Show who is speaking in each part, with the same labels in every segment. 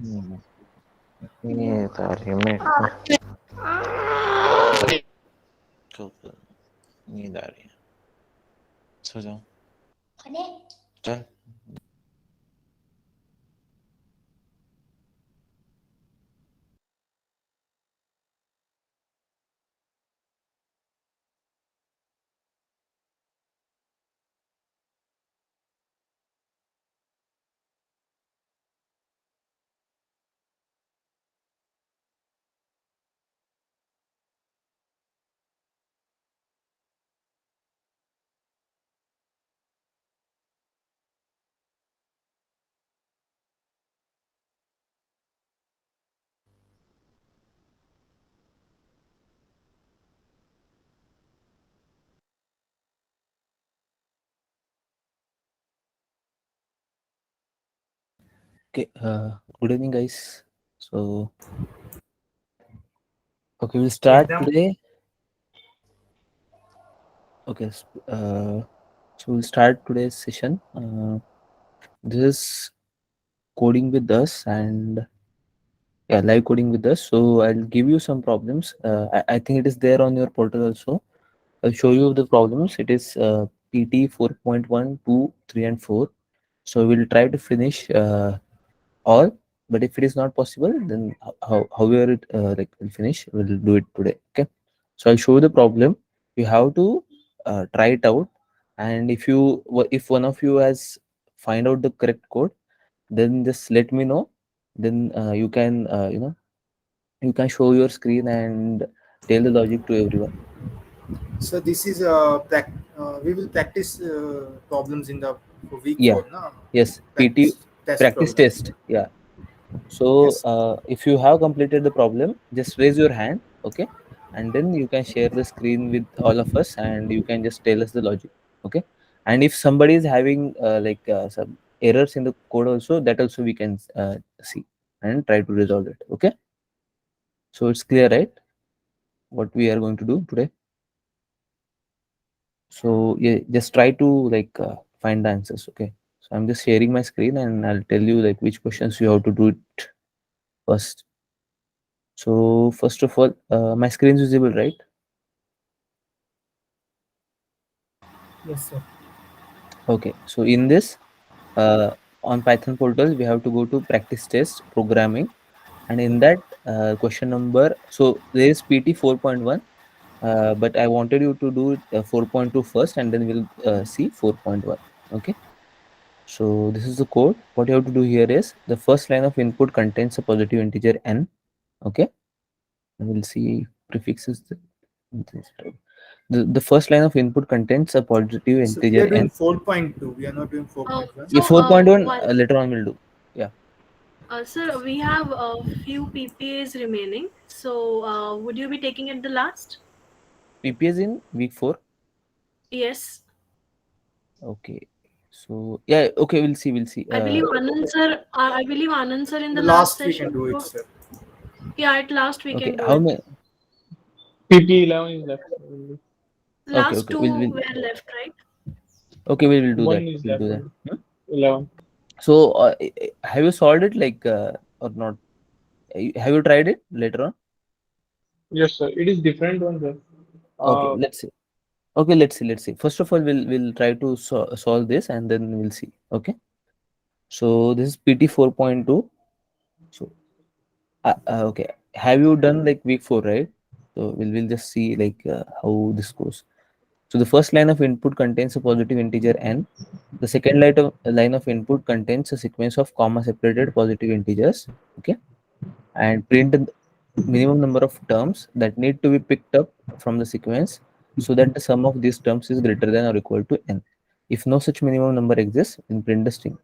Speaker 1: ये तारी में नींद आ रही है, सो जाओ, चल। Okay, good evening, guys. So, okay, we'll start today. Okay, so we'll start today's session. This is coding with us, and yeah, live coding with us. So I'll give you some problems. I think it is there on your portal also. I'll show you the problems. It is PT 4.1, 2, 3, and 4. So we'll try to finish all, but if it is not possible, then however it like will finish, we'll do it today. Okay, so I'll show you the problem. You have to try it out, and if one of you has find out the correct code, then just let me know. Then you can you can show your screen and tell the logic to everyone.
Speaker 2: So this is we will practice problems in the week
Speaker 1: Yeah,
Speaker 2: 4, no?
Speaker 1: yes, PT
Speaker 2: Practice test
Speaker 1: practice
Speaker 2: programs.
Speaker 1: test. Yeah. So,
Speaker 2: Yes.
Speaker 1: if you have completed the problem, just raise your hand, okay? And then you can share the screen with all of us, and you can just tell us the logic, okay? And if somebody is having some errors in the code, also that also we can see and try to resolve it, okay? So it's clear, right? What we are going to do today. So yeah, just try to find the answers, okay? So I'm just sharing my screen, and I'll tell you like which questions you have to do it first. So first of all, my screen is visible, right?
Speaker 2: Yes, sir.
Speaker 1: Okay. So in this, on Python portal, we have to go to practice test programming, and in that question number, so there is PT 4.1, but I wanted you to do it 4.2 first, and then we'll see 4.1. Okay. So this is the code. What you have to do here is the first line of input contains a positive integer n. Okay. And we'll see prefixes. The first line of input contains a positive
Speaker 2: So we
Speaker 1: integer
Speaker 2: are doing
Speaker 1: n.
Speaker 2: 4.2. We are not doing 4.1.
Speaker 1: Yeah,
Speaker 3: So,
Speaker 1: 4.1
Speaker 3: one,
Speaker 1: later on we'll do. Yeah.
Speaker 3: sir, we have a few PPAs remaining. So, would you be taking it the last?
Speaker 1: PPS in week 4.
Speaker 3: Yes.
Speaker 1: Okay. So yeah, okay, we'll see. We'll see.
Speaker 3: I believe Anand sir in
Speaker 2: The
Speaker 3: the last
Speaker 2: last we can
Speaker 3: session.
Speaker 2: do it, sir.
Speaker 3: Yeah, at last we
Speaker 1: Okay.
Speaker 3: can do
Speaker 1: How
Speaker 3: it.
Speaker 1: many?
Speaker 4: PP11 is left only.
Speaker 1: Okay.
Speaker 3: Last
Speaker 1: Okay.
Speaker 3: two
Speaker 1: We'll
Speaker 3: were left, right?
Speaker 1: okay. We'll do that.
Speaker 4: One is
Speaker 1: We'll
Speaker 4: left
Speaker 1: do that.
Speaker 4: only. 11.
Speaker 1: So have you solved it or not? Have you tried it later on?
Speaker 4: Yes, sir. It is different one, sir.
Speaker 1: Okay.
Speaker 4: Uh,
Speaker 1: Let's see. Okay. Let's see. Let's see. First of all, we'll try to solve this, and then we'll see. Okay. So this is PT 4.2. So okay. Have you done like week 4, right? So we'll just see how this goes. So the first line of input contains a positive integer n. The second line of input contains a sequence of comma separated positive integers. Okay. And print the minimum number of terms that need to be picked up from the sequence so that the sum of these terms is greater than or equal to n. If no such minimum number exists, then print the string.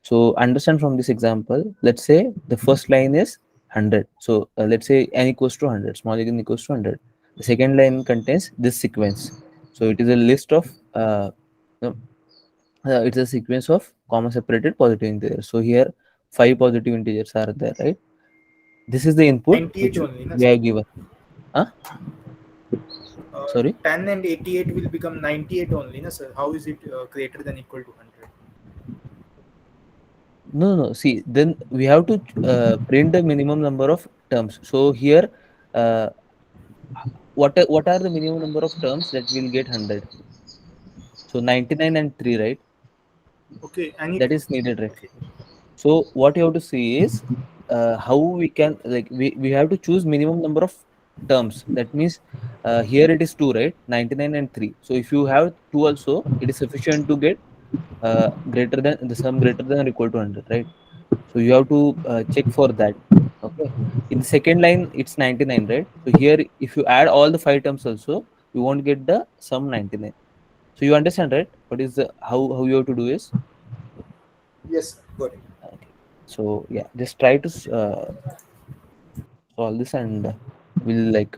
Speaker 1: So understand from this example, let's say the first line is 100. So let's say n equals to 100, small n equals to 100. The second line contains this sequence. So it is a list of, no, it's a sequence of comma separated positive integers. So here 5 positive integers are there, right? This is the input
Speaker 2: 98
Speaker 1: which
Speaker 2: only, na,
Speaker 1: we
Speaker 2: sir?
Speaker 1: have given. Huh? Sorry?
Speaker 2: 10 and 88 will become 98 only, na, sir? How is it greater than equal to 100?
Speaker 1: No, no. See, then we have to print the minimum number of terms. So here, uh, what are the minimum number of terms that will get 100? So 99 and 3, right?
Speaker 2: Okay, and it
Speaker 1: That is needed, right?
Speaker 2: okay.
Speaker 1: So what you have to see is how we can, like, we have to choose minimum number of terms. That means here it is 2, right? 99 and 3. So if you have 2 also, it is sufficient to get greater than the sum greater than or equal to 100, right? So you have to check for that. Okay. In the second line, it's 99, right? So here, if you add all the 5 terms also, you won't get the sum 99. So you understand, right? What is the how you have to do is
Speaker 2: Yes, got it.
Speaker 1: okay. So yeah, just try to solve this, and we'll like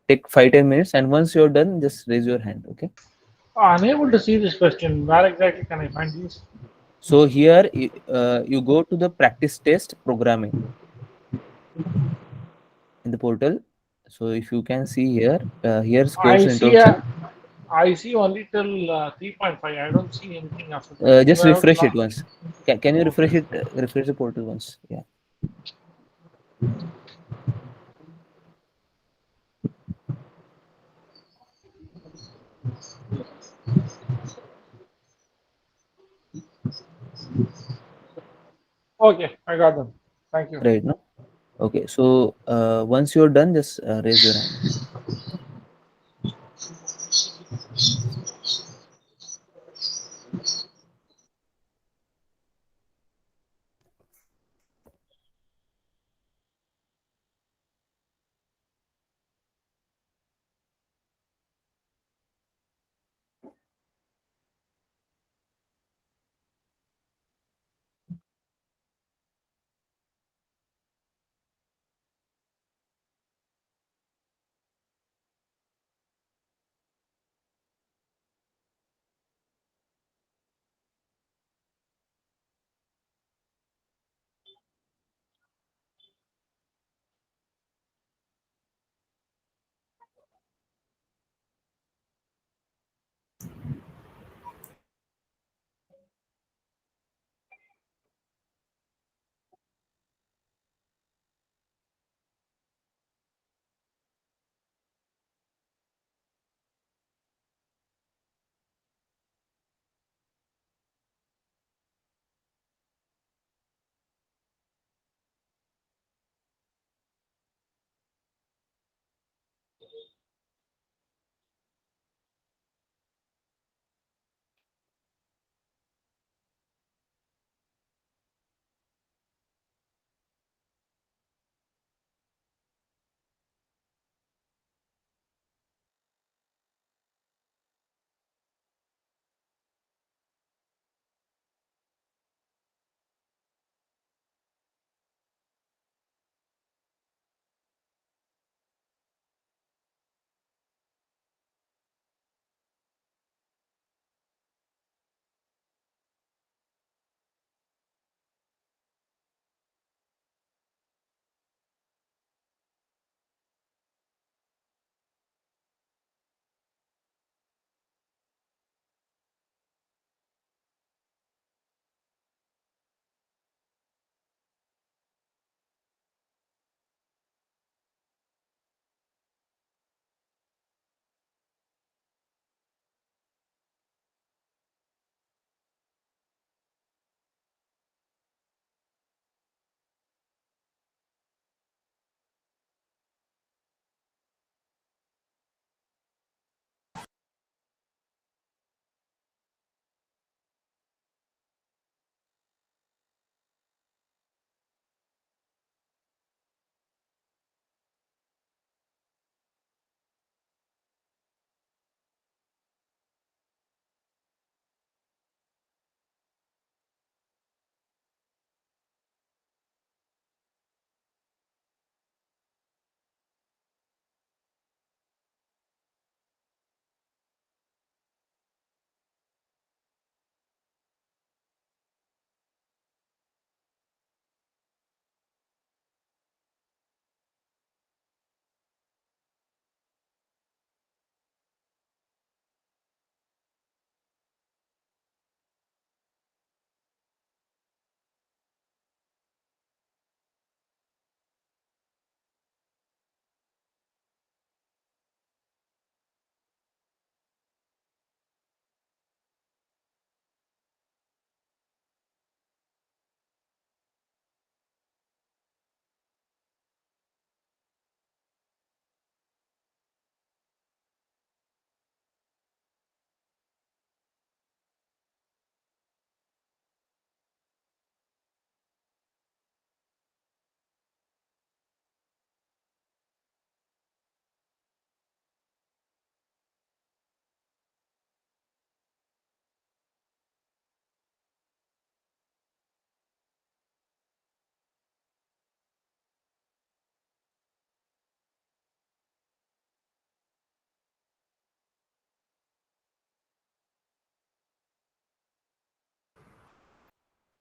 Speaker 1: take 5-10 minutes. And once you're done, just raise your hand. Okay.
Speaker 4: Unable to see this question. Where exactly can I find these?
Speaker 1: So here you go to the practice test programming in the portal. So if you can see here, here's course
Speaker 4: I see
Speaker 1: introduction.
Speaker 4: a, I see only till 3.5. I don't see anything after that. Do
Speaker 1: Just
Speaker 4: I have to
Speaker 1: refresh it
Speaker 4: log?
Speaker 1: once. Can you refresh
Speaker 4: Okay.
Speaker 1: it? Refresh the portal once. Yeah.
Speaker 4: Okay, I got them. Thank you.
Speaker 1: Right. No. Okay. So once you're done, just raise your hand.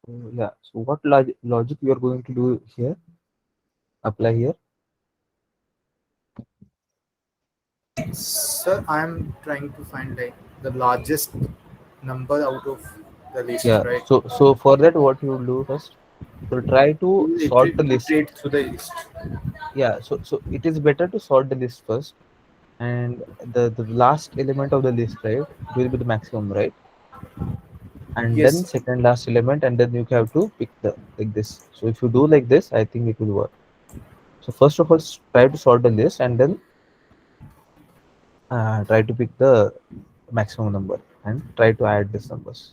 Speaker 1: Yeah. So what logic you are going to do here? Apply here.
Speaker 2: Sir, I'm trying to find like the largest number out of the list,
Speaker 1: Yeah.
Speaker 2: right?
Speaker 1: So for that, what you will do first? So try
Speaker 2: We
Speaker 1: to
Speaker 2: will
Speaker 1: sort the list.
Speaker 2: iterate through the list.
Speaker 1: Yeah. So it is better to sort the list first, and the last element of the list, right? It will be the maximum, right? And then
Speaker 2: Yes.
Speaker 1: second last element, and then you have to pick the like this. So if you do like this, I think it will work. So first of all, try to sort the list, and then try to pick the maximum number, and try to add these numbers.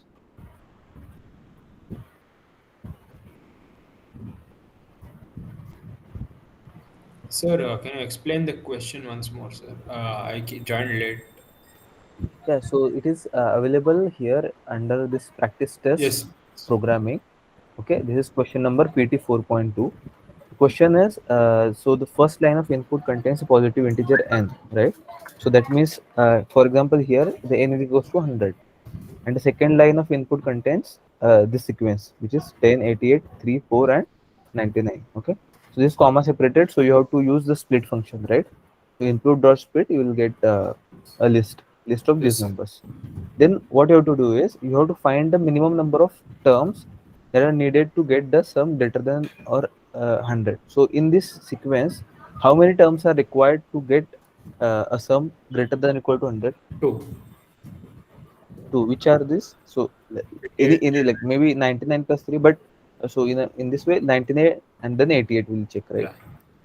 Speaker 5: Sir, can you explain the question once more, sir? Joined late.
Speaker 1: Yeah, so it is available here under this practice test
Speaker 5: Yes.
Speaker 1: programming. Okay, this is question number PT 4.2. The question is, so the first line of input contains a positive integer n, right? So that means, for example, here the n is equals to 100, and the second line of input contains this sequence, which is 10, 88, 3, 4, and 99. Okay, so this is comma separated, so you have to use the split function, right? So input dot split, you will get a list of
Speaker 5: Yes,
Speaker 1: these
Speaker 5: sir.
Speaker 1: numbers. Then what you have to do is you have to find the minimum number of terms that are needed to get the sum greater than or 100. So in this sequence, how many terms are required to get a sum greater than or equal to 100?
Speaker 5: Two.
Speaker 1: Two. Which are this? So
Speaker 5: Eight.
Speaker 1: any like maybe 99 plus 3, but so in this way 99 and then 88 will check, right?
Speaker 5: Yeah.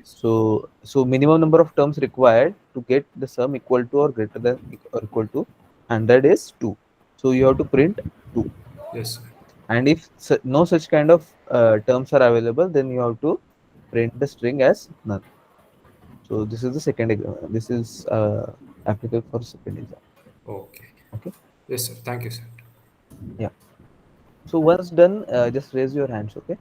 Speaker 1: So minimum number of terms required to get the sum equal to or greater than or equal to 100 is 2. So you have to print 2.
Speaker 5: Yes, sir.
Speaker 1: And if no such kind of terms are available, then you have to print the string as none. So this is the second exam. This is applicable for second exam.
Speaker 5: Okay.
Speaker 1: Okay.
Speaker 5: Yes, sir. Thank you, sir.
Speaker 1: Yeah. So once done, just raise your hands. Okay.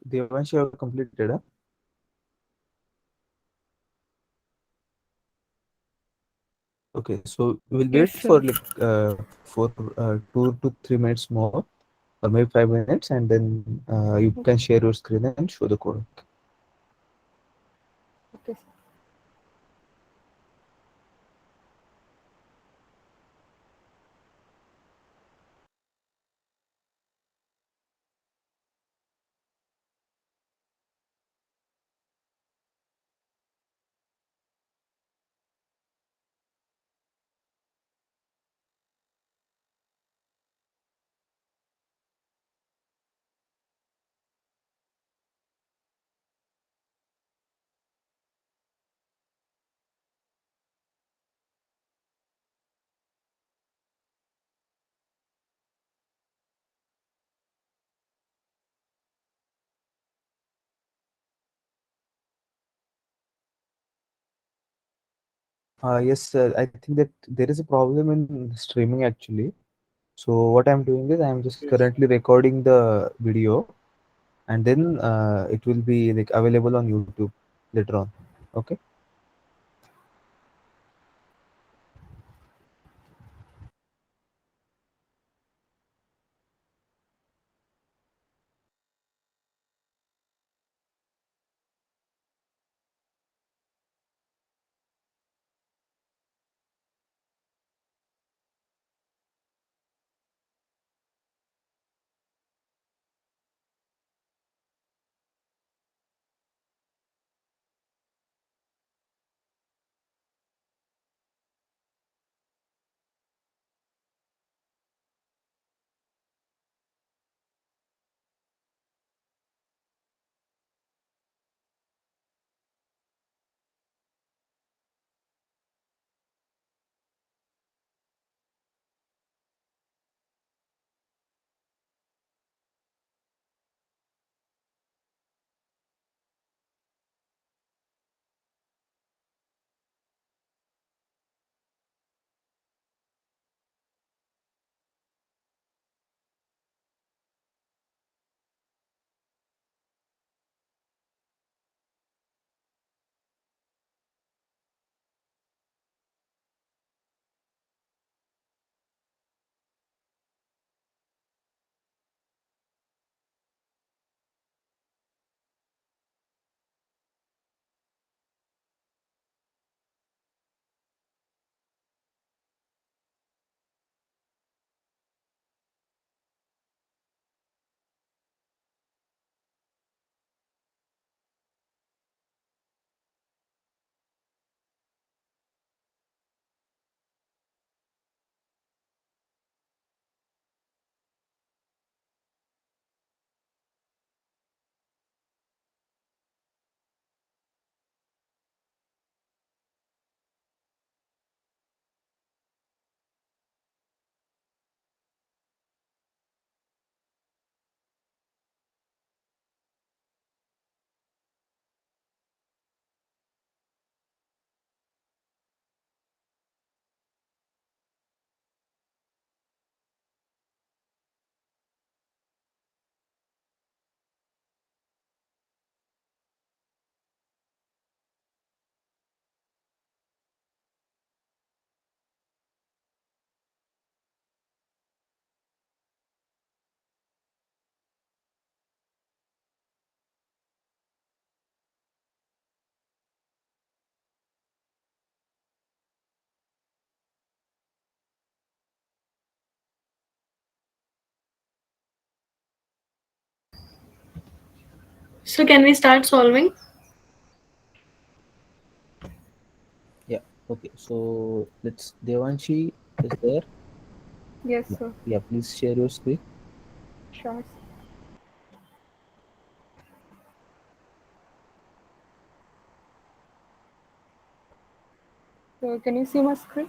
Speaker 1: Devansh, you have completed. Huh? Okay, so we'll
Speaker 6: Yes,
Speaker 1: wait
Speaker 6: sir.
Speaker 1: for like for 2 to 3 minutes more, or maybe 5 minutes, and then you can share your screen and show the code.
Speaker 6: Okay.
Speaker 1: Yes, sir. I think that there is a problem in streaming actually. So what I'm doing is I'm just
Speaker 4: Yes.
Speaker 1: currently recording the video. and then it will be like available on YouTube later on. Okay.
Speaker 3: So can we start solving?
Speaker 1: Yeah. Okay. So let's. Devanshi is there.
Speaker 6: Yes,
Speaker 1: Yeah.
Speaker 6: sir.
Speaker 1: Yeah. Please share your screen.
Speaker 6: Sure. So can you see my screen?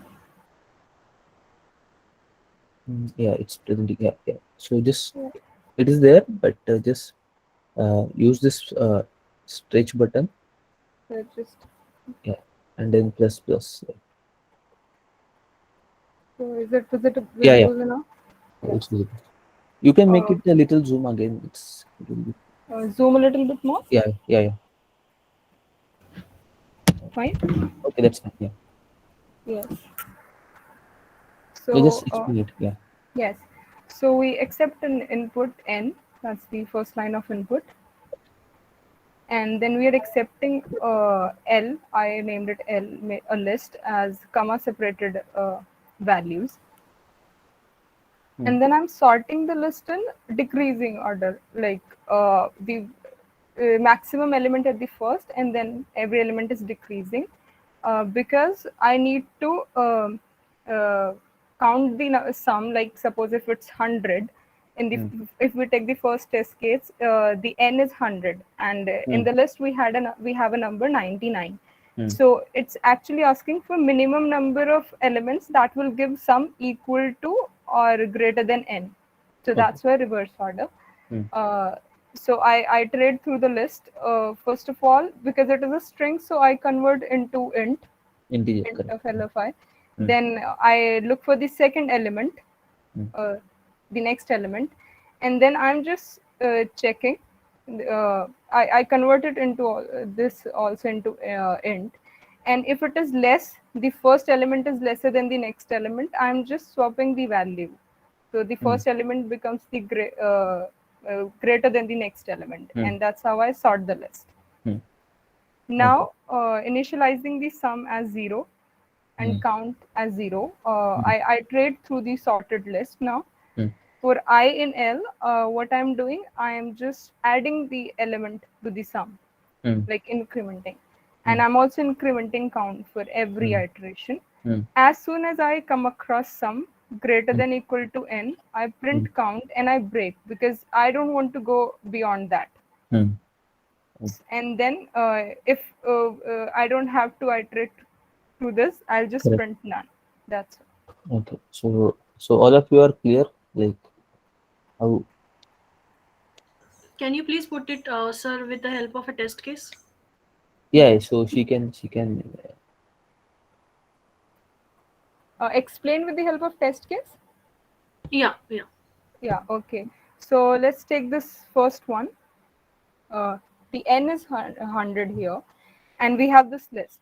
Speaker 1: Yeah, it's presenting. Yeah, yeah. So just
Speaker 6: Yeah.
Speaker 1: it is there, but just use this stretch button.
Speaker 6: So just
Speaker 1: Yeah, and then plus plus.
Speaker 6: so is it
Speaker 1: Yeah, yeah.
Speaker 6: visible now? Yeah.
Speaker 1: It's visible. You can make
Speaker 6: Uh,
Speaker 1: it a little zoom again. It will be.
Speaker 6: Zoom a little bit more.
Speaker 1: Yeah, yeah, yeah.
Speaker 6: Fine.
Speaker 1: Okay, that's fine. Yeah.
Speaker 6: Yes.
Speaker 1: You
Speaker 6: So
Speaker 1: just explain it. Yeah.
Speaker 6: yes. So we accept an input n. That's the first line of input, and then we are accepting L. I named it L, a list as comma separated values,
Speaker 1: Hmm.
Speaker 6: and then I'm sorting the list in decreasing order, like the maximum element at the first, and then every element is decreasing, because I need to uh, count the sum. Like suppose if it's 100, in the
Speaker 1: Hmm.
Speaker 6: if we take the first test case, the n is 100, and in
Speaker 1: Hmm.
Speaker 6: the list we have a number 99.
Speaker 1: Hmm.
Speaker 6: So it's actually asking for minimum number of elements that will give sum equal to or greater than n. So
Speaker 1: Okay.
Speaker 6: that's why reverse order.
Speaker 1: Hmm.
Speaker 6: So I iterate through the list. First of all, because it is a string, so I convert into
Speaker 1: Integer,
Speaker 6: int
Speaker 1: correct.
Speaker 6: of LFI.
Speaker 1: Hmm.
Speaker 6: Then I look for the second element,
Speaker 1: Hmm.
Speaker 6: uh, the next element, and then I'm just checking. I convert it into this also into int, and if it is less, the first element is lesser than the next element, I'm just swapping the value. So the first element becomes the greater than the next element, and that's how I sort the list.
Speaker 1: Hmm.
Speaker 6: Now, initializing the sum as 0 and count as 0, I iterate through the sorted list now. For I in L, what I'm doing, I am just adding the element to the sum, like incrementing. And I'm also incrementing count for every iteration. As soon as I come across sum greater than equal to n, I print count and I break because I don't want to go beyond that. And then if I don't have to iterate through this, I'll just
Speaker 1: Correct.
Speaker 6: print none. That's it.
Speaker 1: Okay. So all of you are clear, like how?
Speaker 3: Can you please put it, sir, with the help of a test case?
Speaker 1: Yeah. So she can.
Speaker 6: Explain with the help of test case.
Speaker 3: Yeah.
Speaker 6: Yeah, okay. So let's take this first one. The n is 100 here, and we have this list,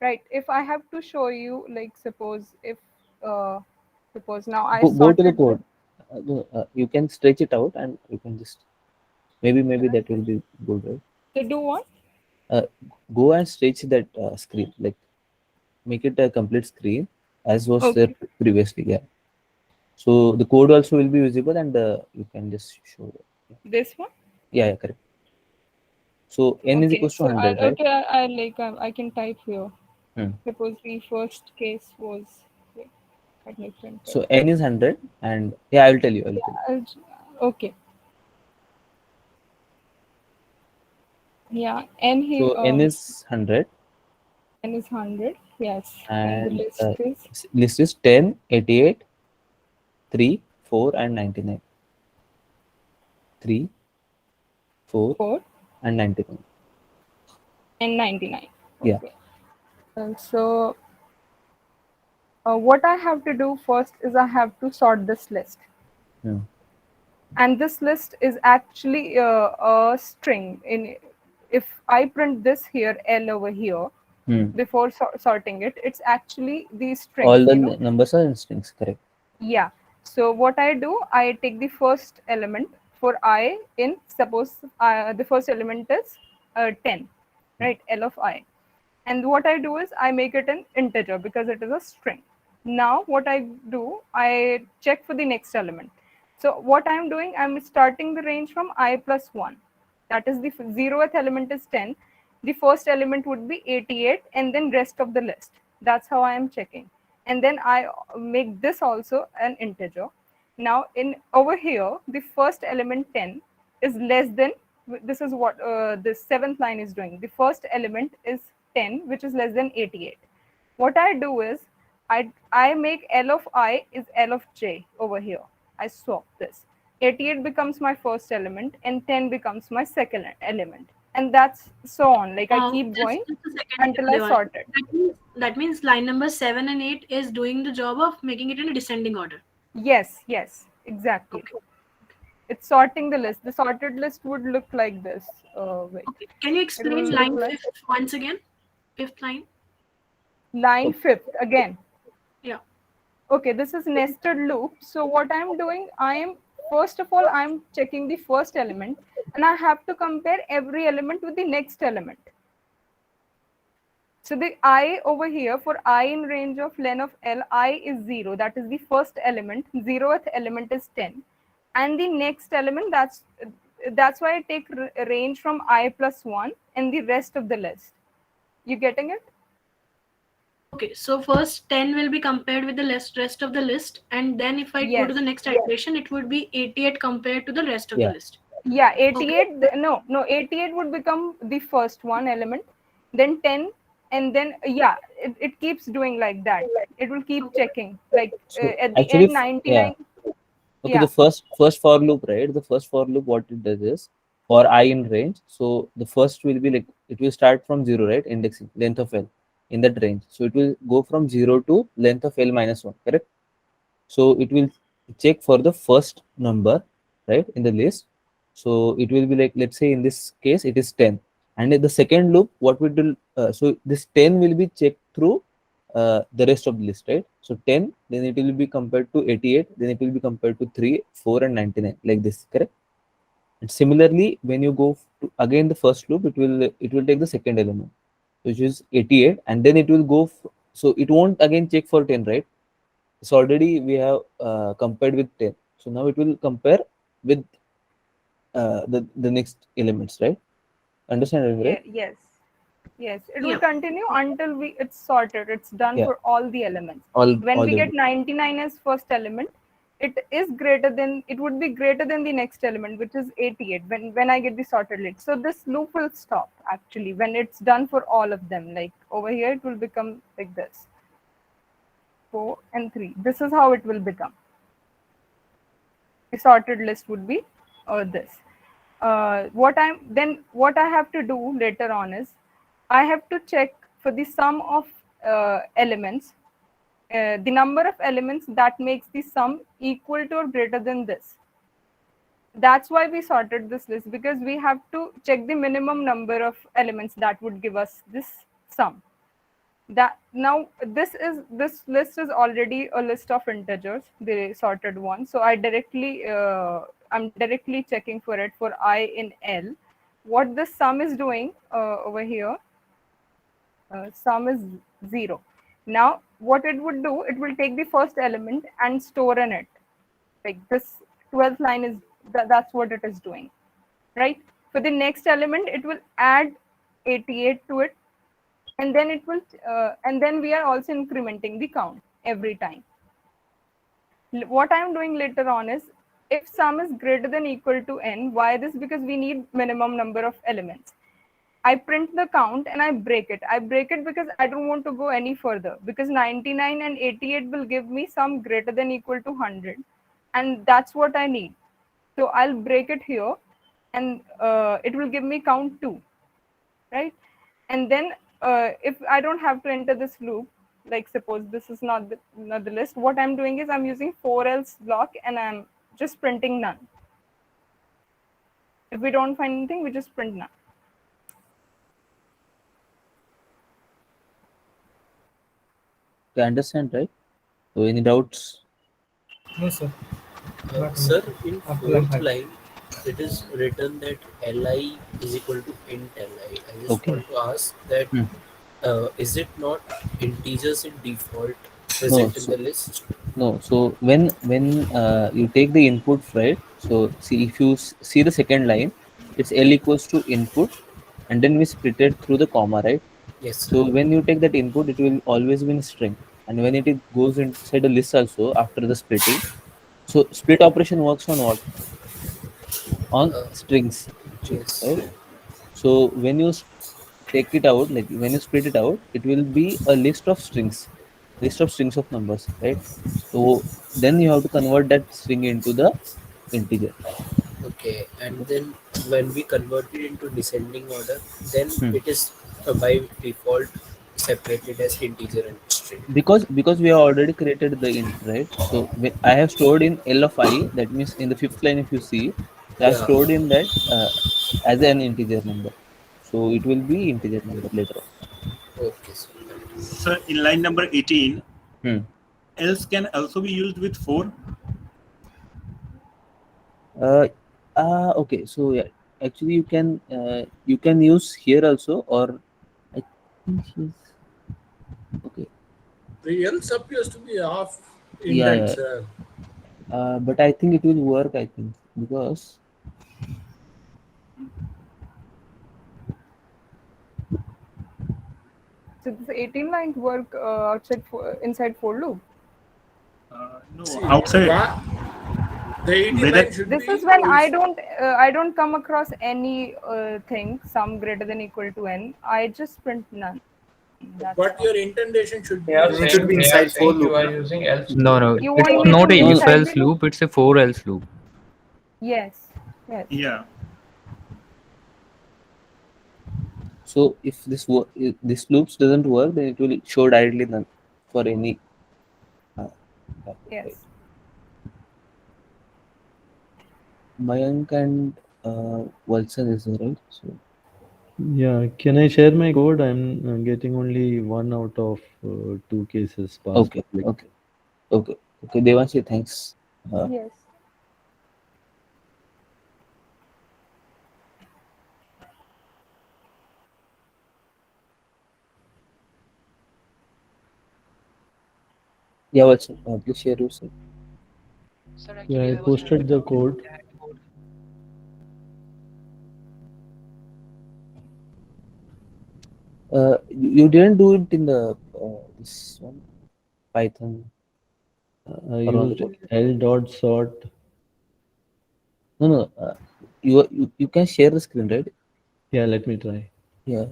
Speaker 6: right? If I have to show you, like, suppose now I
Speaker 1: Go to the
Speaker 6: sorted
Speaker 1: code. You can stretch it out, and you can just maybe that will be good, right?
Speaker 6: to do what?
Speaker 1: Go and stretch that screen, like make it a complete screen as was there
Speaker 6: Okay.
Speaker 1: previously. Yeah. So the code also will be visible, and you can just show it.
Speaker 6: This one?
Speaker 1: Yeah, correct. So n is
Speaker 6: Okay.
Speaker 1: equals to
Speaker 6: So
Speaker 1: 100, right?
Speaker 6: I can type here.
Speaker 1: Hmm.
Speaker 6: Suppose the first case was, wait, let me print it.
Speaker 1: So n is 100, and yeah, I will tell you.
Speaker 6: Okay. Yeah, n here.
Speaker 1: So n is 100,
Speaker 6: N is 100. Yes, and the
Speaker 1: and
Speaker 6: list is
Speaker 1: list is 10, 88, 3, 4, and 99. 3, 4,
Speaker 6: 4
Speaker 1: and 99.
Speaker 6: and 99.
Speaker 1: Yeah.
Speaker 6: Okay. And so what I have to do first is I have to sort this list.
Speaker 1: Hmm.
Speaker 6: And this list is actually a string. If I print this here, L over here, before sorting it, it's actually these strings.
Speaker 1: All the numbers are in strings, correct?
Speaker 6: Yeah. So what I do, I take the first element for I in, suppose the first element is 10, right? L of I. And what I do is I make it an integer because it is a string. Now what I do, I check for the next element. So what I'm doing, I'm starting the range from I plus 1. That is the 0th element is 10. The first element would be 88 and then rest of the list. That's how I am checking. And then I make this also an integer. Now in over here, the first element 10 is less than, this is what this 7th line is doing. The first element is 10, which is less than 88. What I do is I make L of I is L of j over here. I swap this. 88 becomes my first element and 10 becomes my second element. And that's so on. Like I keep going
Speaker 3: Just a second,
Speaker 6: until I
Speaker 3: Deval.
Speaker 6: sort it.
Speaker 3: That means line number 7 and 8 is doing the job of making it in a descending order.
Speaker 6: Yes, exactly.
Speaker 3: Okay.
Speaker 6: It's sorting the list. The sorted list would look like this. Wait.
Speaker 3: Okay. Can you explain
Speaker 6: look
Speaker 3: line
Speaker 6: like-
Speaker 3: 5 once again? 5th line.
Speaker 6: Line 5th again.
Speaker 3: Yeah.
Speaker 6: Okay, this is nested loop. So what I'm doing, first of all, I'm checking the first element and I have to compare every element with the next element. So the I over here, for I in range of len of L, I is 0. That is the first element. 0th element is 10. And the next element, that's why I take range from I plus 1 and the rest of the list. You getting it?
Speaker 3: Okay, so first 10 will be compared with the rest of the list, and then if I go to the next iteration, it would be 88 compared to the rest of the list.
Speaker 6: Yeah, 88. No, 88 would become the first one element, then 10, and then it keeps doing like that. It will keep checking, like at the
Speaker 1: actually,
Speaker 6: end 99.
Speaker 1: Okay, the first for loop, right? The first for loop, what it does is for I in range. So the first will be like it will start from 0, right? Indexing length of L in that range. So it will go from 0 to length of L minus 1, correct? So it will check for the first number, right, in the list, So it will be like, let's say in this case it is 10, and in the second loop what we do, so this 10 will be checked through the rest of the list, right? So 10, then it will be compared to 88, then it will be compared to 3, 4 and 99, like this, correct? And similarly, when you go to again the first loop, it will take the second element, which is 88, and then it will go. So it won't again check for 10, right? So already we have compared with 10. So now it will compare with the next elements, right? Understand it,
Speaker 6: Yeah,
Speaker 1: right?
Speaker 6: yes, it
Speaker 3: Yeah.
Speaker 6: will continue until it's sorted, it's done
Speaker 1: Yeah,
Speaker 6: for all the elements.
Speaker 1: all
Speaker 6: When
Speaker 1: all
Speaker 6: we
Speaker 1: the
Speaker 6: get 99 as first element, it would be greater than the next element, which is 88, when I get the sorted list. So this loop will stop actually when it's done for all of them. Like over here it will become like this, 4 and 3. This is how it will become. The sorted list would be this. What I have to do later on is I have to check for the sum of elements, the number of elements that makes the sum equal to or greater than this. That's why we sorted this list, because we have to check the minimum number of elements that would give us this sum. That now this list is already a list of integers, the sorted one. So I'm directly checking for it for I in L. What this sum is doing over here, sum is 0. Now what it would do, it will take the first element and store in it. Like this 12th line is that's what it is doing, right? For the next element it will add 88 to it, and then we are also incrementing the count every time. What I'm doing later on is, if sum is greater than equal to n, why this? Because we need minimum number of elements. I print the count and I break it. I break it because I don't want to go any further, because 99 and 88 will give me sum greater than equal to 100, and that's what I need. So I'll break it here, and it will give me count 2, right? And then if I don't have to enter this loop, like suppose this is not the list, what I'm doing is I'm using for else block and I'm just printing none. If we don't find anything, we just print none.
Speaker 1: You understand, right? So any doubts?
Speaker 2: No, sir.
Speaker 7: Sir, in fourth line, it is written that li is equal to int li. I just
Speaker 1: Okay.
Speaker 7: want to ask that
Speaker 1: Hmm.
Speaker 7: is it not integers in default
Speaker 1: No,
Speaker 7: present in the list?
Speaker 1: no. So when you take the input, right? So see, if you see the second line, it's L equals to input, and then we split it through the comma, right?
Speaker 7: Yes, sir.
Speaker 1: So when you take that input, it will always be in string, and when goes inside a list also after the splitting. So split operation works on what? On
Speaker 7: Uh,
Speaker 1: strings,
Speaker 7: yes.
Speaker 1: right? So when you take it out, like when you split it out, it will be a list of strings of numbers, right? So then you have to convert that string into the integer.
Speaker 7: Okay, and then when we convert it into descending order, then
Speaker 1: Hmm.
Speaker 7: it is by default separated as integer and string.
Speaker 1: Because we have already created the int, right? So I have stored in L of I, that means in the fifth line if you see, I have
Speaker 7: Yeah.
Speaker 1: stored in that as an integer number, so it will be integer number later
Speaker 7: Okay, so
Speaker 8: So in line number 18,
Speaker 1: on.
Speaker 8: else can also be used with 4.
Speaker 1: Uh, okay, so yeah, actually you can use here also, or I think she's okay.
Speaker 9: The else appears to be off
Speaker 1: Yeah,
Speaker 9: indent,
Speaker 1: yeah.
Speaker 9: sir.
Speaker 1: But I think it will work. I think because
Speaker 6: So this 18 lines work inside for loop.
Speaker 8: No,
Speaker 9: See,
Speaker 8: outside.
Speaker 9: the 18
Speaker 8: Whether
Speaker 9: line should
Speaker 6: This
Speaker 9: be
Speaker 6: is when I don't come across any thing sum greater than equal to n. I just print none. That's
Speaker 9: but
Speaker 6: all.
Speaker 9: your intention should
Speaker 4: They
Speaker 9: be
Speaker 4: are
Speaker 2: It should be
Speaker 4: saying they are
Speaker 2: inside for
Speaker 4: saying you
Speaker 2: loop,
Speaker 4: are
Speaker 2: na?
Speaker 4: using else.
Speaker 10: No, no,
Speaker 6: You
Speaker 10: it's
Speaker 6: want me
Speaker 10: not
Speaker 6: to
Speaker 10: a
Speaker 1: no,
Speaker 10: if
Speaker 6: inside
Speaker 10: else
Speaker 6: the loop?
Speaker 10: loop, it's a for else loop.
Speaker 6: Yes, yes.
Speaker 8: yeah.
Speaker 1: so if this loops doesn't work, then it will show directly none for any. Uh, right.
Speaker 6: Yes.
Speaker 1: Mayank and Wilson is there, right? So
Speaker 10: Yeah, can I share my code? I'm getting only 1 out of 2 cases pass
Speaker 1: okay,
Speaker 10: public.
Speaker 1: okay. Devanshi, thanks.
Speaker 6: Yes.
Speaker 1: Yeah, Wilson, please share your screen.
Speaker 11: Sir,
Speaker 10: Yeah,
Speaker 11: actually,
Speaker 10: I
Speaker 11: I was
Speaker 10: posted the code.
Speaker 1: You didn't do it in the this one Python
Speaker 10: I
Speaker 1: or on the
Speaker 10: used
Speaker 1: code.
Speaker 10: L dot sort.
Speaker 1: No. You can share the screen, right?
Speaker 10: Yeah, let me try.
Speaker 1: Yeah.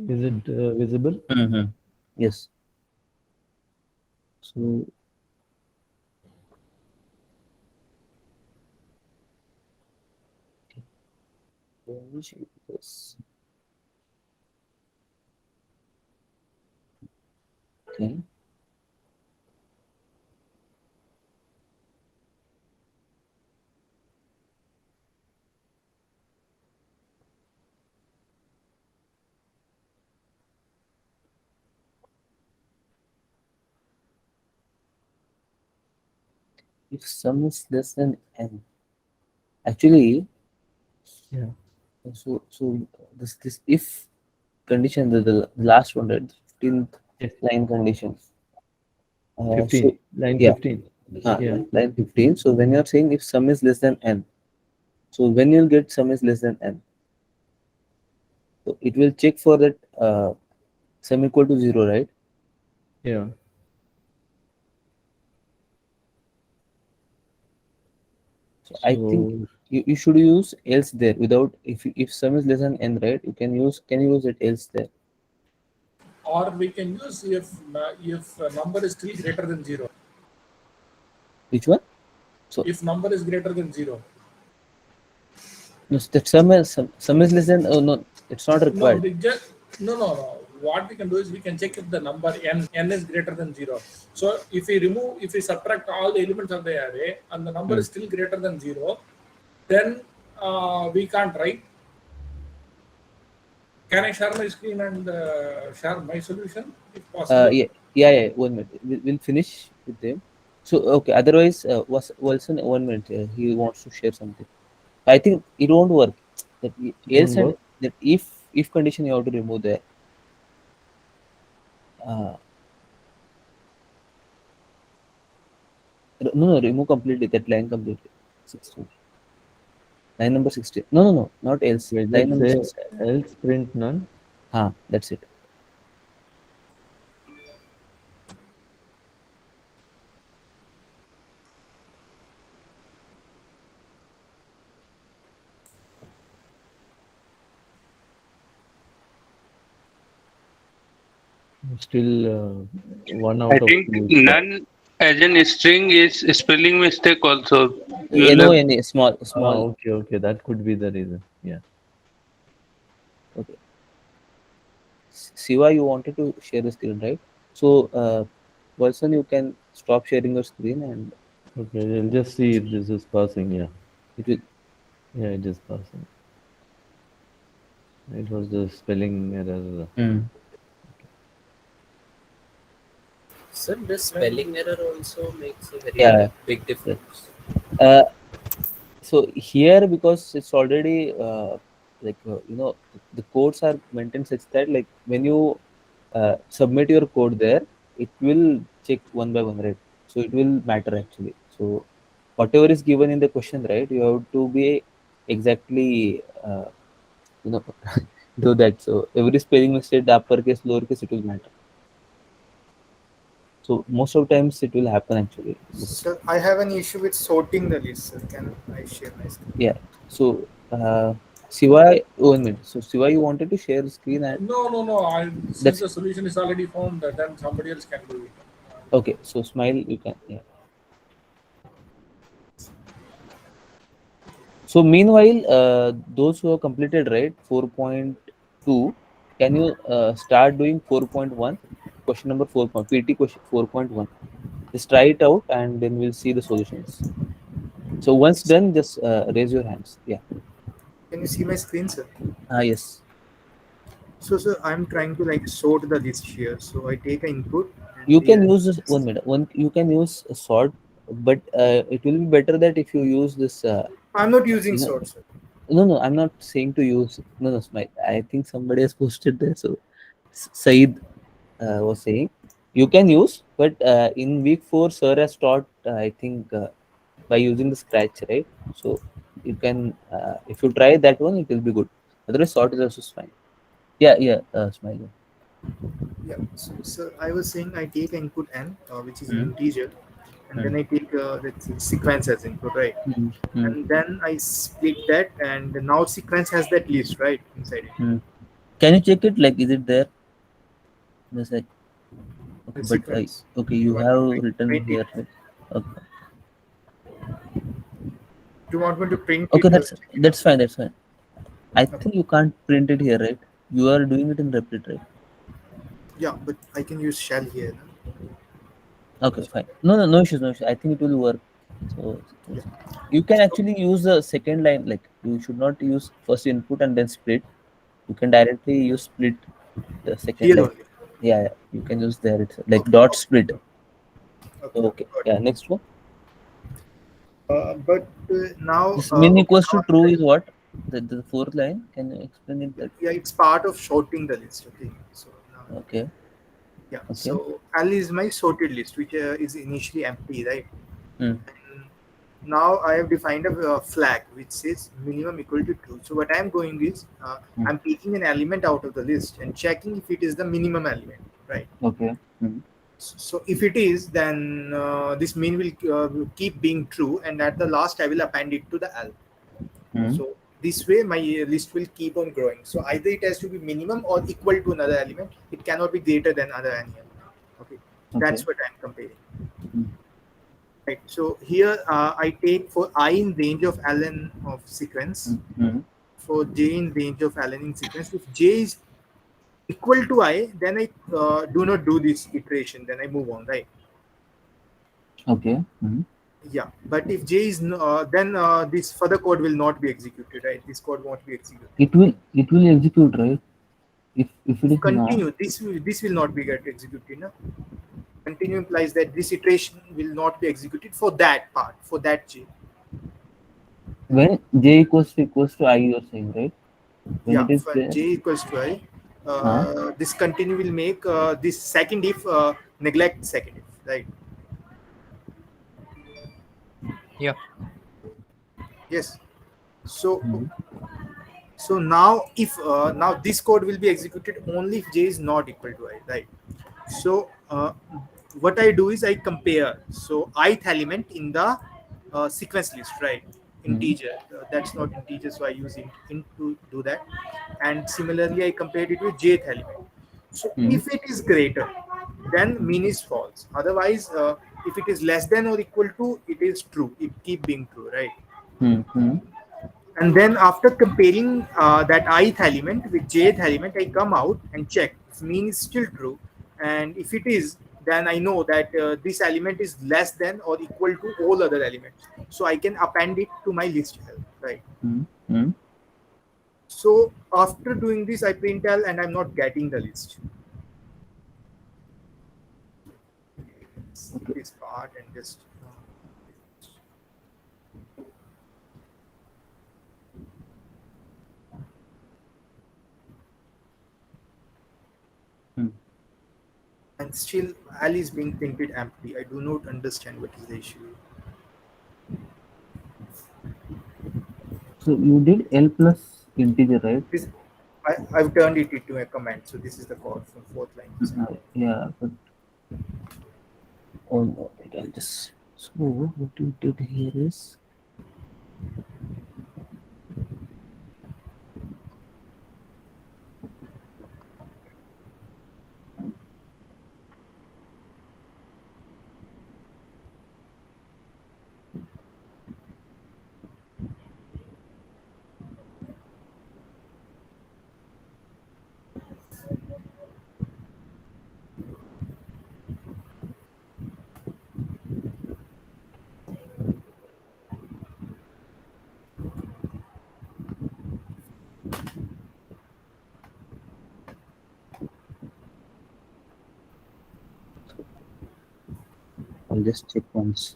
Speaker 10: Is it visible?
Speaker 1: Mm-hmm. Yes. So let me show you this. Okay. If sum is less than n, actually,
Speaker 10: Yeah.
Speaker 1: so this if condition, the last one, right? 15th
Speaker 10: Yes.
Speaker 1: line condition.
Speaker 10: 15. Line
Speaker 1: Yeah,
Speaker 10: 15.
Speaker 1: yeah,
Speaker 10: Yeah.
Speaker 1: line 15. So when you're saying if sum is less than n, so when you'll get sum is less than n, so it will check for that sum equal to 0, right?
Speaker 10: Yeah.
Speaker 1: So I think
Speaker 10: So
Speaker 1: you should use else there without if sum is less than n, right? You can use it else there.
Speaker 9: Or we can use if a number is still greater than 0.
Speaker 1: Which one? So
Speaker 9: If number is greater than 0.
Speaker 1: no, that sum is less than, oh no, it's not
Speaker 9: No,
Speaker 1: required.
Speaker 9: no. What we can do is we can check if the number n is greater than 0. So if we subtract all the elements of the array and the number is still greater than 0, then we can't write. Can I share my screen and share my solution if possible?
Speaker 1: Yeah. 1 minute. We'll finish with them. So okay. Otherwise, was Wilson 1 minute. He wants to share something. I think it won't work. That else
Speaker 10: won't
Speaker 1: and
Speaker 10: work?
Speaker 1: that if condition you have to remove there. No, remove completely that line completely. 16. Line number 16. No, not else.
Speaker 10: Wait,
Speaker 1: Line
Speaker 10: let's
Speaker 1: number
Speaker 10: say
Speaker 1: 16.
Speaker 10: else print none.
Speaker 1: That's it.
Speaker 10: Still 1
Speaker 12: I
Speaker 10: out of
Speaker 12: think
Speaker 10: 2.
Speaker 12: none as in string is spelling mistake also. You'll
Speaker 1: No,
Speaker 12: have
Speaker 1: any small.
Speaker 10: Okay. That could be the reason. Yeah.
Speaker 1: Okay. Siva, you wanted to share the screen, right? So, Wilson, you can stop sharing your screen and
Speaker 10: Okay, I'll just see if this is passing. Yeah.
Speaker 1: it will.
Speaker 10: Yeah, it is passing. It was the spelling error.
Speaker 7: Sir, the spelling error also makes a very big difference.
Speaker 1: So here, because it's already the codes are maintained such that like when you submit your code there, it will check one by one, right? So it will matter actually. So whatever is given in the question, right, you have to be exactly do that. So every spelling mistake, the uppercase, lowercase, it will matter. So most of the times it will happen actually.
Speaker 2: Sir, I have an issue with sorting the list, sir. Can I share my screen?
Speaker 1: Yeah. So Siva, 1 minute. So Siva, you wanted to share the screen and
Speaker 9: No. Since the solution is already found, then somebody else can do it.
Speaker 1: okay. So smile, you can. Yeah. So meanwhile, those who have completed, right, 4.2, can you start doing 4.1? Question number 4. PT question 4.1. Just try it out and then we'll see the solutions. So once done, just raise your hands. Yeah.
Speaker 2: Can you see my screen, sir?
Speaker 1: Yes.
Speaker 2: So, sir, I'm trying to like sort the list here. So I take an input and
Speaker 1: You can
Speaker 2: here.
Speaker 1: use this 1 minute. You can use a sort, but it will be better that if you use this.
Speaker 2: I'm not using
Speaker 1: You know,
Speaker 2: sort, sir.
Speaker 1: no, I'm not saying to use. No, Smile. I think somebody has posted there. So Saeed was saying you can use, but in week 4, sir has taught. I think by using the scratch, right? So you can, if you try that one, it will be good. Otherwise, sort is also fine. Yeah. Smile.
Speaker 2: Yeah. So I was saying I take input n, which is
Speaker 1: Hmm.
Speaker 2: integer, and then
Speaker 1: Hmm.
Speaker 2: I take let's say sequence as input, right?
Speaker 1: Hmm.
Speaker 2: And then I split that, and now sequence has that list, right, inside it.
Speaker 1: Hmm. Can you check it? Like, is it there? Just like, okay,
Speaker 2: The
Speaker 1: but
Speaker 2: sequence.
Speaker 1: okay,
Speaker 2: You
Speaker 1: you
Speaker 2: want me
Speaker 1: have
Speaker 2: to
Speaker 1: written
Speaker 2: print it?
Speaker 1: here, right? Okay,
Speaker 2: Do you want me to print
Speaker 1: okay,
Speaker 2: it?
Speaker 1: that's
Speaker 2: Check it out?
Speaker 1: fine. That's fine. I
Speaker 2: Okay.
Speaker 1: think you can't print it here, right? You are doing it in Replit, right?
Speaker 2: Yeah, but I can use shell here. No?
Speaker 1: Okay, fine. No issues, no issues. I think it will work. So
Speaker 2: Yeah.
Speaker 1: you can
Speaker 2: So
Speaker 1: actually use the second line. Like, you should not use first input and then split. You can directly use split the second,
Speaker 2: here
Speaker 1: like,
Speaker 2: only.
Speaker 1: yeah, you can use there. It's like
Speaker 2: Okay.
Speaker 1: dot
Speaker 2: Okay.
Speaker 1: split.
Speaker 2: Okay.
Speaker 1: Okay,
Speaker 2: Got
Speaker 1: yeah.
Speaker 2: it.
Speaker 1: Next one.
Speaker 2: But now,
Speaker 1: This min
Speaker 2: okay,
Speaker 1: equals
Speaker 2: now
Speaker 1: to true is what? The fourth line. Can you explain it?
Speaker 2: yeah,
Speaker 1: That
Speaker 2: yeah, it's part of sorting the list. Okay. So now,
Speaker 1: okay,
Speaker 2: yeah.
Speaker 1: okay.
Speaker 2: So L is my sorted list, which is initially empty, right?
Speaker 1: Hmm.
Speaker 2: And now I have defined a flag which says minimum equal to true. So what I'm doing is
Speaker 1: Hmm.
Speaker 2: I'm taking an element out of the list and checking if it is the minimum element, right?
Speaker 1: Okay. Hmm.
Speaker 2: So if it is, then this mean will keep being true, and at the last I will append it to the L.
Speaker 1: Hmm.
Speaker 2: So this way my list will keep on growing. So either it has to be minimum or equal to another element. It cannot be greater than other any element. Okay,
Speaker 1: Okay.
Speaker 2: that's what I'm comparing.
Speaker 1: Hmm.
Speaker 2: Right. So here I take for I in range of ln of sequence,
Speaker 1: Hmm.
Speaker 2: for j in range of ln in sequence. If j is equal to I, then I do not do this iteration. Then I move on. Right.
Speaker 1: Okay. Hmm.
Speaker 2: Yeah, but if j is then this further code will not be executed, right? This code won't be executed.
Speaker 1: It will execute, right? If it
Speaker 2: If
Speaker 1: is not.
Speaker 2: continue, this will not be get executed. No? Continue implies that this iteration will not be executed for that part, for that j.
Speaker 1: When j equals to I, you're saying, right? When
Speaker 2: Yeah,
Speaker 1: it is
Speaker 2: for
Speaker 1: there.
Speaker 2: j equals to I,
Speaker 1: Huh?
Speaker 2: this continue will make this second if neglect second if, right?
Speaker 11: Yeah.
Speaker 2: Yes. So
Speaker 1: Hmm.
Speaker 2: so now if now this code will be executed only if j is not equal to I, right? So what I do is I compare. So ith element in the sequence list, right?
Speaker 1: Hmm.
Speaker 2: Integer. That's not integer, so I use int to do that. And similarly, I compared it with jth element. So
Speaker 1: Hmm.
Speaker 2: if it is greater, then mean is false. Otherwise, if it is less than or equal to, it is true. It keep being true, right?
Speaker 1: Hmm. Hmm.
Speaker 2: And then after comparing that ith element with jth element, I come out and check if mean is still true. And if it is, then I know that this element is less than or equal to all other elements. So I can append it to my list L, right?
Speaker 1: Hmm. Hmm.
Speaker 2: So after doing this, I print L and I'm not getting the list. See
Speaker 1: Okay.
Speaker 2: this part and just
Speaker 1: Hmm.
Speaker 2: and still L is being printed empty. I do not understand what is the issue.
Speaker 1: So you did L plus integer, right?
Speaker 2: This I've turned it into a command. So this is the code from fourth line.
Speaker 1: Yeah, but oh no, I'll just. So what you did here is. I'll just check once.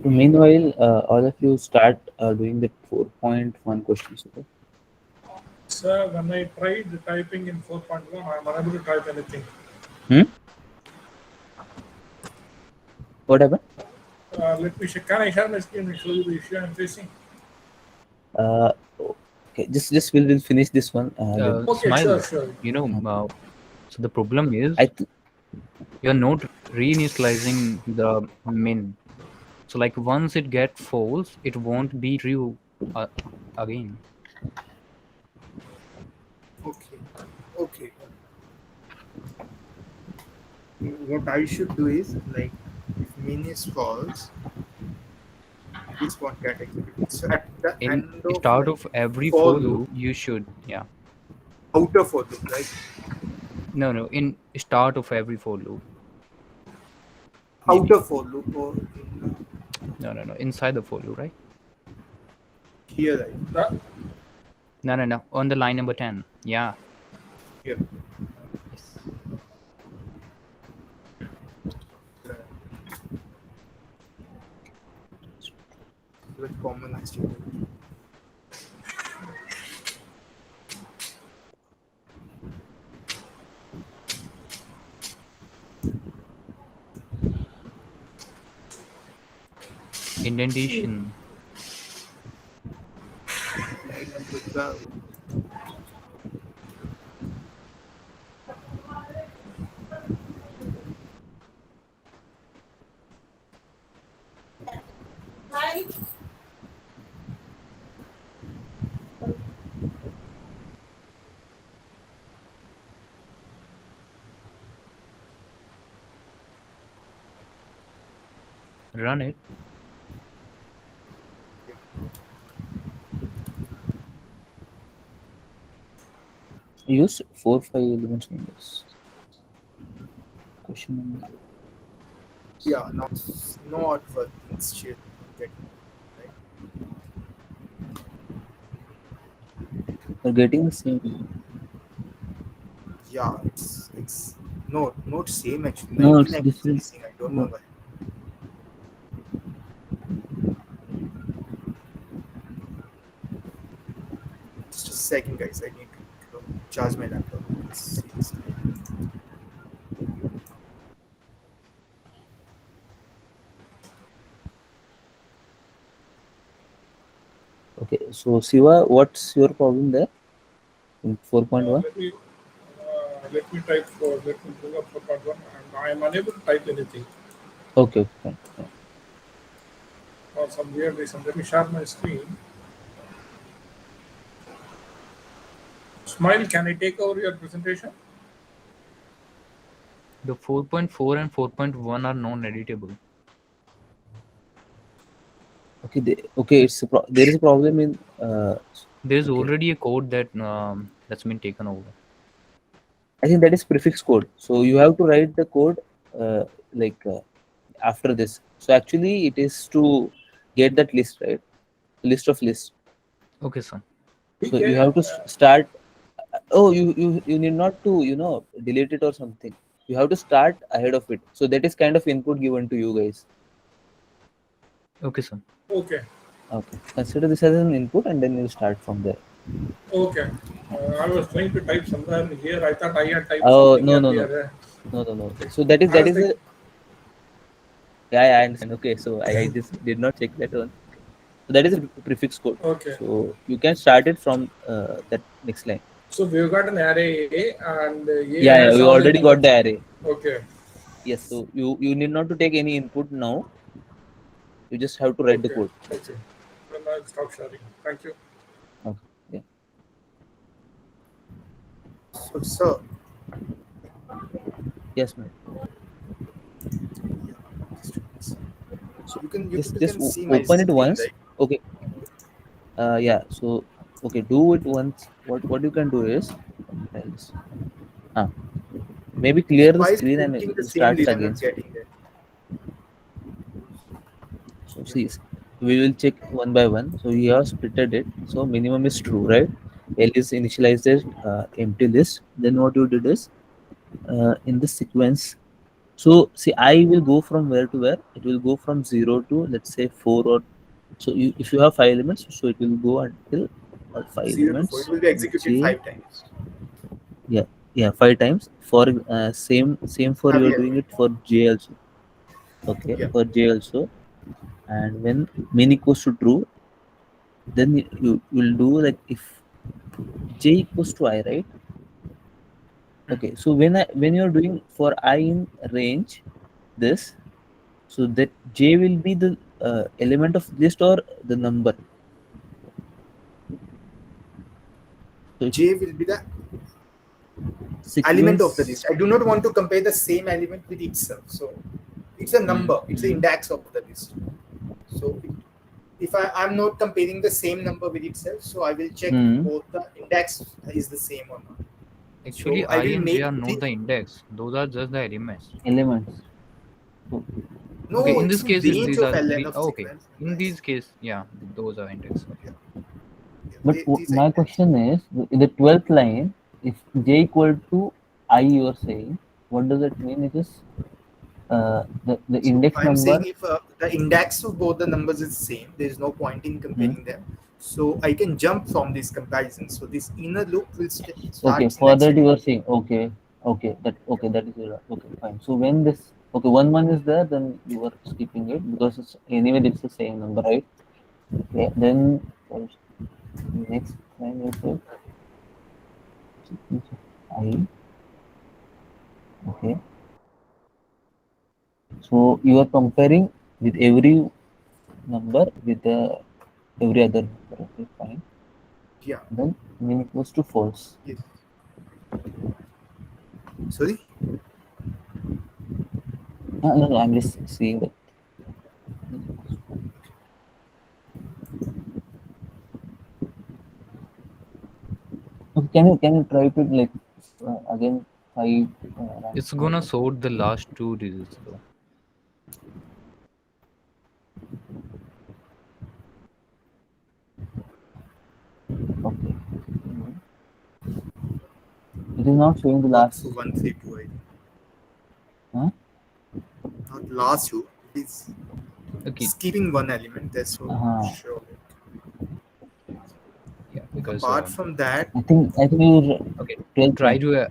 Speaker 1: So meanwhile, all of you start doing the 4.1 questions. Okay?
Speaker 9: Sir, when I tried typing in 4.1, I'm unable to type anything.
Speaker 1: What happened?
Speaker 9: Let me check. Can I share my screen and show you the issue I'm facing?
Speaker 1: Okay, just we'll finish this one. Then
Speaker 9: Okay,
Speaker 11: Smile.
Speaker 9: sure.
Speaker 11: So the problem is you're not reinitializing the min. So like once it gets false, it won't be true again.
Speaker 2: Okay. What I should do is, like, if min is false, this won't get executed. So at the
Speaker 11: In
Speaker 2: end of
Speaker 11: start of every for loop, you should
Speaker 2: outer for loop, right?
Speaker 11: No, in start of every for loop.
Speaker 2: Outer for loop or
Speaker 11: No, inside the for loop, right?
Speaker 2: Here, right?
Speaker 11: No, on the line number 10. Yeah.
Speaker 2: Here.
Speaker 11: Yes.
Speaker 2: With common HTML.
Speaker 11: Indentation. Run it.
Speaker 1: Use 4-5 elements numbers. Question number.
Speaker 2: Yeah, not for shit. Okay. Right?
Speaker 1: You're getting the same.
Speaker 2: Yeah, it's not same actually.
Speaker 1: No, it's
Speaker 2: 99
Speaker 1: different.
Speaker 2: missing. I don't know why. Just a second, guys. I need to charge my laptop.
Speaker 1: Okay, so Siva, what's your problem there? In 4.1?
Speaker 9: Let me type let me bring up 4.1 and I am unable to type anything.
Speaker 1: Okay, fine.
Speaker 9: For some weird reason. Let me share my screen. Smile, can I take over your presentation?
Speaker 11: The 4.4 and 4.1 are non-editable.
Speaker 1: Okay, there is a problem in.
Speaker 11: There's already a code that's been taken over.
Speaker 1: I think that is prefix code. So you have to write the code after this. So actually, it is to get that list, right? List of lists.
Speaker 11: Okay, sir.
Speaker 1: So you have to start. Oh, you need not to delete it or something. You have to start ahead of it. So that is kind of input given to you guys.
Speaker 11: Okay, sir.
Speaker 9: Okay.
Speaker 1: Consider this as an input, and then you start from there.
Speaker 9: Okay. I was trying to type somewhere here. I thought I had typed
Speaker 1: Oh,
Speaker 9: something
Speaker 1: no.
Speaker 9: earlier.
Speaker 1: No. So that is a. Yeah, I understand. Okay, so I just did not check that one. So that is a prefix code.
Speaker 9: Okay.
Speaker 1: So you can start it from that next line.
Speaker 9: So we've got an array A and A
Speaker 1: Yeah,
Speaker 9: has
Speaker 1: we
Speaker 9: all
Speaker 1: already got the array.
Speaker 9: Okay.
Speaker 1: Yes, so you need not to take any input now. You just have to write the code.
Speaker 9: Okay. Then I'll stop sharing. Thank you.
Speaker 1: Okay. Yeah.
Speaker 2: So, sir.
Speaker 1: Yes, ma'am. So
Speaker 2: you can
Speaker 1: just
Speaker 2: see my
Speaker 1: open it
Speaker 2: screen,
Speaker 1: once.
Speaker 2: right?
Speaker 1: Okay. Yeah. So okay, do it once. What you can do is, I'll just, maybe clear
Speaker 2: So
Speaker 1: the
Speaker 2: why is
Speaker 1: screen and
Speaker 2: printing the same
Speaker 1: start it
Speaker 2: list? I'm
Speaker 1: again.
Speaker 2: not getting that.
Speaker 1: So see, we will check one by one. So you have splitted it. So minimum is true, right? L is initialized as empty list. Then what you did is in this sequence. So see, I will go from where to where? It will go from 0 to, let's say, 4, or so. If you have 5 elements, so it will go until 5
Speaker 2: 0 to 4. It
Speaker 1: elements.
Speaker 2: will be executed
Speaker 1: J,
Speaker 2: 5 times.
Speaker 1: yeah, 5 times. For same for you are
Speaker 2: Yeah.
Speaker 1: doing it for J also. Okay,
Speaker 2: Yeah.
Speaker 1: for J also. And when min equals to true, then you will do like if J equals to I, right? Okay, so when you're doing for I in range this, so that J will be the element of list or the number. So
Speaker 2: J will be the element of the
Speaker 1: sequence.
Speaker 2: list. I do not want to compare the same element with itself. So it's a number, it's the index of the list. So if I'm not comparing the same number with itself, so I will check both the index is the same or not.
Speaker 11: Actually,
Speaker 2: So I
Speaker 11: I
Speaker 2: will
Speaker 11: and J
Speaker 2: make
Speaker 11: are not the index. Those are just the elements.
Speaker 1: Elements.
Speaker 2: no,
Speaker 11: Okay, in
Speaker 2: it's
Speaker 11: this
Speaker 2: in
Speaker 11: case,
Speaker 2: range
Speaker 11: these
Speaker 2: of
Speaker 11: are
Speaker 2: ln
Speaker 11: the
Speaker 2: of
Speaker 11: okay.
Speaker 2: sequence.
Speaker 11: In these case, yeah, those are index. Okay.
Speaker 1: But
Speaker 2: These are
Speaker 1: my question is, in the 12th line, if J equal to I, you are saying, what does it mean? It is the
Speaker 2: So
Speaker 1: index
Speaker 2: I'm saying
Speaker 1: number.
Speaker 2: if the index of both the numbers is same, there is no point in comparing them. So I can jump from this comparison. So this inner loop will
Speaker 1: Okay,
Speaker 2: start
Speaker 1: for
Speaker 2: next.
Speaker 1: that you are saying, okay, that is okay, fine. So when this, okay, 1 is there, then you are skipping it because it's anyway it's the same number, right? Okay, then next line you say sequence of I. Okay, so you are comparing with every number with every other number. Okay, fine.
Speaker 2: Yeah.
Speaker 1: Then min equals to false.
Speaker 2: Yes. Sorry.
Speaker 1: No, I'm just seeing that. Okay, can you try to like again 5?
Speaker 11: It's gonna sort the last 2 digits though.
Speaker 1: Okay. It is not showing the last.
Speaker 2: 132. I think.
Speaker 1: Huh?
Speaker 2: Not last two. It is skipping one element. That's for sure.
Speaker 11: Yeah, because
Speaker 2: apart from that,
Speaker 1: I think you
Speaker 11: okay. Try to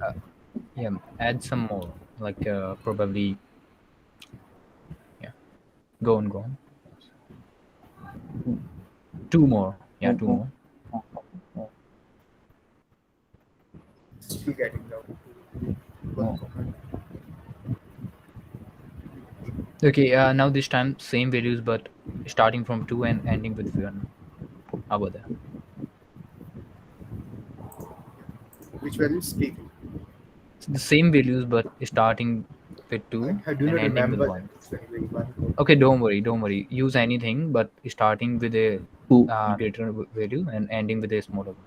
Speaker 11: add some more, like probably go on. 2 more. Yeah, 2 more.
Speaker 2: Still getting down.
Speaker 11: Okay, now this time same values but starting from 2 and ending with 1. How about that?
Speaker 2: Which value is taken?
Speaker 11: The same values but starting with 2
Speaker 2: I do
Speaker 11: and
Speaker 2: not
Speaker 11: ending with
Speaker 2: remember
Speaker 11: 1.
Speaker 2: that.
Speaker 11: Okay, don't worry. Use anything but starting with a greater value and ending with a smaller one.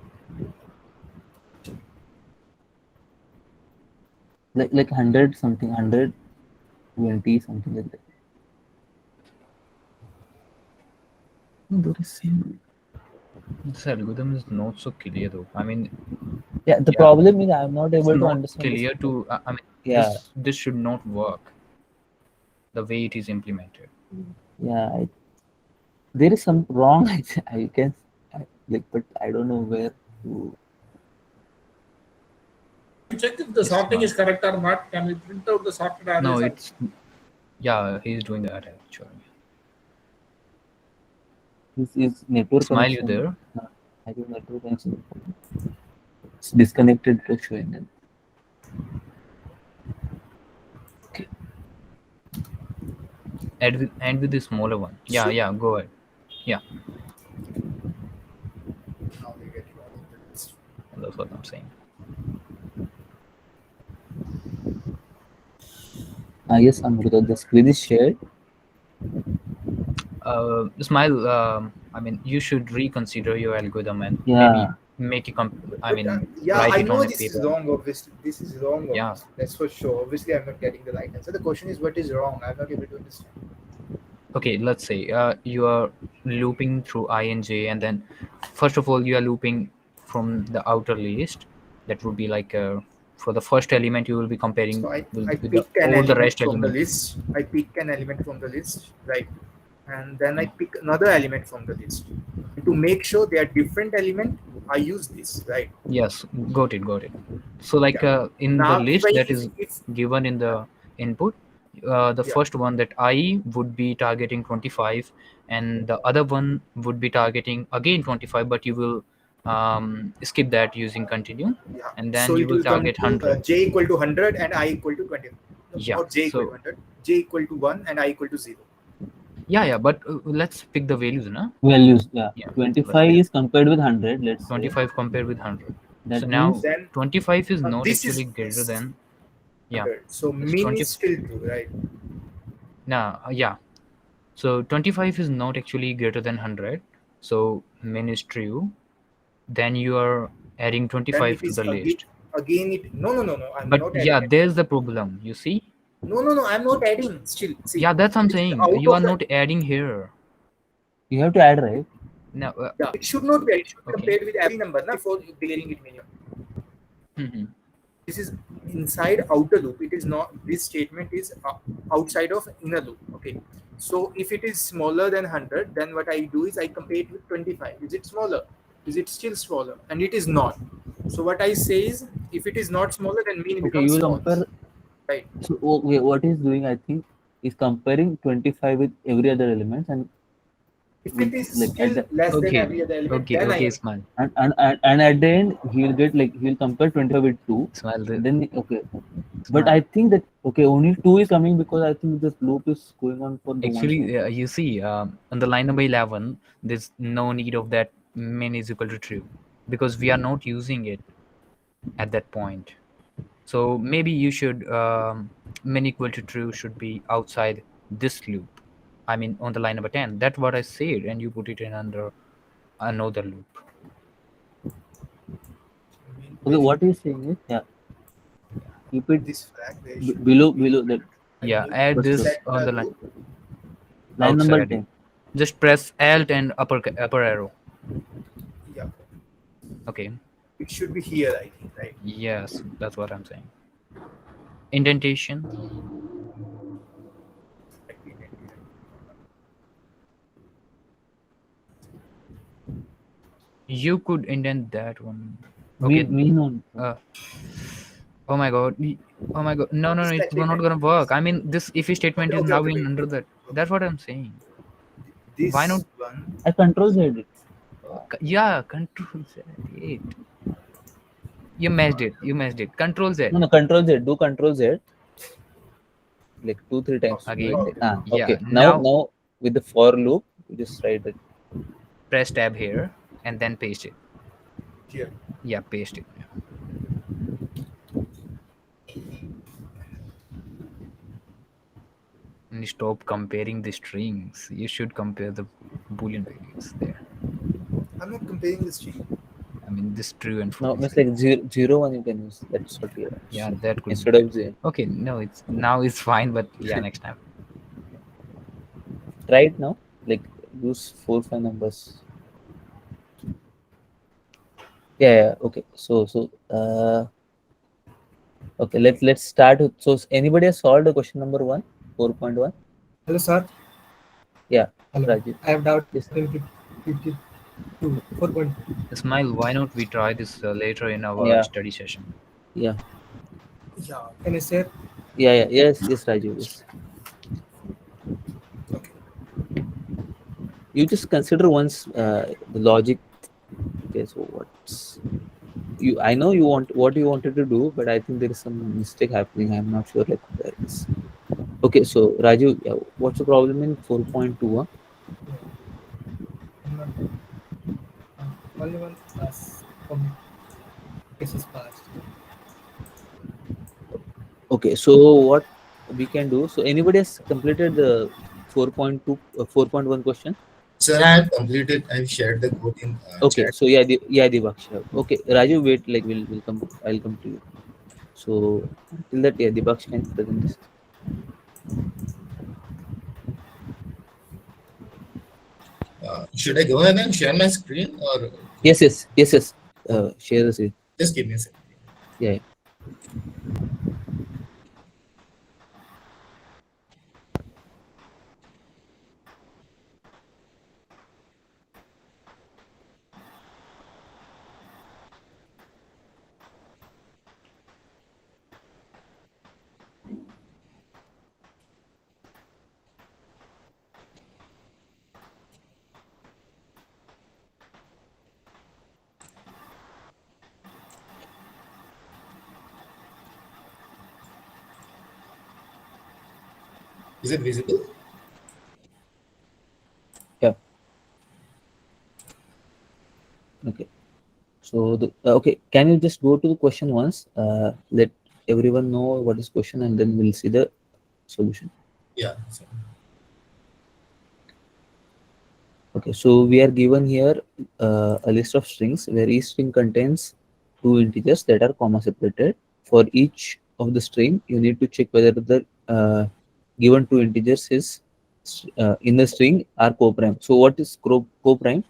Speaker 1: Like 100 something, 120 something like that. There is some.
Speaker 11: This algorithm is not so clear though. I mean,
Speaker 1: yeah, the problem is I'm not able
Speaker 11: it's
Speaker 1: to
Speaker 11: not
Speaker 1: understand this.
Speaker 11: clear to. I mean,
Speaker 1: Yeah.
Speaker 11: this should not work the way it is implemented.
Speaker 1: Yeah, there is some wrong. I can like, but I don't know where to.
Speaker 9: To check if the sorting is correct or not, can we print out the sorted arrays?
Speaker 11: No, it's he's doing that actually.
Speaker 1: This is network
Speaker 11: Smile, you
Speaker 1: connection.
Speaker 11: there?
Speaker 1: I think network connection. It's disconnected to showing it. Okay.
Speaker 11: End with the smaller one. Yeah,
Speaker 2: Sure.
Speaker 11: go ahead. Yeah. That's what I'm saying.
Speaker 1: Yes, Amrita, the screen is shared.
Speaker 11: Smile. I mean, you should reconsider your algorithm and
Speaker 1: Yeah.
Speaker 11: maybe make it. I
Speaker 2: But,
Speaker 11: mean,
Speaker 2: yeah,
Speaker 11: write
Speaker 2: I
Speaker 11: it
Speaker 2: know
Speaker 11: on a
Speaker 2: this is
Speaker 11: paper.
Speaker 2: wrong. Obviously, this is wrong.
Speaker 11: Yeah.
Speaker 2: Obviously. That's for sure. Obviously, I'm not getting the right answer. The question is, what is wrong? I'm not able to understand.
Speaker 11: Okay, let's say you are looping through I and J, and then first of all you are looping from the outer list. That would be like for the first element you will be comparing
Speaker 2: So I
Speaker 11: with
Speaker 2: pick an
Speaker 11: all the
Speaker 2: element
Speaker 11: rest
Speaker 2: from the
Speaker 11: elements.
Speaker 2: list. I pick an element from the list, right? And then I pick another element from the list. To make sure they are different element, I use this, right?
Speaker 11: Yes, got it. So like
Speaker 2: Yeah.
Speaker 11: in the
Speaker 2: Now,
Speaker 11: list that is given in the input, the
Speaker 2: Yeah.
Speaker 11: first one that I would be targeting 25, and the other one would be targeting again 25, but you will skip that using continue,
Speaker 2: Yeah.
Speaker 11: and then
Speaker 2: So
Speaker 11: you
Speaker 2: it
Speaker 11: will
Speaker 2: will come
Speaker 11: target
Speaker 2: to
Speaker 11: 100.
Speaker 2: j equal to 100 and I equal to 20. No,
Speaker 11: Yeah.
Speaker 2: not j equal to
Speaker 11: So
Speaker 2: 100. J equal to 1 and I equal to 0.
Speaker 11: yeah, but let's pick the values, na?
Speaker 1: Values, yeah.
Speaker 11: Yeah.
Speaker 1: 25 is compared with 100. Let's say
Speaker 11: 25 compared with 100.
Speaker 1: that
Speaker 11: So
Speaker 1: means
Speaker 11: now 25 is not
Speaker 2: this is
Speaker 11: actually greater than. Yeah.
Speaker 2: 100. So
Speaker 11: It's
Speaker 2: min
Speaker 11: 20.
Speaker 2: is still true, right?
Speaker 11: Nah, yeah. So 25 is not actually greater than 100. So min is true. Then you are adding
Speaker 2: Then
Speaker 11: 25
Speaker 2: it
Speaker 11: to
Speaker 2: is
Speaker 11: the list.
Speaker 2: again it no. I'm
Speaker 11: But
Speaker 2: not
Speaker 11: yeah,
Speaker 2: adding it.
Speaker 11: there's the problem. You see?
Speaker 2: No. I'm not adding. Still, see.
Speaker 11: Yeah, that's what I'm
Speaker 2: It is
Speaker 11: saying.
Speaker 2: out
Speaker 11: You
Speaker 2: of
Speaker 11: are
Speaker 2: the
Speaker 11: not adding here.
Speaker 1: you have to add, right?
Speaker 11: No.
Speaker 2: Yeah, it should not be. It should be
Speaker 11: Okay.
Speaker 2: compared with every number, na, before declaring it minimum.
Speaker 11: Mhm.
Speaker 2: This is inside outer loop. It is not. This statement is outside of inner loop. Okay. So if it is smaller than 100, then what I do is I compare it with 25. Is it smaller? Is it still smaller? And it is not. So what I say is, if it is not smaller, then mean
Speaker 1: Okay,
Speaker 2: becomes
Speaker 1: you will
Speaker 2: false.
Speaker 1: compare.
Speaker 2: Right.
Speaker 1: So okay, what he's doing, I think, is comparing 25 with every other element, and
Speaker 2: If it is
Speaker 1: like
Speaker 2: still less than every other element, then I
Speaker 11: Smile.
Speaker 1: and at the end he'll get like he'll compare 25 with 2.
Speaker 11: Smile.
Speaker 1: Then okay, but
Speaker 11: Smile.
Speaker 1: I think that okay, only 2 is coming because I think this loop is going on for the
Speaker 11: Actually,
Speaker 1: one.
Speaker 11: you see, on the line number 11, there's no need of that min is equal to true because we are not using it at that point. So maybe you should min equal to true should be outside this loop. I mean, on the line number 10. That's what I said, and you put it in under another loop.
Speaker 1: Okay, what he's saying is keep it
Speaker 2: this flag
Speaker 1: below that.
Speaker 11: Yeah, add this on the line.
Speaker 1: Line number 10.
Speaker 11: Just press Alt and upper arrow.
Speaker 2: Yeah.
Speaker 11: Okay.
Speaker 2: It should be here, I think, right?
Speaker 11: Yes, that's what I'm saying. Indentation. You could indent that one. Okay. Oh my god. Oh my god. No, it's not gonna work. I mean, this if statement is now in under that. That's what I'm saying.
Speaker 2: This
Speaker 11: Why not?
Speaker 1: I control Z it.
Speaker 11: Yeah, control Z. You messed it. Control Z.
Speaker 1: No, control Z. Do control Z. Like 2-3 times.
Speaker 11: Again.
Speaker 1: Right?
Speaker 11: Yeah.
Speaker 1: Okay. Now with the for loop, you just write it.
Speaker 11: Press tab here and then paste it.
Speaker 2: Here.
Speaker 11: Yeah, paste it. And stop comparing the strings. You should compare the Boolean values there.
Speaker 2: I'm not comparing the string.
Speaker 11: I mean, this true and
Speaker 1: No,
Speaker 11: false.
Speaker 1: it's like 0, 1 you can use. That's what we are.
Speaker 11: Yeah, that could
Speaker 1: instead
Speaker 11: be.
Speaker 1: Of 0.
Speaker 11: Okay, no, it's fine, but yeah, next time.
Speaker 1: Try it now. Like use 4-5 numbers. Yeah. Okay. So okay. Let's start. So anybody has solved the question number 1, 4.1?
Speaker 13: Hello, sir.
Speaker 1: Yeah.
Speaker 13: Hello.
Speaker 1: Rajiv.
Speaker 13: I have doubt.
Speaker 1: Yes.
Speaker 13: 52, 4.2.
Speaker 11: Smile. Why not we try this later in our study session?
Speaker 1: Yeah.
Speaker 13: Yeah. Can I share?
Speaker 1: Yeah. Yes, Rajiv. Yes.
Speaker 2: Okay.
Speaker 1: You just consider once the logic. Okay. So what's you? I know you want what you wanted to do, but I think there is some mistake happening. I'm not sure like where it is. Okay. So Raju, what's the problem in 4.2?
Speaker 13: Only one class cases passed.
Speaker 1: Okay, so what we can do? So anybody has completed the 4.2, 4.1 question?
Speaker 14: Sir, I have completed. I've shared the code in
Speaker 1: Okay,
Speaker 14: chat.
Speaker 1: so yeah, Deepak. Okay, Raju, wait, like we'll come. I'll come to you. So till that, yeah, Deepak can present this.
Speaker 14: Should I go ahead and share my screen or?
Speaker 1: Yes. Share the screen.
Speaker 14: Just give me a second.
Speaker 1: Yeah.
Speaker 14: Is it visible?
Speaker 1: Yeah. Okay. So okay, can you just go to the question once? Let everyone know what is question, and then we'll see the solution.
Speaker 14: Yeah.
Speaker 1: Okay, so we are given here a list of strings where each string contains two integers that are comma separated. For each of the string, you need to check whether the given two integers is in the string are co-prime. So what is co-prime?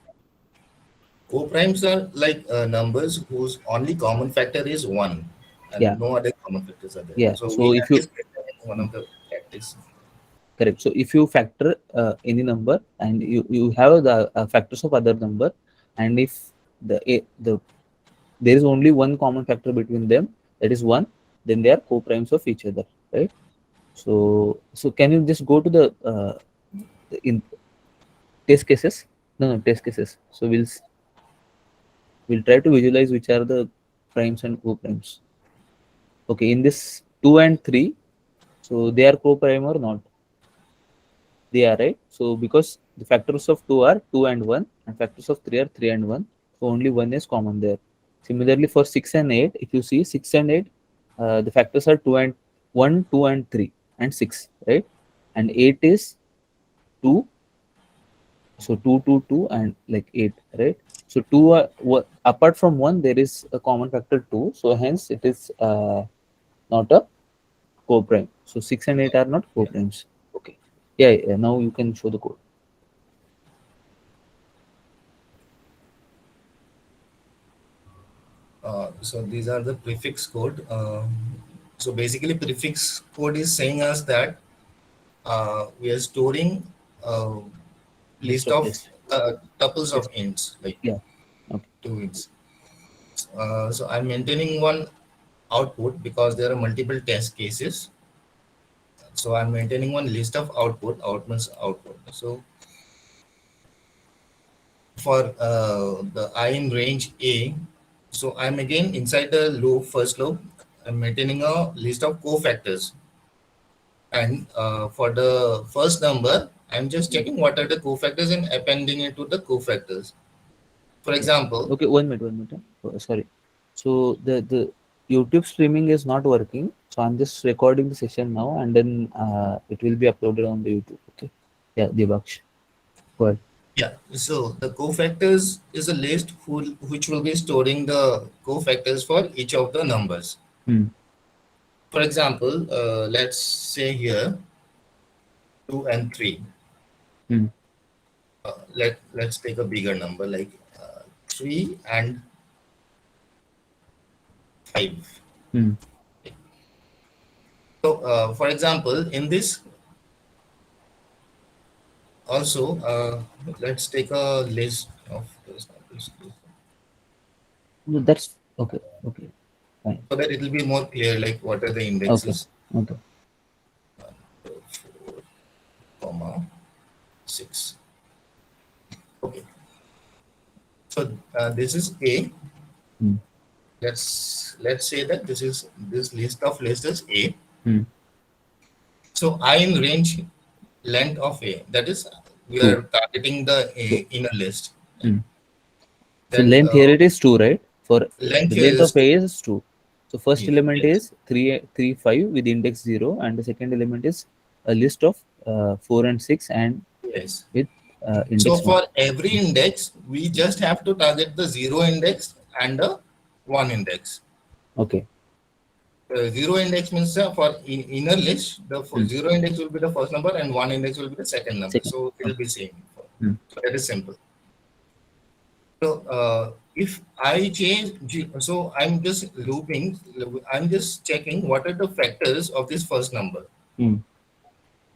Speaker 14: Co-primes are like numbers whose only common factor is 1 and
Speaker 1: Yeah.
Speaker 14: no other common factors are there.
Speaker 1: Yeah.
Speaker 14: So,
Speaker 1: So
Speaker 14: we
Speaker 1: if
Speaker 14: have
Speaker 1: you
Speaker 14: this one of the factors.
Speaker 1: correct. So if you factor any number and you have the factors of other number, and if the there is only one common factor between them, that is 1, then they are co-primes of each other, right? So can you just go to the in test cases? No, test cases. So we'll try to visualize which are the primes and co-primes. Okay, in this 2 and 3, so they are co-prime or not? They are, right? So because the factors of 2 are 2 and 1, and factors of 3 are 3 and 1, so only 1 is common there. Similarly, for 6 and 8, if you see 6 and 8, the factors are 2 and 1, 2 and 3 and 6, right? And 8 is 2, so 2, 2, 2 and like 8, right? So 2 are apart from 1, there is a common factor 2, so hence it is not a co-prime. So 6 and 8 are not co-primes. Okay. Yeah, now you can show the code.
Speaker 14: So these are the prefix code. So basically, prefix code is saying us that we are storing a list of tuples of ints, like two ints. So I'm maintaining one output because there are multiple test cases. So I'm maintaining one list of output means output. So for the I in range A, so I'm again inside the loop, first loop, I'm maintaining a list of cofactors. And for the first number, I'm just checking what are the cofactors and appending it to the cofactors. For example.
Speaker 1: Okay, one minute. Oh, sorry. So the YouTube streaming is not working. So I'm just recording the session now, and then it will be uploaded on the YouTube. Okay. Yeah, Devaksh. Go ahead.
Speaker 14: Yeah, so the cofactors is a list which will be storing the cofactors for each of the numbers. For example, let's say here 2 and 3. Let's take a bigger number like 3 and 5. So, for example, in this also, let's take a list of those numbers.
Speaker 1: That's okay. Okay, fine.
Speaker 14: So that it will be more clear, like what are the indexes.
Speaker 1: Okay.
Speaker 14: 4, comma 6. Okay. So this is A. Let's say that this list of lists is A. So I in range length of A, that is we are targeting the A in a list.
Speaker 1: So length here it is 2, right? For
Speaker 14: length
Speaker 1: the
Speaker 14: here
Speaker 1: length
Speaker 14: is
Speaker 1: of A is 2. So first
Speaker 14: Yeah,
Speaker 1: element is 3, 5 with index 0, and the second element is a list of 4 and 6 and
Speaker 14: yes.
Speaker 1: with index
Speaker 14: So
Speaker 1: 1.
Speaker 14: for every index, we just have to target the 0 index and the 1 index.
Speaker 1: Okay.
Speaker 14: 0 index means for inner list, the 0 index will be the first number and 1 index will be the second number. So it will be same. So that is simple. So if I change, so I'm just looping, I'm just checking what are the factors of this first number.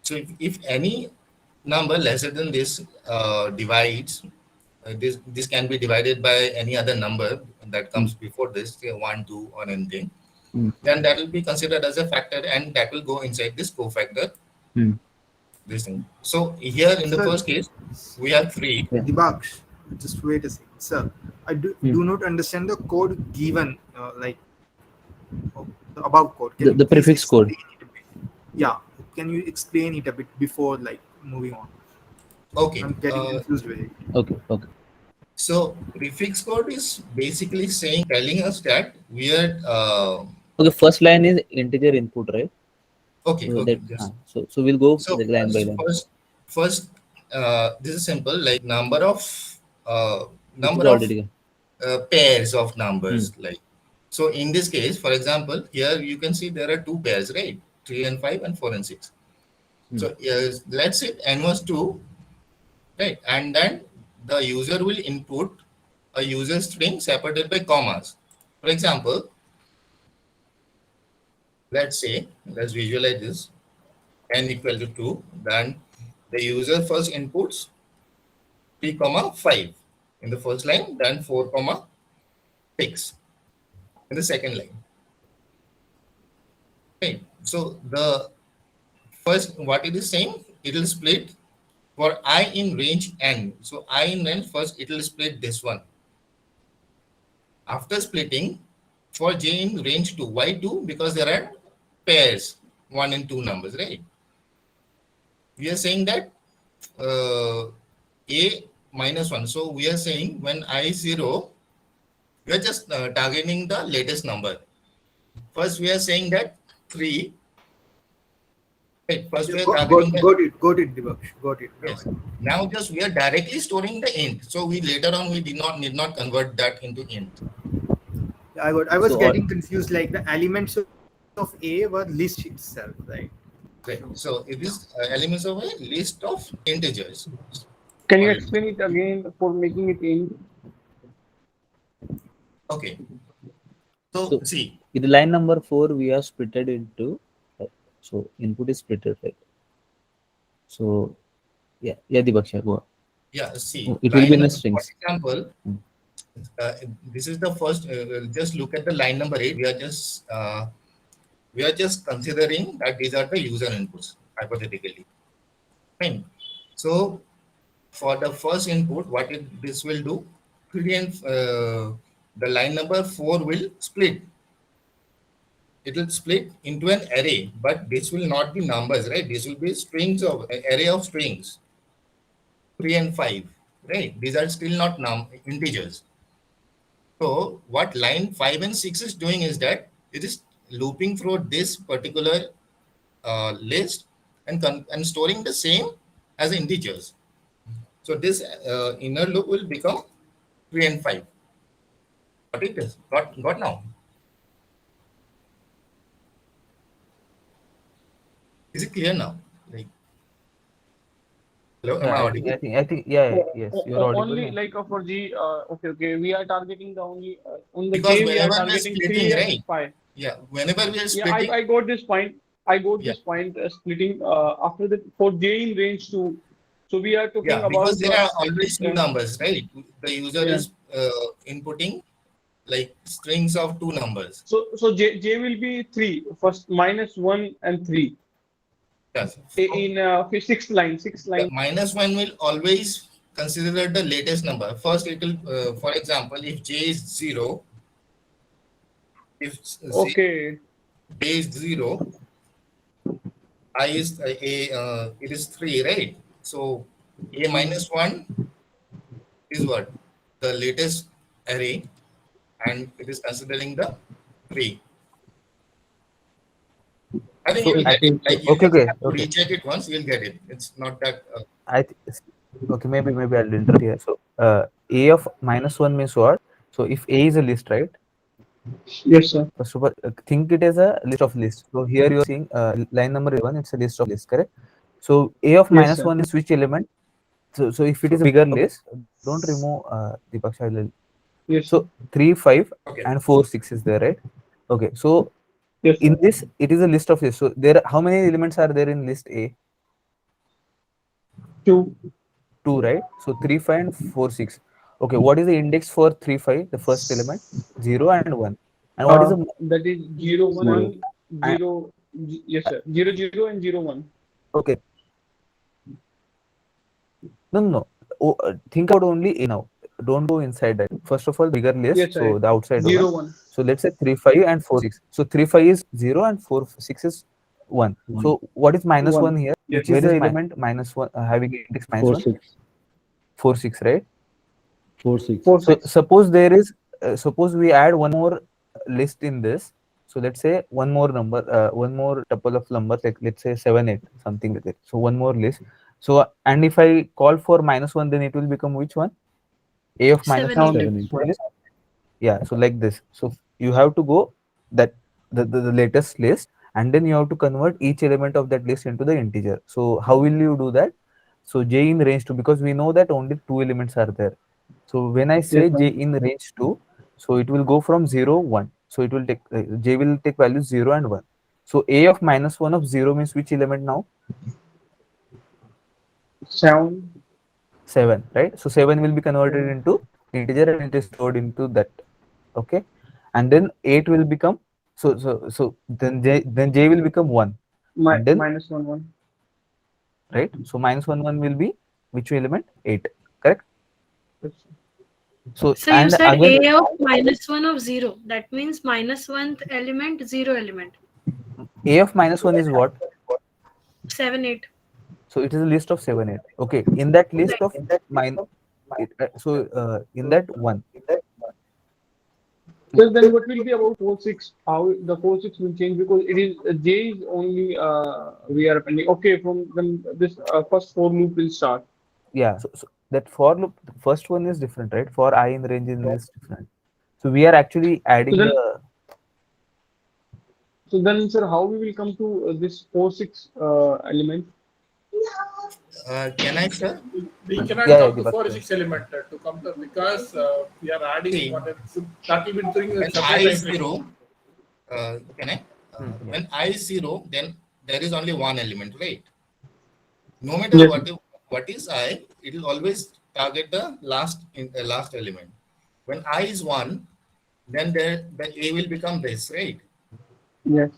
Speaker 14: So if any number lesser than this divides, this can be divided by any other number that comes before this, say 1, 2 or anything, then that will be considered as a factor and that will go inside this cofactor. This thing. So here in the first case, we have 3.
Speaker 2: Debaksh, just wait a second, sir. I do not understand the code given, like the above code. Can you
Speaker 1: The
Speaker 2: please
Speaker 1: prefix code.
Speaker 2: explain it a bit? Yeah, can you explain it a bit before like moving on?
Speaker 14: Okay.
Speaker 2: I'm getting confused with it.
Speaker 1: Okay.
Speaker 14: So prefix code is basically telling us that we are.
Speaker 1: Okay, first line is integer input, right?
Speaker 14: Okay.
Speaker 1: So,
Speaker 14: Okay. Yes.
Speaker 1: so we'll go
Speaker 14: So
Speaker 1: line by line.
Speaker 14: First, this is simple. Like number of pairs of numbers. Like so, in this case, for example, here you can see there are 2 pairs, right? 3 and 5 and 4 and 6. So let's say n was 2, right? And then the user will input a user string separated by commas. For example, let's visualize this. N equal to 2, then the user first inputs 3, 5 in the first line, then 4, 6 in the second line. Okay, so the first, what it is saying, it will split for I in range n. So I in range first, it will split this one. After splitting, for j in range 2, why 2? Because there are pairs, 1 and 2 numbers, right? We are saying that a minus 1. So we are saying when I 0, we are just targeting the latest number. First, we are saying that 3. Right, first we are targeting
Speaker 2: got it, Debaksh. Got it.
Speaker 14: Yes. Now just we are directly storing the int. So we later on we need not convert that into int.
Speaker 2: I was getting confused. Like the elements of A were list itself, right?
Speaker 14: Right. So it is elements of a list of integers.
Speaker 15: Can you explain it again for making it int?
Speaker 14: Okay. So see,
Speaker 1: in the line number 4, we are splitted into. So input is splitted, right? So Debaksha, go on.
Speaker 14: Yeah, see,
Speaker 1: it will be in the strings.
Speaker 14: For example, this is the first. Just look at the line number 8. We are just considering that these are the user inputs hypothetically. Fine. So for the first input, what this will do? The line number 4 will split. It will split into an array, but this will not be numbers, right? This will be strings of array of strings. 3 and 5, right? These are still not integers. So what line 5 and 6 is doing is that it is looping through this particular list and storing the same as integers. So this inner loop will become 3 and 5. What it is? Got now? Is it clear now? Like, hello, am I audible?
Speaker 1: I think, yes, you're audible.
Speaker 15: Only like for G. Okay. We are targeting the only on the
Speaker 14: Because
Speaker 15: J. We are
Speaker 14: whenever we are
Speaker 15: targeting
Speaker 14: splitting,
Speaker 15: 3
Speaker 14: right?
Speaker 15: and 5.
Speaker 14: Yeah, whenever we are
Speaker 15: Yeah,
Speaker 14: splitting.
Speaker 15: I got this point. This point splitting after the for J in range 2. So we are talking about
Speaker 14: because there are always 2 numbers, right? The user is inputting like strings of 2 numbers.
Speaker 15: So J will be 3 first, minus 1 and 3.
Speaker 14: Yes.
Speaker 15: In sixth line.
Speaker 14: Minus 1 will always consider the latest number. First, it will, for example, if j is 0, if j is 0, I is it is 3, right? So a minus 1 is what? The latest array, and it is considering the 3. I think
Speaker 1: So
Speaker 14: you'll get it. Like you
Speaker 1: okay,
Speaker 14: just
Speaker 1: okay,
Speaker 14: have to
Speaker 1: okay.
Speaker 14: recheck it once, you'll get it. It's not that.
Speaker 1: Okay, maybe I'll interrupt here. So a of -1 means what? So if a is a list, right?
Speaker 15: Yes, sir.
Speaker 1: First of all, think it as a list of lists. So here you are seeing line number 1, it's a list of lists, correct? So a of
Speaker 15: Yes, sir.
Speaker 1: -1 is which element? So if it is a bigger list, don't remove Deepak.
Speaker 15: Yes, sir.
Speaker 1: So 3, 5,
Speaker 14: Okay.
Speaker 1: and 4, 6 is there, right? Okay. So
Speaker 15: Yes,
Speaker 1: in
Speaker 15: sir.
Speaker 1: this, it is a list of lists. So how many elements are there in list A?
Speaker 15: 2.
Speaker 1: 2, right? So 3, 5, and 4, 6. Okay. What is the index for 3, 5? The first element, 0 and 1. And what is the
Speaker 15: That is 0, 1,
Speaker 1: 0?
Speaker 15: 0. Yes, sir. 0, 0, and 0, 1.
Speaker 1: Okay. No. Oh, think about only A now. Don't go inside that. First of all, bigger list.
Speaker 15: Yes, sir.
Speaker 1: So the outside
Speaker 15: 0,
Speaker 1: one.
Speaker 15: 1.
Speaker 1: So let's say 3, 5, and 4, 6. So 3, 5 is 0 and 4, 6 is 1. So what is -1
Speaker 15: 1.
Speaker 1: here?
Speaker 15: Yes.
Speaker 1: Which is the element -1 having index
Speaker 10: Four
Speaker 1: -1?
Speaker 10: six.
Speaker 1: 4, 6, right?
Speaker 10: 4 6.
Speaker 15: 4,
Speaker 1: So
Speaker 15: 6.
Speaker 1: suppose there is, suppose we add one more list in this. So let's say one more number, one more tuple of numbers, like let's say 7, 8, something like that. So one more list. So and if I call for -1, then it will become which one? A of
Speaker 3: Seven,
Speaker 1: -1 is, yeah. So like this. So you have to go that the latest list, and then you have to convert each element of that list into the integer. So how will you do that? So j in range 2, because we know that only 2 elements are there. So when I say
Speaker 15: Yes,
Speaker 1: j
Speaker 15: sir.
Speaker 1: in range 2, so it will go from 0, 1. So it will take j will take values 0 and 1. So a of -1 of 0 means which element now?
Speaker 15: 7.
Speaker 1: 7, right? So 7 will be converted into integer and it is stored into that. Okay. And then 8 will become, so then j will become 1. And then,
Speaker 15: Minus 1, 1.
Speaker 1: right? So -1, 1 will be which element? 8, correct?
Speaker 15: Yes, sir.
Speaker 1: So
Speaker 3: So you
Speaker 1: and
Speaker 3: said
Speaker 1: again,
Speaker 3: A of -1 of 0. That means -1th element, 0 element.
Speaker 1: a of -1 is what?
Speaker 3: 7, 8.
Speaker 1: So it is a list of 7, 8. Okay. In that list of mine, in that 1.
Speaker 15: So then what will be about 4, 6? How the 4, 6 will change, because it is J is only we are appending. Okay, from then this first for loop will start.
Speaker 1: Yeah. So that for loop, the first one is different, right? For I in the range in is different. So we are actually adding
Speaker 15: then-
Speaker 1: the.
Speaker 15: So then, sir, how we will come to this 4, 6 element?
Speaker 14: Can I, sir?
Speaker 9: We cannot
Speaker 1: Yeah,
Speaker 9: come to
Speaker 1: Deepak,
Speaker 9: 4
Speaker 1: yeah.
Speaker 9: 6 element to come to, because we are adding
Speaker 14: See,
Speaker 9: one, that will be doing
Speaker 14: when
Speaker 9: separate
Speaker 14: I is
Speaker 9: iteration.
Speaker 14: 0, can I? When I is 0, then there is only one element, right? No matter
Speaker 15: Yes.
Speaker 14: what is I, it will always target the last element. When I is 1, then the A will become this, right?
Speaker 15: Yes.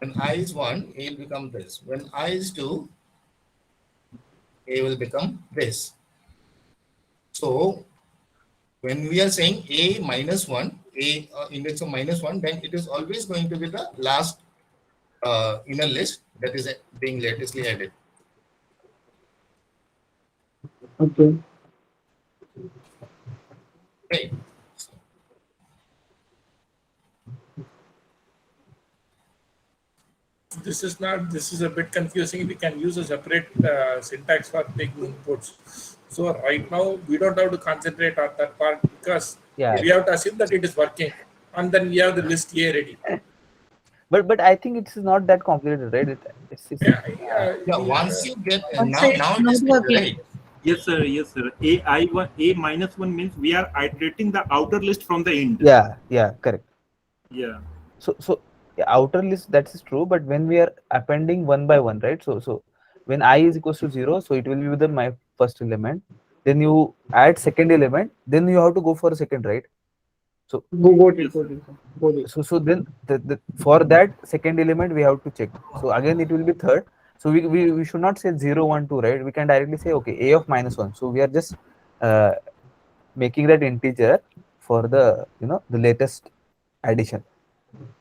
Speaker 14: When I is 1, A will become this. When I is 2, A will become this. So when we are saying A -1, A index of -1, then it is always going to be the last inner list that is being latestly added.
Speaker 15: Okay.
Speaker 14: Right.
Speaker 9: This is a bit confusing. We can use a separate syntax for taking inputs. So right now we don't have to concentrate on that part, because
Speaker 1: Yeah.
Speaker 9: we have to assume that it is working, and then we have the list A ready.
Speaker 1: But I think it's not that complicated, right? It's
Speaker 14: Once you get
Speaker 16: Also,
Speaker 14: now
Speaker 16: it's
Speaker 14: it
Speaker 16: not
Speaker 14: is clear,
Speaker 16: working.
Speaker 14: right?
Speaker 8: Yes, sir. Yes, sir. A -1 means we are iterating the outer list from the end.
Speaker 1: Yeah, correct.
Speaker 8: Yeah.
Speaker 1: So outer list, that is true, but when we are appending one by one, right? So when I is equals to 0, so it will be with my first element. Then you add second element, then you have to go for a second, right? So
Speaker 15: Go to.
Speaker 1: so then for that second element we have to check. So again it will be third. So we should not say 0, 1, 2, right? We can directly say, okay, A of -1. So we are just making that integer for the the latest addition.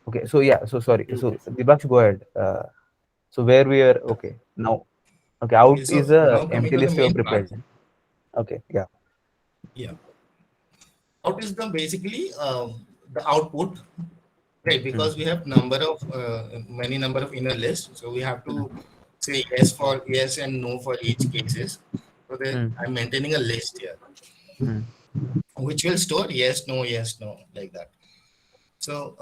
Speaker 1: Okay, so yeah, so sorry. So Dibaksh, go ahead. So where we are, okay, now, okay, out
Speaker 14: Okay, so
Speaker 1: is a
Speaker 14: now coming
Speaker 1: empty
Speaker 14: to the
Speaker 1: list you have
Speaker 14: main part.
Speaker 1: prepared. Okay, yeah.
Speaker 14: Yeah. Out is the basically the output right? Because we have many number of inner lists, so we have to say yes for yes and no for each cases. So that I'm maintaining a list here, which will store yes, no, like that. So,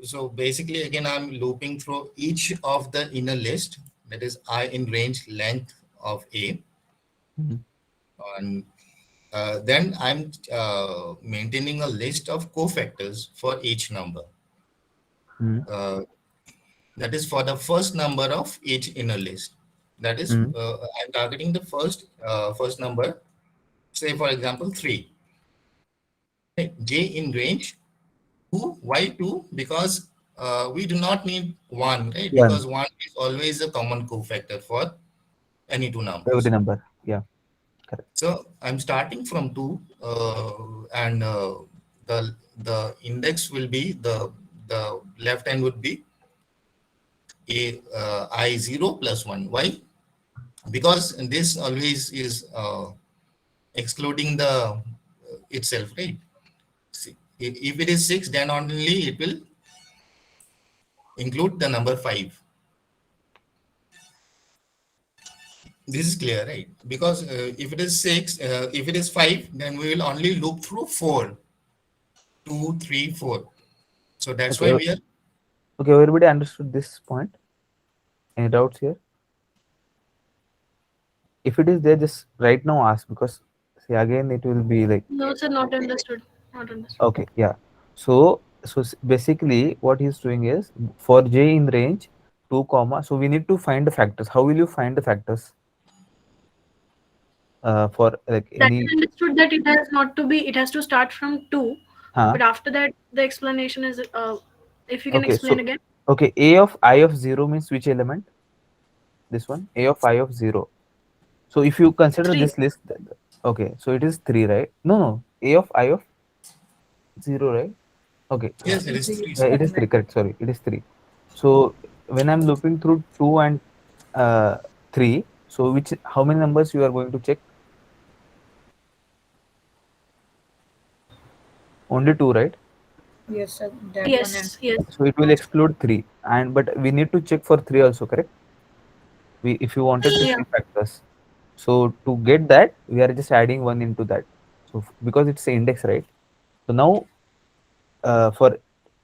Speaker 14: so basically, again, I'm looping through each of the inner list, that is I in range length of A, and then I'm maintaining a list of cofactors for each number. Uh, that is for the first number of each inner list. That is, I'm targeting the first number. Say, for example, 3. Okay, J in range 2. Why 2? Because we do not need 1, right? Because 1 is always a common cofactor for any two numbers.
Speaker 1: Every number, yeah, correct.
Speaker 14: So I'm starting from 2, and the index will be the left hand would be I0 plus 1. Why? Because this always is excluding the itself, right? See, if it is 6, then only it will include the number 5. This is clear, right? Because if it is 6, if it is 5, then we will only loop through 4, 2, 3, 4. So that's why we are.
Speaker 1: Okay, everybody understood this point? Any doubts here? If it is there, just right now ask, because see again it will be like.
Speaker 3: No, sir, not understood. Not understood.
Speaker 1: Okay, yeah. So basically what he's doing is for j in range 2 comma, so we need to find the factors. How will you find the factors for like
Speaker 3: That
Speaker 1: any?
Speaker 3: is understood that it has not to be, it has to start from 2, but after that the explanation is if you can explain again.
Speaker 1: Okay, a of I of 0 means which element? This one, a of I of 0. So if you consider
Speaker 3: 3.
Speaker 1: this list, okay, so it is 3, right? No, a of I of 0, right? Okay.
Speaker 14: Yes, it is 3.
Speaker 1: It is 3, correct. Sorry, it is 3. So when I'm looping through 2 and 3, so how many numbers you are going to check? Only 2, right?
Speaker 16: Yes, sir.
Speaker 3: Yes, yes.
Speaker 1: So it will exclude 3, but we need to check for 3 also, correct? If you wanted to see factors. So to get that, we are just adding 1 into that. So because it's the index, right? So now for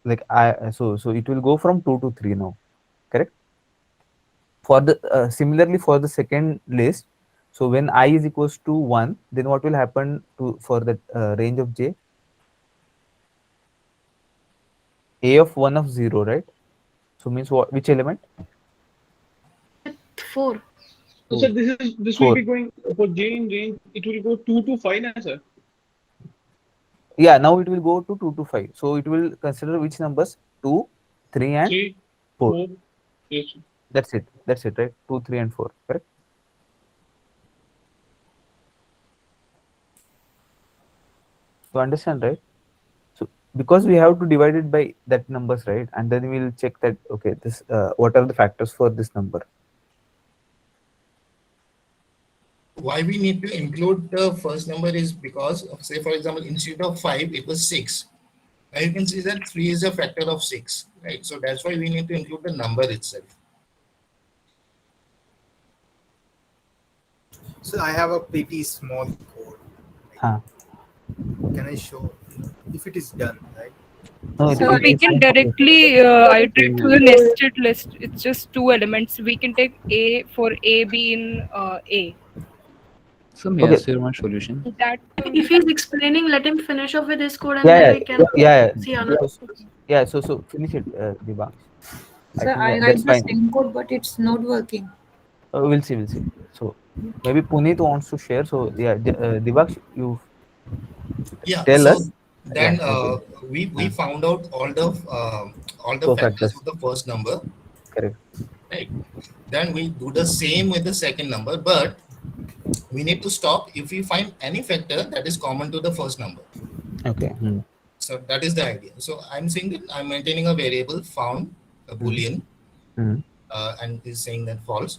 Speaker 1: like so it will go from 2 to 3 now, correct? For the similarly for the second list, so when I is equals to 1, then what will happen for the range of j? A of 1 of 0, right? So means what? Which element?
Speaker 3: 4.
Speaker 15: So this will be going for j in range. It will go 2 to 5, sir.
Speaker 1: Yeah, now it will go to 2 to 5. So it will consider which numbers? 2, 3, and 4.
Speaker 15: Yes.
Speaker 1: That's it, right? 2, 3, and 4, correct? You understand, right? So because we have to divide it by that numbers, right? And then we will check that, okay, this what are the factors for this number?
Speaker 14: Why we need to include the first number is because, say for example, instead of 5, it was 6. Now you can see that 3 is a factor of 6, right? So that's why we need to include the number itself.
Speaker 2: So I have a pretty small code. Can I show if it is done, right?
Speaker 6: So we can directly iterate through the nested list. It's just 2 elements. We can take A for A, B in A.
Speaker 11: So may I share my solution?
Speaker 6: That
Speaker 3: If he's explaining, let him finish off with his code and then we can see another.
Speaker 1: Yeah, so finish it, Dibang.
Speaker 16: Sir, I write the same code, but it's not working.
Speaker 1: We'll see. So maybe Puneet wants to share. So yeah, Dibang, you tell us.
Speaker 14: Then we found out all the factors of the first number.
Speaker 1: Correct.
Speaker 14: Right. Then we do the same with the second number, but we need to stop if we find any factor that is common to the first number.
Speaker 1: Okay.
Speaker 14: So that is the idea. So I'm saying that I'm maintaining a variable found, a boolean, and is saying that false.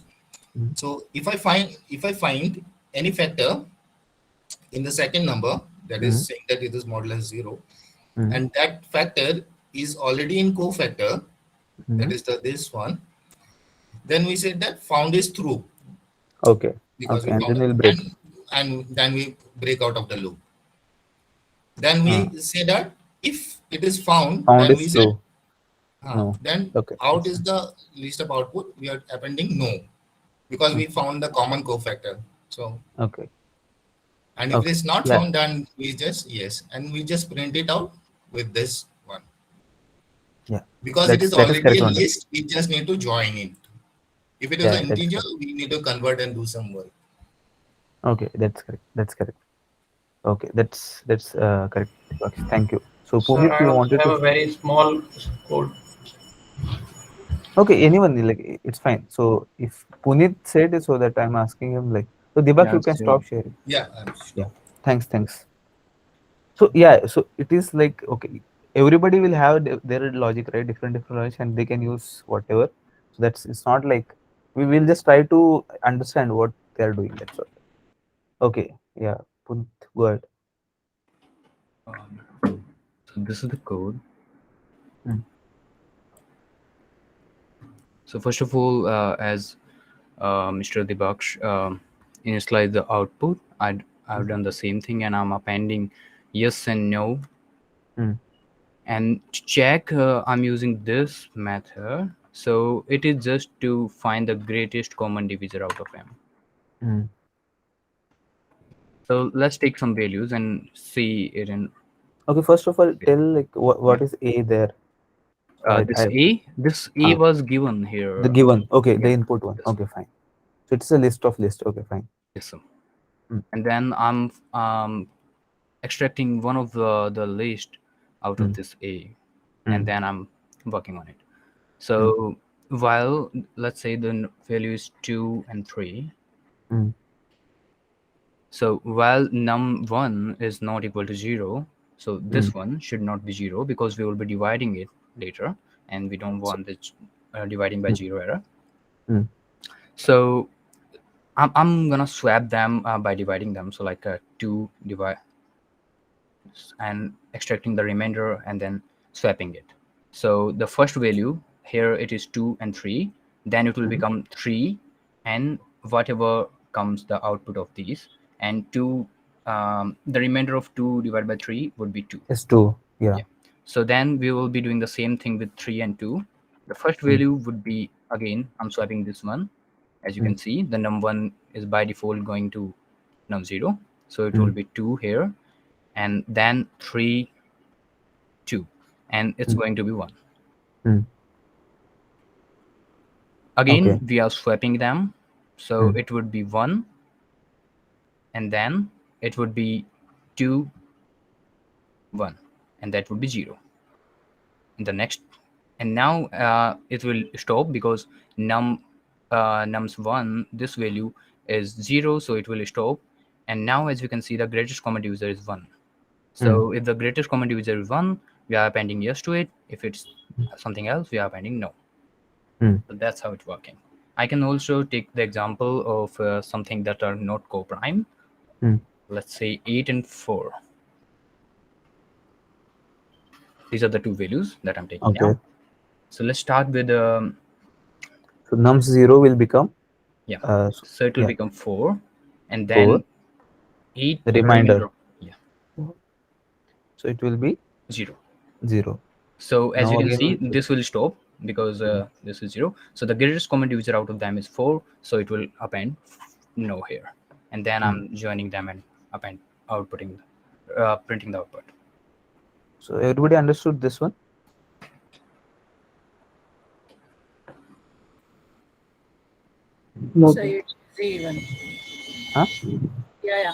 Speaker 14: So if I find any factor in the second number that is saying that it is modulus 0, and that factor is already in cofactor, that is this one, then we say that found is true.
Speaker 1: Okay.
Speaker 14: Because
Speaker 1: Okay,
Speaker 14: we
Speaker 1: and
Speaker 14: found
Speaker 1: then we'll
Speaker 14: it.
Speaker 1: break.
Speaker 14: And then we break out of the loop. Then we say that if it is found,
Speaker 1: Found
Speaker 14: then
Speaker 1: is
Speaker 14: we say
Speaker 1: true. No.
Speaker 14: then
Speaker 1: Okay.
Speaker 14: out is the list of output. We are appending no, because we found the common cofactor. So
Speaker 1: Okay.
Speaker 14: and if
Speaker 1: Okay.
Speaker 14: it is not
Speaker 1: Yeah.
Speaker 14: found, then we just yes, and we just print it out with this one.
Speaker 1: Yeah.
Speaker 14: Because it is
Speaker 1: that is
Speaker 14: already
Speaker 1: correct
Speaker 14: a
Speaker 1: only.
Speaker 14: list, we just need to join it. If it is
Speaker 1: Yeah,
Speaker 14: an
Speaker 1: that's
Speaker 14: integer,
Speaker 1: correct.
Speaker 14: we need to convert and do some work.
Speaker 1: Okay, that's correct. That's correct. Okay, that's correct. Okay, thank you. So
Speaker 17: Sir,
Speaker 1: Puneet,
Speaker 17: I
Speaker 1: you
Speaker 17: also
Speaker 1: wanted
Speaker 17: have
Speaker 1: to.
Speaker 17: a very small code.
Speaker 1: Okay, anyone, like, it's fine. So if Puneet said it, so that I'm asking him, like, so Debak,
Speaker 11: Yeah,
Speaker 1: you can
Speaker 11: so
Speaker 1: stop sharing.
Speaker 14: Yeah.
Speaker 1: Yeah. Thanks. So yeah, so it is like, okay, everybody will have their logic, right? Different logic, and they can use whatever. So it's not like we will just try to understand what they are doing. That's all. Okay. Yeah. Puneet, go ahead.
Speaker 11: So this is the code. So first of all, as Mr. Debaksh initialized the output, I've done the same thing, and I'm appending yes and no. And to check, I'm using this method. So it is just to find the greatest common divisor out of m. So let's take some values and see it in.
Speaker 1: Okay, first of all, tell like what is A there. So
Speaker 11: This A was given here.
Speaker 1: The given. Okay, the input one. Okay, fine. So it's a list of list. Okay, fine.
Speaker 11: Yes, sir. And then I'm extracting one of the list out of this A, and then I'm working on it. So while let's say the value is 2 and 3. So while num1 is not equal to 0, so this one should not be 0, because we will be dividing it later, and we don't want this dividing by 0 error. So I'm gonna swap them by dividing them. So like 2 divide and extracting the remainder and then swapping it. So the first value here, it is 2 and 3. Then it will become 3, and whatever comes the output of these, and 2, the remainder of 2 divided by 3 would be 2.
Speaker 1: It's 2. Yeah.
Speaker 11: So then we will be doing the same thing with 3 and 2. The first value would be, again, I'm swapping this one. As you can see, the num1 is by default going to num0. So it will be 2 here, and then 3, 2, and it's going to be 1. Again, we are swapping them. So it would be 1, and then it would be 2, 1, and that would be 0. In the next, and now it will stop because nums1, this value is 0, so it will stop. And now, as you can see, the greatest common divisor is 1. So if the greatest common divisor is 1, we are appending yes to it. If it's something else, we are appending no. So that's how it's working. I can also take the example of something that are not co-prime. Let's say 8 and 4. These are the two values that I'm taking now. So let's start with
Speaker 1: so num0 will become
Speaker 11: so it will become 4, and
Speaker 1: 4.
Speaker 11: then 8
Speaker 1: The remainder.
Speaker 11: So
Speaker 1: it will be
Speaker 11: 0.
Speaker 1: So
Speaker 11: as you can see, this will stop because this is 0. So the greatest common divisor out of them is 4, so it will append no here, and then I'm joining them and append outputting printing the output.
Speaker 1: So everybody understood this one?
Speaker 15: No.
Speaker 16: So it's even.
Speaker 1: Huh?
Speaker 16: Yeah.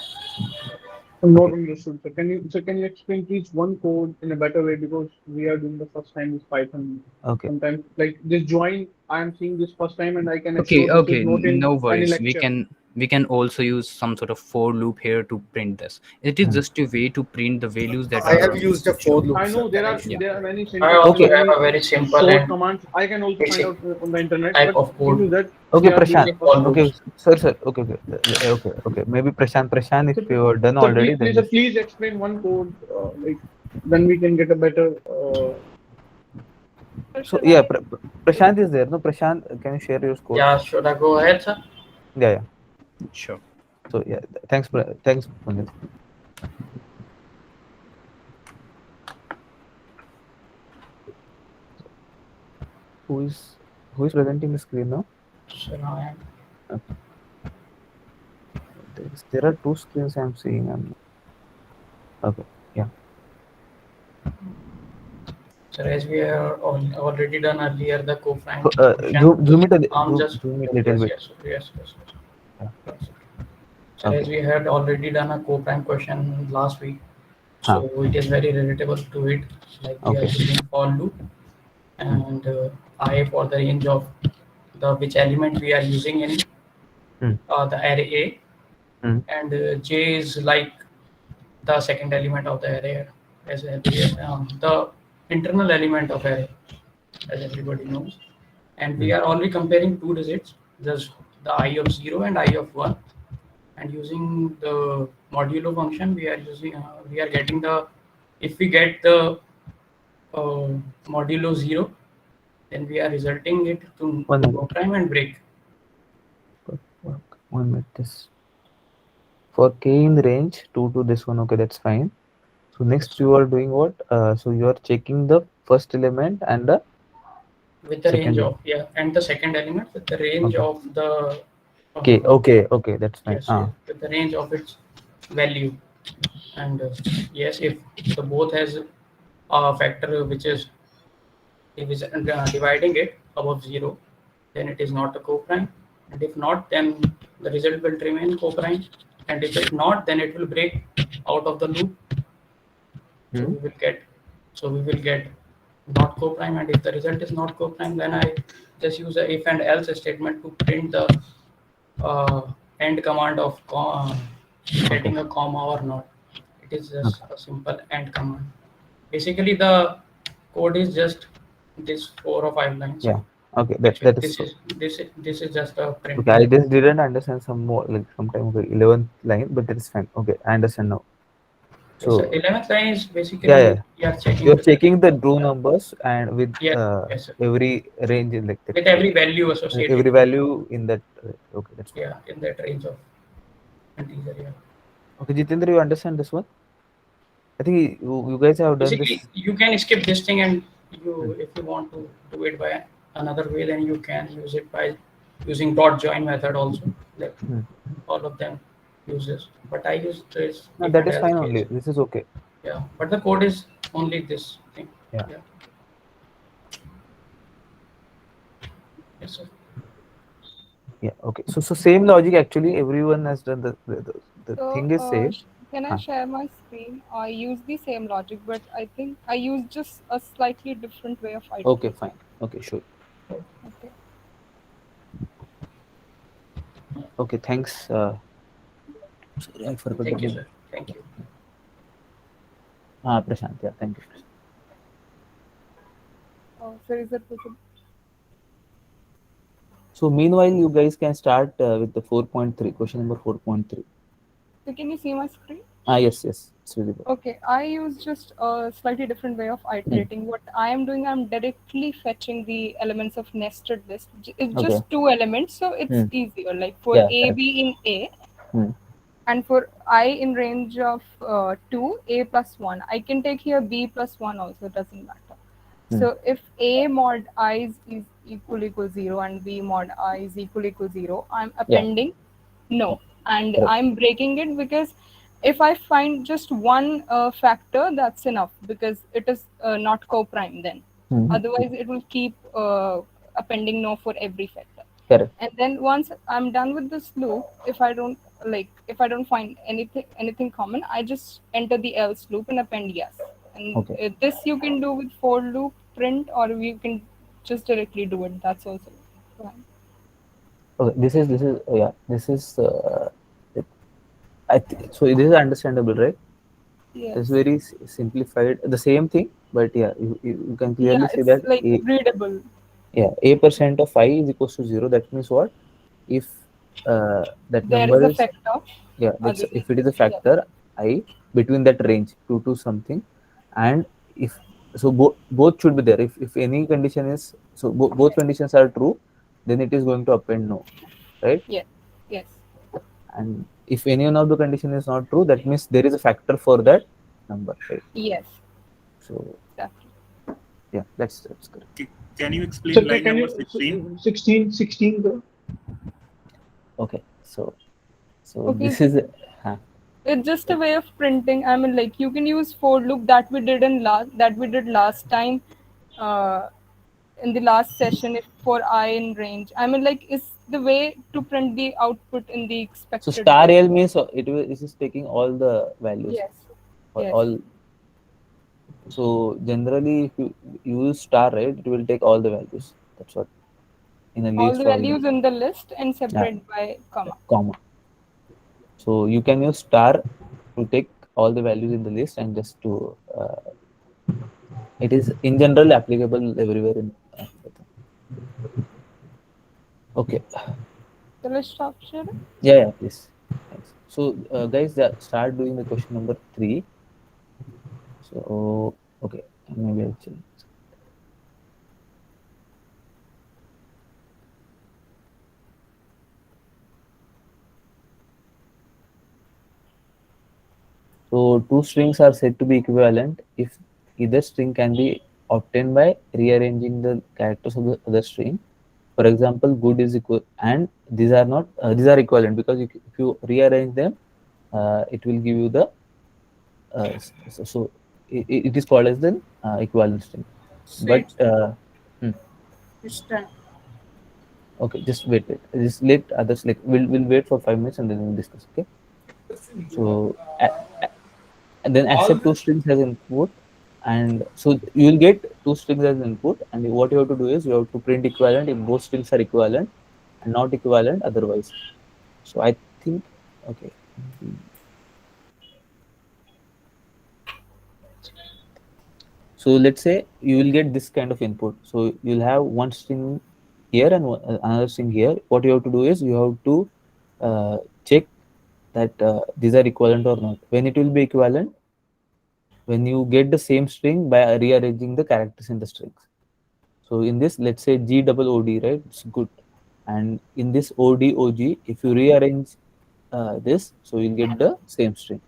Speaker 15: Not understood. So can you explain please one code in a better way, because we are doing the first time with Python.
Speaker 1: Okay.
Speaker 15: Sometimes like this join, I am seeing this first time, and I can
Speaker 11: Okay,
Speaker 15: assure this is not in
Speaker 11: no
Speaker 15: any
Speaker 11: worries.
Speaker 15: lecture.
Speaker 11: We can also use some sort of for loop here to print this. It is just a way to print the values that
Speaker 2: I
Speaker 11: are.
Speaker 2: have used a for loop.
Speaker 15: I know there are many syntax.
Speaker 17: I also have a very simple
Speaker 15: short
Speaker 17: and
Speaker 15: commands. I can also find
Speaker 17: basic
Speaker 15: out on the internet.
Speaker 17: type
Speaker 15: But
Speaker 17: of code.
Speaker 15: thing is that
Speaker 1: Okay,
Speaker 15: we are doing
Speaker 1: Prashant.
Speaker 15: the first
Speaker 1: Okay, sir. Okay. Maybe Prashant, if you are done
Speaker 15: So
Speaker 1: already,
Speaker 15: please,
Speaker 1: then
Speaker 15: please explain one code, like then we can get a better
Speaker 1: So yeah, Prashant is there. No, Prashant, can you share your code?
Speaker 17: Yeah, should I go ahead, sir?
Speaker 1: Yeah.
Speaker 11: Sure.
Speaker 1: So yeah, thanks, Punit. Who is presenting the screen now?
Speaker 17: Sir, I am.
Speaker 1: Okay. There are two screens I'm seeing. Okay. Yeah.
Speaker 17: Sir, as we have already done earlier, the co-prime
Speaker 1: Zoom it
Speaker 17: zoom
Speaker 1: it little bit.
Speaker 17: Yes.
Speaker 1: Yeah.
Speaker 17: So
Speaker 1: Okay.
Speaker 17: as we had already done a co-prime question last week, so it is very relatable to it. Like we are using for loop and I for the range of the which element we are using in the array A, and J is like the second element of the array, as the internal element of array, as everybody knows. And we are only comparing two digits, just the I of 0 and I of 1. And using the modulo function, we are getting the, if we get the modulo 0, then we are resulting it to co-prime and break.
Speaker 1: 1 minute. This for k in the range 2 to this one. Okay, that's fine. So next you are doing what? So you are checking the first element and the
Speaker 17: with the range of and the second element with the range of the
Speaker 1: okay, that's fine.
Speaker 17: yes, with the range of its value. And yes, if the both has a factor which is dividing it above 0, then it is not a co-prime, and if not, then the result will remain co-prime, and if it not, then it will break out of the loop. So we will get not co-prime, and if the result is not co-prime, then I just use a if and else statement to print the end command of getting a comma or not. It is just a simple end command. Basically, the code is just this 4 or 5 lines.
Speaker 1: Yeah. Okay. That is.
Speaker 17: This is just a print.
Speaker 1: Okay, I just didn't understand some more, like sometime 11th line, but that is fine. Okay, I understand now. So
Speaker 17: 11th line is basically
Speaker 1: you're checking the row numbers and with every range in like that,
Speaker 17: with every value associated.
Speaker 1: Every value in that. Okay, that's fine.
Speaker 17: In that range of integer. Yeah.
Speaker 1: Okay, Jitendra, you understand this one? I think you guys have done this.
Speaker 17: You can skip this thing, and if you want to do it by another way, then you can use it by using dot join method also. Like all of them use this, but I use this.
Speaker 1: No, that is fine only. This is okay.
Speaker 17: Yeah, but the code is only this thing.
Speaker 1: Yeah.
Speaker 17: Yes, sir.
Speaker 1: Yeah. Okay. So same logic actually. Everyone has done the thing is same.
Speaker 6: Can I share my screen? I use the same logic, but I think I use just a slightly different way of iterating.
Speaker 1: Okay, fine. Okay, sure.
Speaker 6: Okay.
Speaker 1: Okay, thanks. Sorry, I forgot.
Speaker 17: Thank you, sir. Thank you.
Speaker 1: Prashant. Yeah, thank you.
Speaker 6: Sir, is that possible?
Speaker 1: So meanwhile, you guys can start with the 4.3, question number 4.3.
Speaker 6: So can you see my screen?
Speaker 1: Yes, it's really good.
Speaker 6: Okay, I use just a slightly different way of iterating. What I am doing, I'm directly fetching the elements of nested list. It's just 2 elements, so it's easier. Like for A, B in A, and for I in range of 2, A plus 1. I can take here B plus 1 also, it doesn't matter. So if A mod I is equal 0 and B mod I is equal 0, I'm appending no. And I'm breaking it because if I find just one factor, that's enough because it is not co-prime then. Otherwise, it will keep appending no for every factor.
Speaker 1: Correct.
Speaker 6: And then once I'm done with this loop, if I don't find anything common, I just enter the else loop and append yes. And this you can do with for loop, print, or you can just directly do it. That's also fine.
Speaker 1: Okay, this is so this is understandable, right?
Speaker 6: Yes.
Speaker 1: It's very simplified. The same thing, but you can clearly see that
Speaker 6: like readable.
Speaker 1: Yeah, A% of I is equals to 0. That means what? If that
Speaker 6: there
Speaker 1: number
Speaker 6: is a factor.
Speaker 1: That's if it is a factor I between that range 2 to something, and if So both should be there. If any condition is both conditions are true, then it is going to append no, right?
Speaker 6: Yes. Yes.
Speaker 1: And if any one of the condition is not true, that means there is a factor for that number, right?
Speaker 6: Yes.
Speaker 1: So
Speaker 6: Exactly.
Speaker 1: yeah, that's correct.
Speaker 8: Can you explain
Speaker 15: So
Speaker 8: line
Speaker 15: can
Speaker 8: number
Speaker 15: you
Speaker 8: 16?
Speaker 15: 16 though?
Speaker 1: Okay, so
Speaker 6: Okay.
Speaker 1: this is
Speaker 6: It's just a way of printing. I mean, like you can use for loop that we did last time, uh, in the last session. If for I in range, I mean, like it's the way to print the output in the
Speaker 1: so
Speaker 6: expected
Speaker 1: star
Speaker 6: way.
Speaker 1: L means it is taking all the values,
Speaker 6: Yes. Yes.
Speaker 1: all. So generally, if you use star, right, it will take all the values. That's what in a
Speaker 6: All the
Speaker 1: list or in
Speaker 6: values in the list and
Speaker 1: yeah,
Speaker 6: separate by comma.
Speaker 1: comma. So you can use star to take all the values in the list and just to it is in general applicable everywhere in Python. Okay.
Speaker 6: So let's stop sharing.
Speaker 1: Yeah, please. Thanks. So guys, start doing the question number 3. So okay, maybe I'll change. So two strings are said to be equivalent if either string can be obtained by rearranging the characters of the other string. For example, good is equal, and these are not these are equivalent because if you rearrange them, it will give you the it is called as the equivalent string. But hmm,
Speaker 16: It's time.
Speaker 1: okay, just wait. Just let others like we'll wait for 5 minutes and then we'll discuss. Okay. So and then
Speaker 9: All
Speaker 1: accept two
Speaker 9: this,
Speaker 1: strings as input, and so you will get two strings as input, and what you have to do is you have to print equivalent if both strings are equivalent and not equivalent otherwise. So I think okay. So let's say you will get this kind of input. So you'll have one string here and another string here. What you have to do is you have to check that these are equivalent or not. When it will be equivalent, when you get the same string by rearranging the characters in the strings. So in this, let's say G double OD, right? It's good. And in this OD OG, if you rearrange this, so you'll get the same string.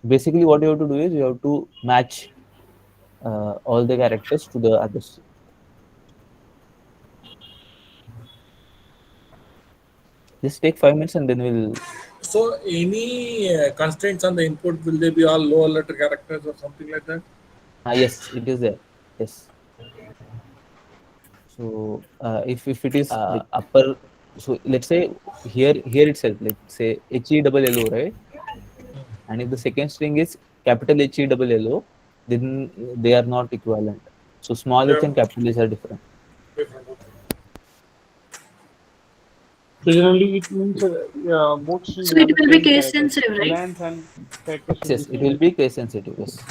Speaker 1: Basically, what you have to do is you have to match all the characters to the other string. Just take 5 minutes and then we'll.
Speaker 9: so any constraints on the input, will they be all lower letter characters or something like that?
Speaker 1: Yes, it is there. Yes. So if it is like upper, so let's say here itself, let's say HE double LO, right? And if the second string is capital HE double LO, then they are not equivalent. So small h
Speaker 9: Yeah.
Speaker 1: and capital H are different.
Speaker 9: Different.
Speaker 15: So generally, it means both strings
Speaker 3: So it
Speaker 15: have the
Speaker 3: will be
Speaker 15: same
Speaker 3: case
Speaker 15: characters.
Speaker 3: sensitive, right?
Speaker 15: Length and characters should be
Speaker 1: Yes, it will
Speaker 15: same.
Speaker 1: be case sensitive. Yes.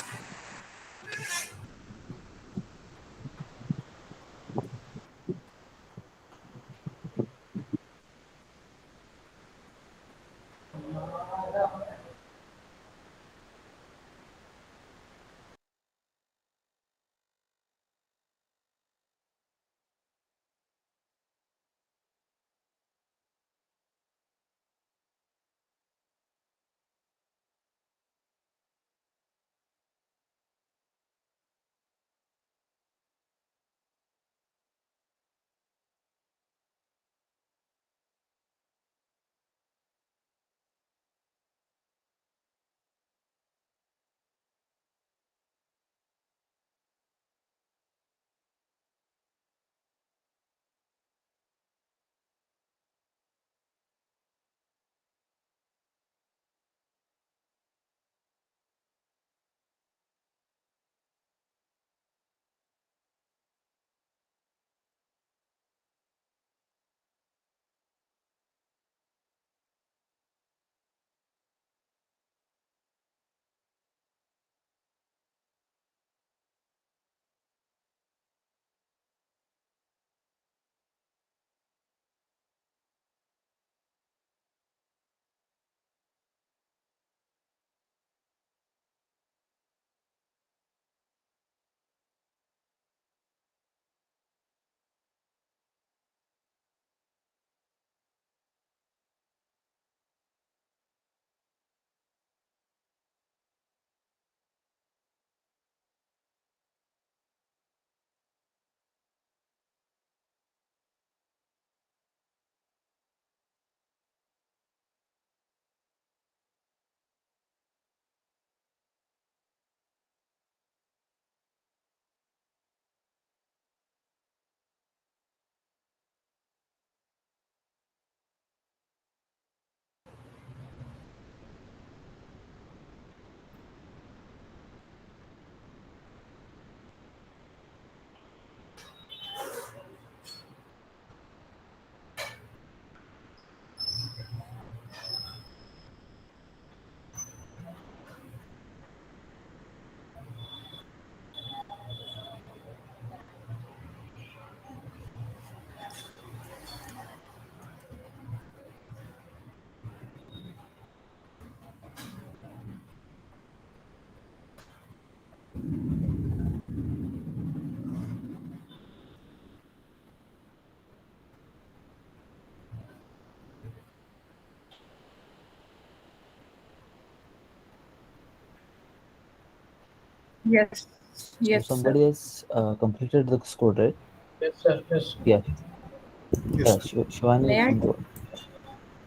Speaker 16: Yes.
Speaker 1: So
Speaker 16: Yes, sir.
Speaker 1: somebody has completed this code, right?
Speaker 17: Yes, sir. Yes.
Speaker 1: Yeah.
Speaker 2: Yes,
Speaker 1: Yeah,
Speaker 2: sir.
Speaker 1: Shivani, you
Speaker 16: May I?
Speaker 1: can go.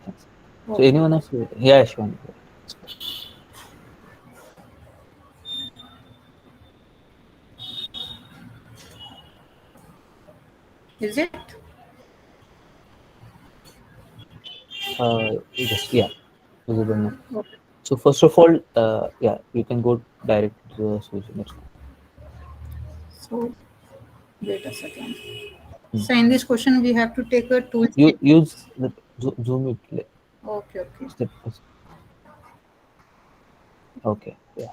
Speaker 1: Thanks. So
Speaker 16: Okay.
Speaker 1: anyone else? Yeah, Shivani. Go.
Speaker 16: Is it?
Speaker 1: Yes, yeah. Visible now.
Speaker 16: Okay.
Speaker 1: So first of all, yeah, you can go directly to the solution. That's fine.
Speaker 16: So wait a second.
Speaker 1: Hmm.
Speaker 16: So in this question, we have to take a two
Speaker 1: You
Speaker 16: step.
Speaker 1: use the zoom it.
Speaker 16: Okay, okay.
Speaker 1: Step. Okay. Yeah.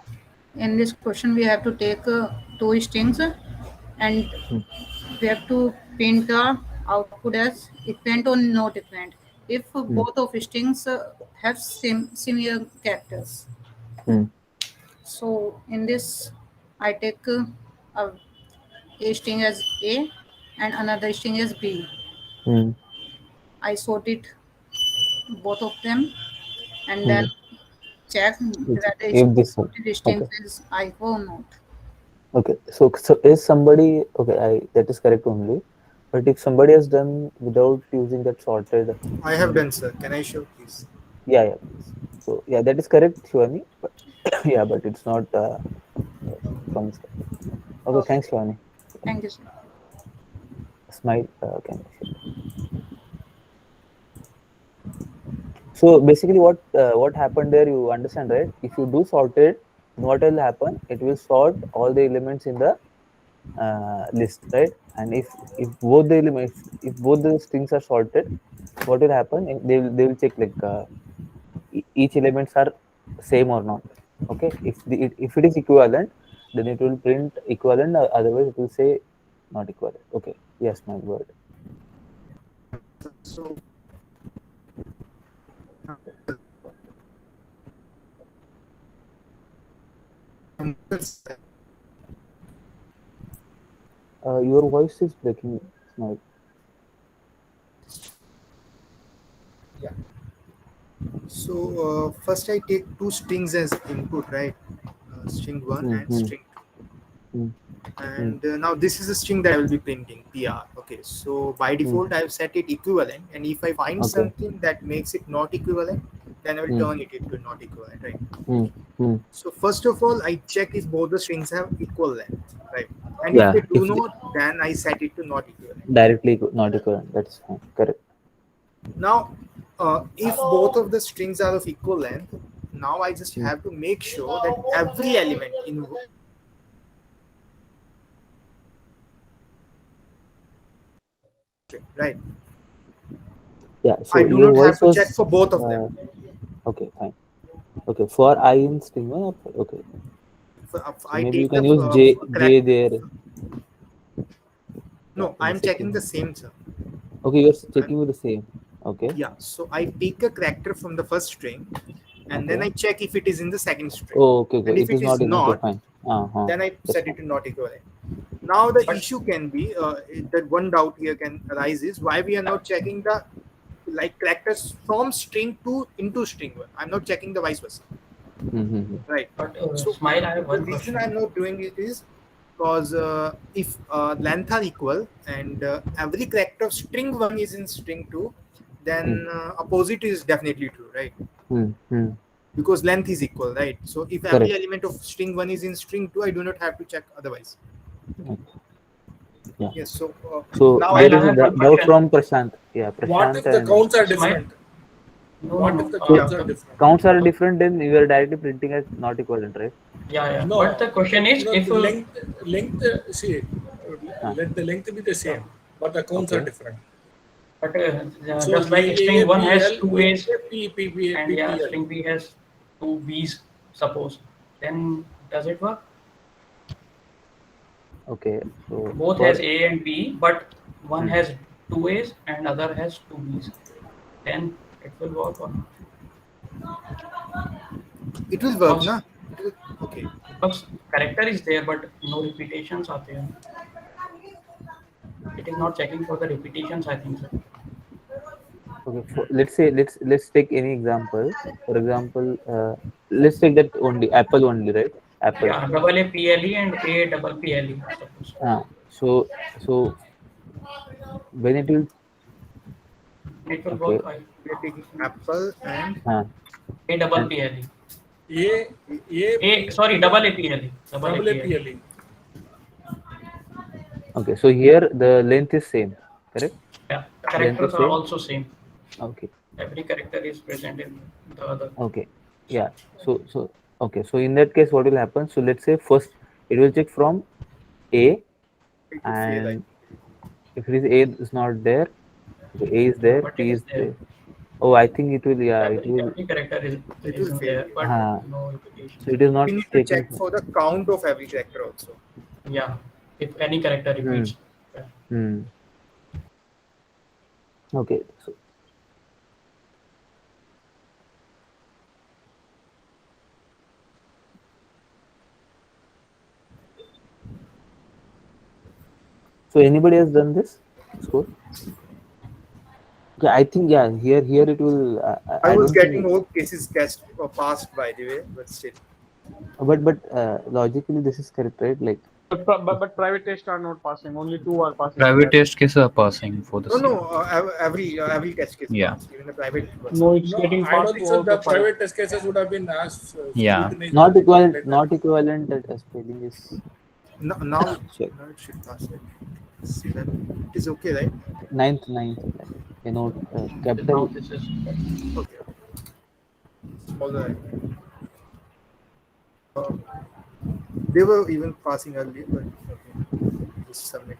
Speaker 16: In this question, we have to take two strings and
Speaker 1: Hmm.
Speaker 16: we have to print the output as equivalent or not equivalent. If
Speaker 1: Hmm.
Speaker 16: both of strings have similar characters.
Speaker 1: Hmm.
Speaker 16: So in this, I take a string as A and another string as B.
Speaker 1: Hmm.
Speaker 16: I sort it both of them and then
Speaker 1: Hmm.
Speaker 16: check whether
Speaker 1: If this one.
Speaker 16: sorted string
Speaker 1: Okay.
Speaker 16: is I or not.
Speaker 1: Okay. So is somebody okay? That is correct only. But if somebody has done without using that sorted
Speaker 2: I have
Speaker 1: thing,
Speaker 2: done, sir. Can I show, please?
Speaker 1: yeah, yeah, please. So yeah, that is correct, Shivani. But yeah, but it's not from this. Okay,
Speaker 16: Okay.
Speaker 1: thanks, Shivani.
Speaker 16: Thank you, sir.
Speaker 1: Smile. Can you share? So basically, what happened there? You understand, right? If you do sorted, then what will happen? It will sort all the elements in the list, right? And if both the elements, if both the strings are sorted, what will happen? They will check like each elements are same or not. Okay, if it is equivalent, then it will print equivalent. Otherwise, it will say not equivalent. Okay. Yes, my word.
Speaker 2: So
Speaker 1: Your voice is breaking, Smile.
Speaker 2: yeah. So first I take two strings as input, right? String one and
Speaker 1: Mm-hmm.
Speaker 2: string two.
Speaker 1: Mm-hmm.
Speaker 2: And now this is a string that I will be printing, PR. Okay, so by default I have set it equivalent, and if I find
Speaker 1: Okay.
Speaker 2: something that makes it not equivalent, then I will turn it into not equivalent, right?
Speaker 1: Mm-hmm.
Speaker 2: So first of all, I check if both the strings have equal length, right? And if
Speaker 1: Yeah,
Speaker 2: they do
Speaker 1: if
Speaker 2: not, then I set it to not equivalent.
Speaker 1: directly not equivalent, that's fine. Correct.
Speaker 2: Now, if both of the strings are of equal length, now I just have to make sure that every element in right.
Speaker 1: Yeah.
Speaker 2: I
Speaker 1: So
Speaker 2: do
Speaker 1: your
Speaker 2: not have
Speaker 1: voice
Speaker 2: to check
Speaker 1: was
Speaker 2: for both of them.
Speaker 1: okay. Fine. Okay. For I in string one. Okay. So
Speaker 2: I
Speaker 1: maybe you
Speaker 2: take the
Speaker 1: can use
Speaker 2: correct.
Speaker 1: J there. Yeah.
Speaker 2: No,
Speaker 1: In the
Speaker 2: I'm checking the
Speaker 1: second.
Speaker 2: same, sir.
Speaker 1: Okay, you're checking with the same. Okay.
Speaker 2: Yeah, so I take a character from the first string and then
Speaker 1: Okay.
Speaker 2: I check if it is in the second string.
Speaker 1: Oh, okay.
Speaker 2: And
Speaker 1: Okay.
Speaker 2: if
Speaker 1: It
Speaker 2: it
Speaker 1: is
Speaker 2: is
Speaker 1: not in. Okay.
Speaker 2: not,
Speaker 1: Fine.
Speaker 2: then I
Speaker 1: That's
Speaker 2: set it
Speaker 1: fine.
Speaker 2: to not equivalent. Now the issue can be that one doubt here can arise is why we are not checking the like characters from string 2 into string 1. I'm not checking the vice versa.
Speaker 1: Mm-hmm.
Speaker 2: Right.
Speaker 17: But
Speaker 2: So
Speaker 17: Smile, I have
Speaker 2: the
Speaker 17: one
Speaker 2: reason
Speaker 17: question.
Speaker 2: I'm not doing it is because if length are equal and every character of string 1 is in string 2, then opposite is definitely true, right?
Speaker 1: Mm-hmm.
Speaker 2: Because length is equal, right? So if every
Speaker 1: Correct.
Speaker 2: element of string 1 is in string 2, I do not have to check otherwise.
Speaker 1: Okay. Yeah.
Speaker 2: Yes. So
Speaker 1: So
Speaker 2: now I
Speaker 1: there
Speaker 17: Smile, I
Speaker 1: is a
Speaker 17: have one
Speaker 1: doubt
Speaker 17: question.
Speaker 1: from Prashant. Yeah,
Speaker 9: What
Speaker 1: Prashant
Speaker 9: if the
Speaker 1: and
Speaker 9: counts are
Speaker 17: Smile?
Speaker 9: different?
Speaker 17: No, no,
Speaker 9: What
Speaker 17: no.
Speaker 9: if the
Speaker 1: so
Speaker 9: counts are
Speaker 17: The,
Speaker 9: different?
Speaker 1: counts are
Speaker 17: the
Speaker 1: different. Then you are directly printing as not equivalent, right?
Speaker 17: yeah, yeah. But
Speaker 9: No,
Speaker 17: the question is,
Speaker 9: no.
Speaker 17: if
Speaker 9: The length. See,
Speaker 1: Ah,
Speaker 9: let the length be the same, but the counts are
Speaker 1: okay.
Speaker 9: different.
Speaker 17: but
Speaker 9: So
Speaker 17: just like string one has
Speaker 9: AAPL,
Speaker 17: two A's and yeah,
Speaker 9: PPL.
Speaker 17: string B has two B's, suppose, then does it work?
Speaker 1: Okay. So
Speaker 17: Both
Speaker 1: for
Speaker 17: has A and B, but one
Speaker 1: hmm.
Speaker 17: has two A's and other has two B's. Then it will work or not?
Speaker 2: it will work,
Speaker 17: Because
Speaker 2: na? It will, okay.
Speaker 17: because character is there, but no repetitions are there. It is not checking for the repetitions, I think so.
Speaker 1: Okay. Let's say let's take any example. For example, let's take that only Apple only, right? Apple.
Speaker 17: Yeah, double A PLE and A double PLE.
Speaker 1: So when it will
Speaker 17: It will
Speaker 1: okay.
Speaker 17: work fine.
Speaker 2: We are taking Apple and
Speaker 17: A double
Speaker 1: And
Speaker 17: PLE.
Speaker 9: Sorry,
Speaker 17: double A PLE.
Speaker 9: Double A PLE.
Speaker 1: okay, so here the length is same, correct?
Speaker 17: Yeah,
Speaker 1: Length is
Speaker 17: characters are
Speaker 1: same.
Speaker 17: also same.
Speaker 1: Okay.
Speaker 17: Every character is present in the other.
Speaker 1: Okay. Yeah. So okay. So in that case, what will happen? So let's say first it will check from A, and if it is A is not there, okay, A is there,
Speaker 17: But
Speaker 1: P
Speaker 17: it
Speaker 1: is
Speaker 17: is there.
Speaker 1: there. Oh, I think it will. Yeah, it will.
Speaker 17: Every character is
Speaker 2: It will
Speaker 17: there,
Speaker 2: fail.
Speaker 17: but no implication.
Speaker 1: So it is not
Speaker 2: We need to
Speaker 1: taking.
Speaker 2: check for the count of every character also.
Speaker 17: Yeah, if any character repeats.
Speaker 1: Okay. So anybody has done this score? Yeah, I think here it will.
Speaker 2: I was
Speaker 1: don't
Speaker 2: getting
Speaker 1: think,
Speaker 2: all cases guessed or passed by the way, but still.
Speaker 1: but logically this is correct, right? Like.
Speaker 15: But private tests are not passing. Only 2 are passing.
Speaker 11: Private test cases are passing for the
Speaker 2: Every test case passed, even the private ones.
Speaker 15: No, it's getting
Speaker 9: I don't
Speaker 15: passed
Speaker 9: think
Speaker 15: to
Speaker 9: so.
Speaker 15: all
Speaker 9: The
Speaker 15: the five.
Speaker 9: private test cases would have been as scrutinized
Speaker 1: Not
Speaker 9: as
Speaker 1: equivalent.
Speaker 9: the
Speaker 1: Not equivalent. That spelling is.
Speaker 2: Now
Speaker 1: Check.
Speaker 2: it should pass it. See that it is okay, right?
Speaker 1: Ninth. You know, capital.
Speaker 17: This is
Speaker 2: okay. All right. They were even passing earlier, but okay. Just submit.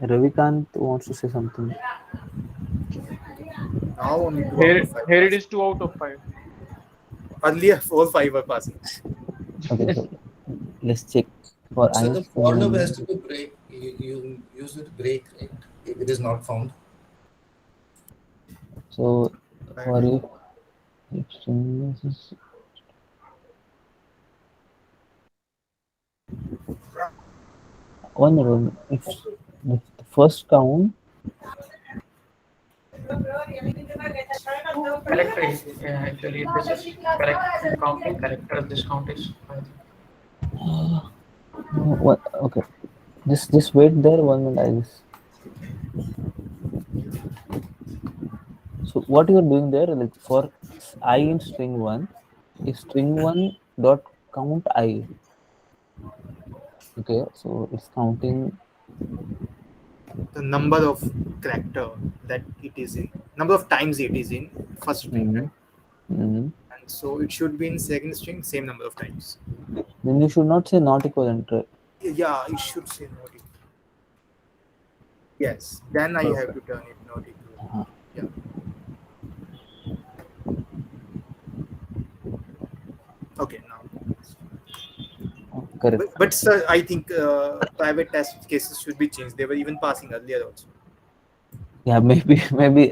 Speaker 1: Ravikant wants to say something.
Speaker 2: Now only 2
Speaker 15: Here,
Speaker 2: out of 5.
Speaker 15: here it is 2 out of 5.
Speaker 2: Earlier 4, 5 were passing.
Speaker 1: Okay, so let's check for
Speaker 14: So the for
Speaker 1: Einstein.
Speaker 14: loop has to be break. You use it break, right? If it is not found.
Speaker 1: So for if string is one, if the first count.
Speaker 17: character is actually this is correct in counting characters. This count is
Speaker 1: What? Okay. Just wait there 1 minute. I just. So what you are doing there, like for I in string 1, is string 1 dot count I. Okay, so it's counting
Speaker 2: the number of character that it is in, number of times it is in first string, right? And so it should be in second string same number of times.
Speaker 1: Then you should not say not equivalent, right?
Speaker 2: Yeah, it should say not equal. Yes, then I have to turn it not equal. Yeah. Okay, now.
Speaker 1: Correct.
Speaker 2: But sir, I think private test cases should be changed. They were even passing earlier also.
Speaker 1: Yeah, maybe,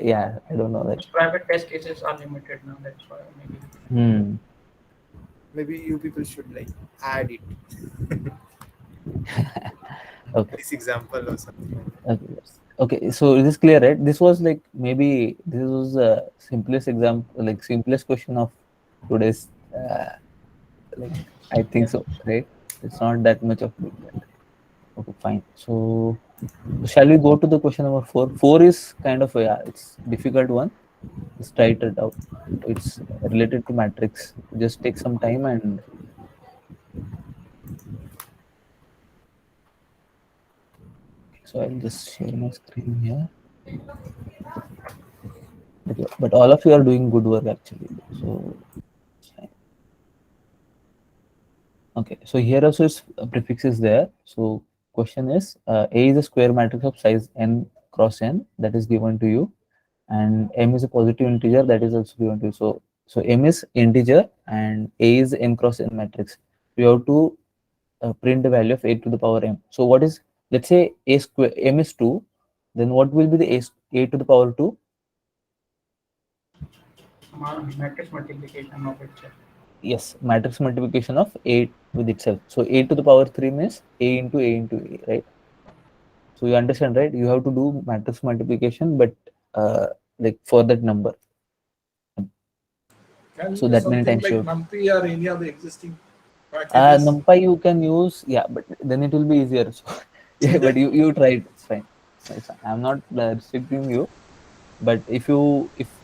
Speaker 1: yeah, I don't know that.
Speaker 17: private test cases are limited now. That's why maybe.
Speaker 2: Maybe you people should like add it.
Speaker 1: Okay.
Speaker 2: This example or something.
Speaker 1: Okay, yes. Okay, so is this clear, right? This was like maybe this was the simplest example, like simplest question of today's. Like I think so, right? It's not that much of big deal. Okay, fine. So shall we go to the question number 4? 4 is kind of it's difficult one. Let's try it out. It's related to matrix. Just take some time and. So I'll just share my screen here. Okay, but all of you are doing good work actually. So okay, so here also is prefix is there. So question is A is a square matrix of size n cross n that is given to you, and m is a positive integer that is also given to you. So m is integer and A is n cross n matrix. You have to print the value of a to the power m. So what is, let's say a square m is 2, then what will be the a to the power 2?
Speaker 17: Matrix multiplication of itself.
Speaker 1: Yes, matrix multiplication of a with itself. So a to the power 3 means a into a, right? So you understand, right? You have to do matrix multiplication, but like for that number.
Speaker 9: Can
Speaker 1: So
Speaker 9: you
Speaker 1: that
Speaker 9: do
Speaker 1: many
Speaker 9: something
Speaker 1: times
Speaker 9: like
Speaker 1: you
Speaker 9: NumPy or any of the existing packages.
Speaker 1: NumPy you can use, yeah, but then it will be easier. So, yeah, but you try it. It's fine. It's fine. I'm not restricting you, but if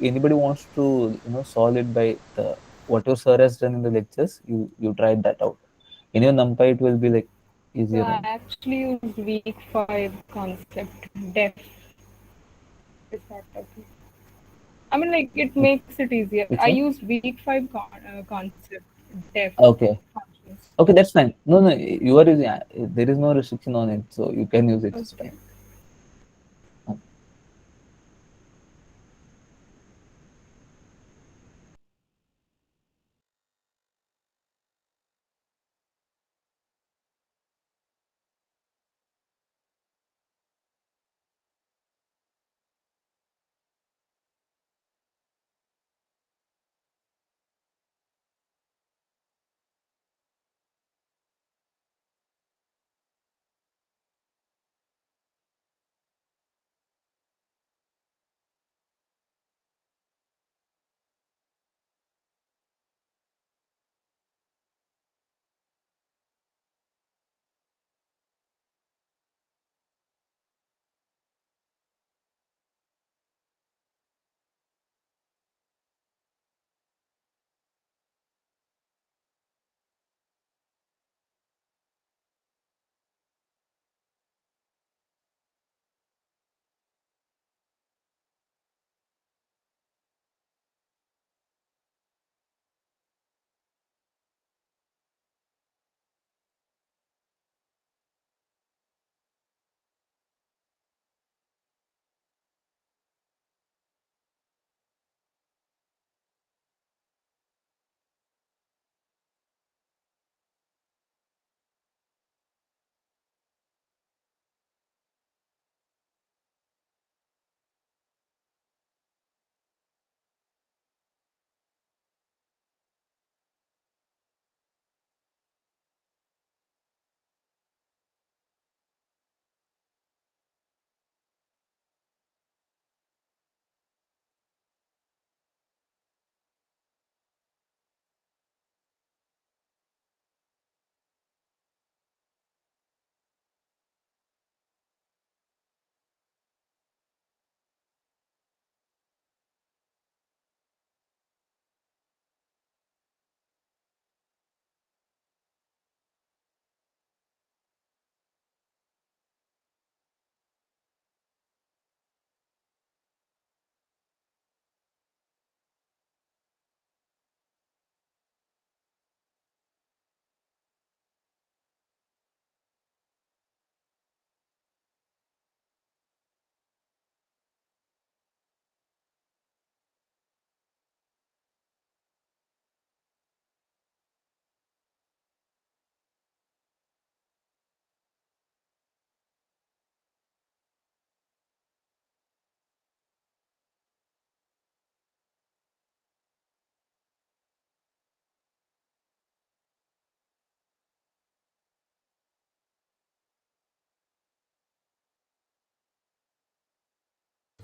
Speaker 1: anybody wants to solve it by the what your sir has done in the lectures, you tried that out. In your NumPy, it will be like
Speaker 6: So
Speaker 1: easier
Speaker 6: I
Speaker 1: only.
Speaker 6: actually used week 5 concept def is part of it. I mean, like it makes it easier.
Speaker 1: Which
Speaker 6: I
Speaker 1: one?
Speaker 6: used week 5 concept def
Speaker 1: Okay.
Speaker 6: functions.
Speaker 1: Okay, that's fine. No, you are using. There is no restriction on it, so you can use it. It's
Speaker 6: Okay.
Speaker 1: fine.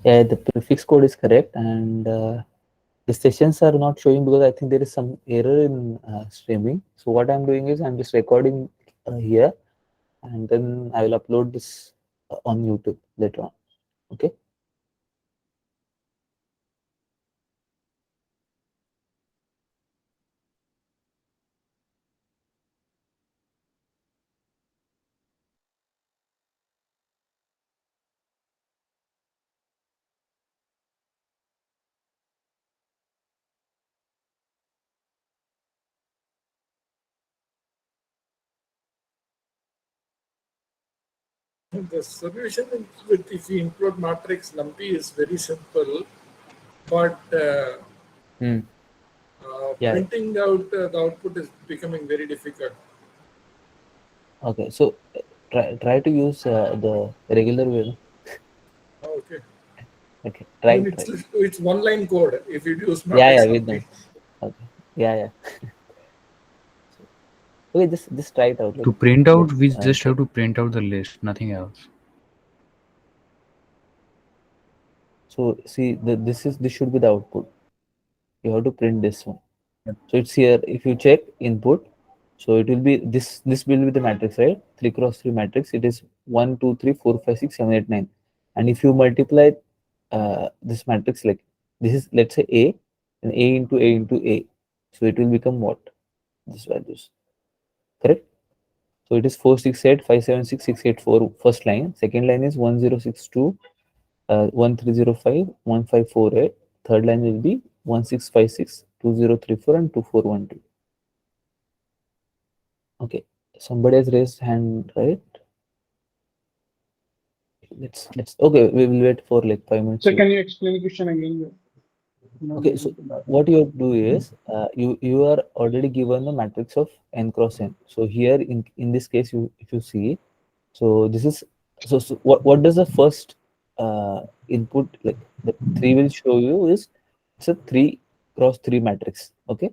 Speaker 1: Yeah, the prefix code is correct, and the sessions are not showing because I think there is some error in streaming. So what I'm doing is I'm just recording here, and then I will upload this on YouTube later on. Okay.
Speaker 9: The solution with if you include matrix numpy is very simple, but
Speaker 1: Yeah.
Speaker 9: printing out the output is becoming very difficult.
Speaker 1: Okay. So try to use the regular way. No?
Speaker 9: Okay.
Speaker 1: Okay.
Speaker 9: I
Speaker 1: Try
Speaker 9: mean,
Speaker 1: try.
Speaker 9: it's one line code if you use
Speaker 1: Yeah,
Speaker 9: matrix
Speaker 1: with
Speaker 9: numpy.
Speaker 1: them. Okay. Yeah. Okay, just try it out.
Speaker 11: To
Speaker 1: Like,
Speaker 11: print out,
Speaker 1: let
Speaker 11: we just
Speaker 1: check.
Speaker 11: have to print out the list, nothing else.
Speaker 1: So see, this should be the output. You have to print this one. So it's here. If you check input, So it will be this will be the matrix, right? 3 cross 3 matrix. It is 1, 2, 3, 4, 5, 6, 7, 8, 9. And if you multiply this matrix, like this is, let's say, A, and A into A into A. So it will become what? These values. Correct? So it is 4, 6, 8, 5, 7, 6, 6, 8, 4 first line. Second line is 1, 0, 6, 2, 1, 3, 0, 5, 1, 5, 4, 8. Third line will be 1, 6, 5, 6, 2, 0, 3, 4, and 2, 4, 1, 2. Okay, somebody has raised hand, right? Let's okay, we will wait for like 5 minutes.
Speaker 15: So can you explain the question again?
Speaker 1: Okay, so what you do is you are already given the matrix of n cross n. So here in this case, you if you see, so this is so what does the first input, like the 3 will show you, is it's a 3 cross 3 matrix. Okay,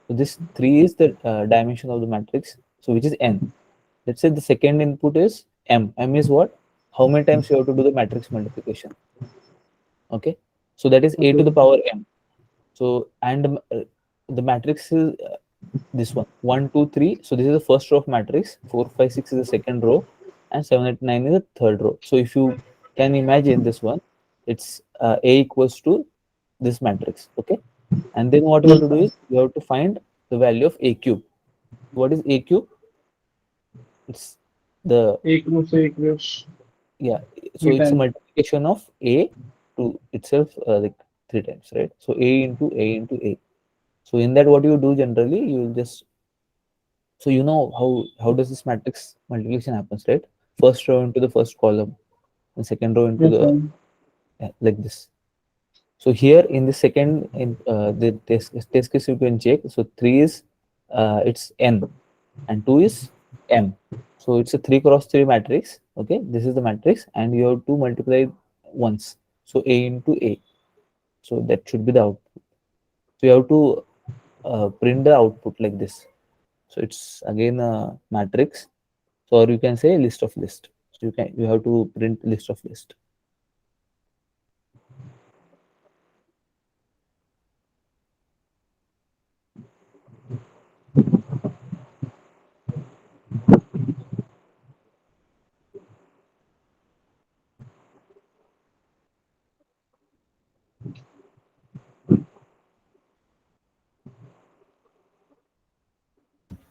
Speaker 1: so this 3 is the dimension of the matrix, so which is n. Let's say the second input is m. M is what? How many times you have to do the matrix multiplication? Okay, so that is a to the power m. So and the matrix is this one 1, 2, 3. So this is the first row of matrix. 4, 5, 6 is the second row, and 7, 8, 9 is the third row. So if you can imagine this one, it's a equals to this matrix. Okay, and then what you have to do is you have to find the value of a cube. What is a cube? It's the yeah, so it's a multiplication of a to itself like 3 times, right? So a into a into a. So in that, what you do generally, you will just, so you know how does this matrix multiplication happens, right? First row into the first column, and second row into the like this. So here in the second in the test case you can check. So 3 is it's n, and 2 is m. So it's a 3 cross 3 matrix. Okay, this is the matrix, and you have to multiply once. So a into a. So that should be the output. So you have to print the output like this. So it's again a matrix. So or you can say list of list. So you have to print list of list.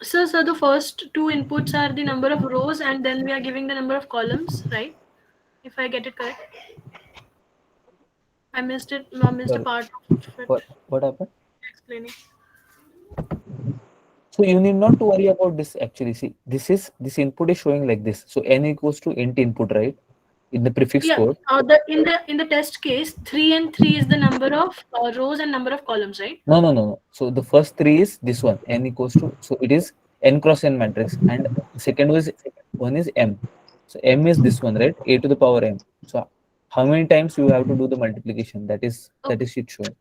Speaker 3: So the first two inputs are the number of rows, and then we are giving the number of columns, right? If I get it correct. I missed it. I missed a part of it.
Speaker 1: What happened?
Speaker 3: Explaining.
Speaker 1: So you need not to worry about this actually. See, this input is showing like this. So n equals to int input, right? In the prefix
Speaker 3: Yeah.
Speaker 1: code.
Speaker 3: In the test case, 3 and 3 is the number of rows and number of columns, right?
Speaker 1: No. So the first 3 is this one, n equals to, so it is n cross n matrix, and the second one is m. So m is this one, right? A to the power m. So how many times you have to do the multiplication? That is it showing.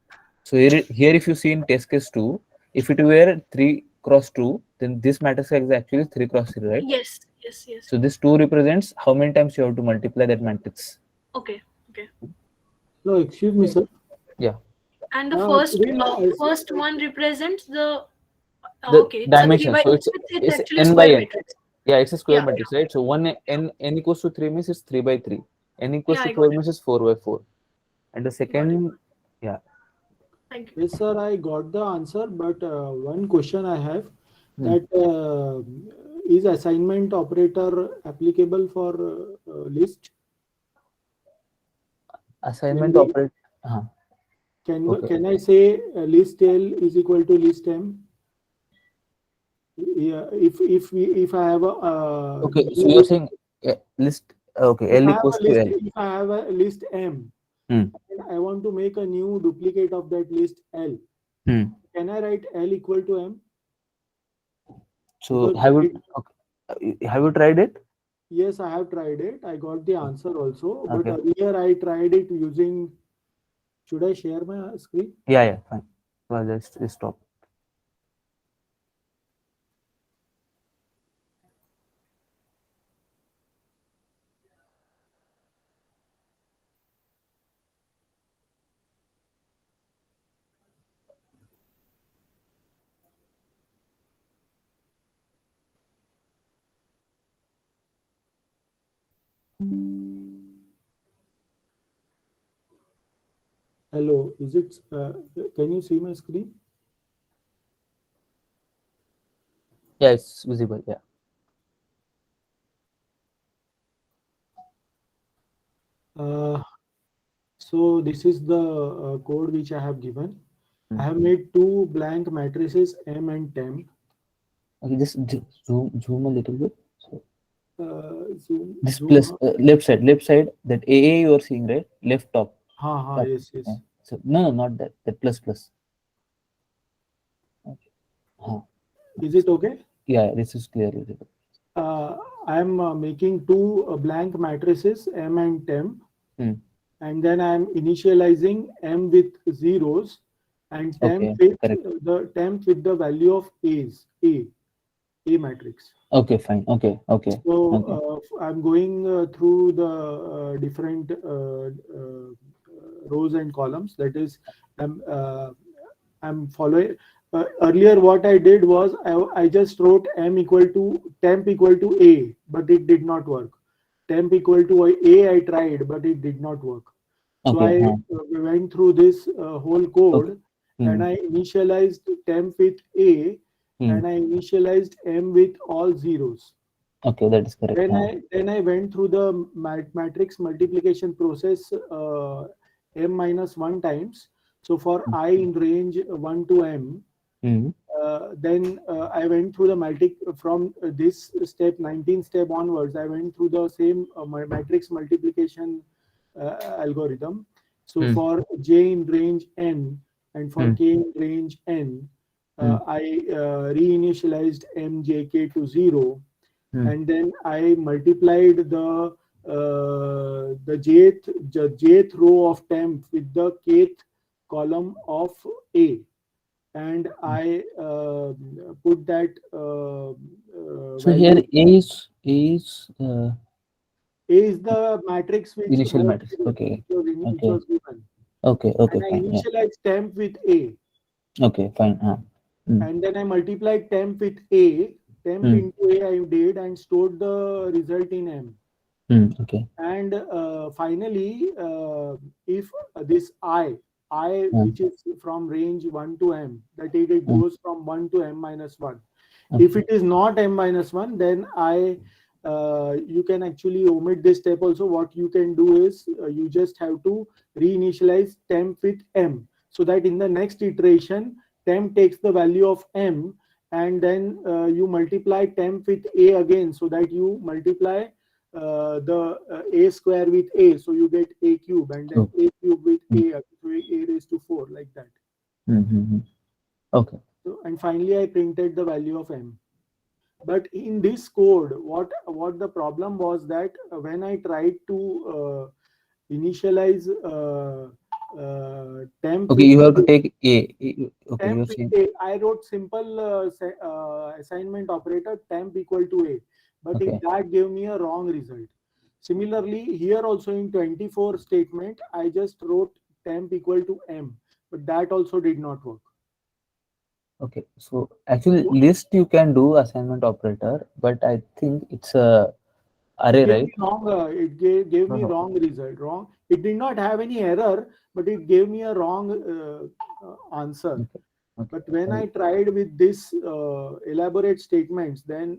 Speaker 1: So here if you see in test case 2, if it were 3 cross 2, then this matrix is actually 3 cross 3, right?
Speaker 3: Yes.
Speaker 1: So this 2 represents how many times you have to multiply that matrix.
Speaker 3: Okay.
Speaker 13: No, excuse me, sir.
Speaker 1: Yeah.
Speaker 3: And the first one represents the okay,
Speaker 1: dimension. So it's
Speaker 3: actually
Speaker 1: n
Speaker 3: a
Speaker 1: by
Speaker 3: square
Speaker 1: n.
Speaker 3: matrix.
Speaker 1: Yeah, it's a square matrix, right? So n equals to 3 means it's 3 by 3. N equals
Speaker 3: Yeah,
Speaker 1: to
Speaker 3: I
Speaker 1: 4
Speaker 3: got
Speaker 1: means it's 4 by 4. And the second, yeah.
Speaker 3: Thank you.
Speaker 13: Yes, sir, I got the answer, but one question I have, that is assignment operator applicable for list?
Speaker 1: Assignment operator.
Speaker 13: Can I say list L is equal to list M? Yeah, if I have a
Speaker 1: okay, so you're saying list. Okay, L equals to L.
Speaker 13: if I have a list M, and I want to make a new duplicate of that list L, can I write L equal to M?
Speaker 1: So have you tried it?
Speaker 13: Yes, I have tried it. I got the answer also, but earlier I tried it using. Should I share my screen?
Speaker 1: Yeah, fine. Well, let's stop.
Speaker 13: Hello, is it? Can you see my screen?
Speaker 1: Yeah, it's visible. Yeah.
Speaker 13: So this is the code which I have given. I have made two blank matrices M and temp.
Speaker 1: Okay, just zoom a little bit. So this
Speaker 13: Zoom.
Speaker 1: plus left side that AA you are seeing, right? Left top.
Speaker 13: Yes.
Speaker 1: Yeah. So no, not that. The plus. Okay.
Speaker 13: Is it okay?
Speaker 1: Yeah, this is clearly visible.
Speaker 13: I am making two blank matrices M and temp, and then I am initializing M with zeros and temp with the value of A's, A matrix.
Speaker 1: Okay, fine. Okay.
Speaker 13: So I'm going through the different rows and columns. That is, I'm following. Earlier, what I did was I just wrote temp equal to A, but it did not work. Temp equal to A, I tried, but it did not work. So I went through this whole code, and I initialized temp with A, and I initialized M with all zeros.
Speaker 1: Okay, that is correct.
Speaker 13: Then I went through the matrix multiplication process M minus 1 times. So for I in range 1 to M, then I went through the from this step 19 step onwards. I went through the same matrix multiplication algorithm. So for J in range N and for K in range N, I reinitialized MJK to 0, and then I multiplied the jth row of temp with the kth column of A, and I put that.
Speaker 1: So here A
Speaker 13: is the matrix which
Speaker 1: initial
Speaker 13: was
Speaker 1: matrix.
Speaker 13: given,
Speaker 1: Okay.
Speaker 13: which was given.
Speaker 1: Okay.
Speaker 13: And I
Speaker 1: Fine.
Speaker 13: initialized temp with A.
Speaker 1: Okay, fine.
Speaker 13: And then I multiplied temp with A. Temp into A I did and stored the result in M.
Speaker 1: Okay.
Speaker 13: And finally, if this I which is from range 1 to M, that it goes from 1 to M minus 1.
Speaker 1: Okay.
Speaker 13: If it is not M minus 1, then you can actually omit this step also. What you can do is you just have to reinitialize temp with M, so that in the next iteration, temp takes the value of M, and then you multiply temp with A again, so that you multiply the A square with A, so you get A cube, and then A cube with A, so A raised to 4, like that.
Speaker 1: Okay.
Speaker 13: So, and finally, I printed the value of M. But in this code, what the problem was that when I tried to initialize temp.
Speaker 1: Okay, you have to take A. Okay,
Speaker 13: Temp
Speaker 1: you're
Speaker 13: with
Speaker 1: saying.
Speaker 13: A. I wrote simple assignment operator temp equal to A, but that gave me a wrong result. Similarly, here also in 24 statement, I just wrote temp equal to M, but that also did not work.
Speaker 1: Okay, so actually list you can do assignment operator, but I think it's a array, right?
Speaker 13: It gave me wrong result. Wrong. It did not have any error, but it gave me a wrong answer. But when I tried with this elaborate statements, then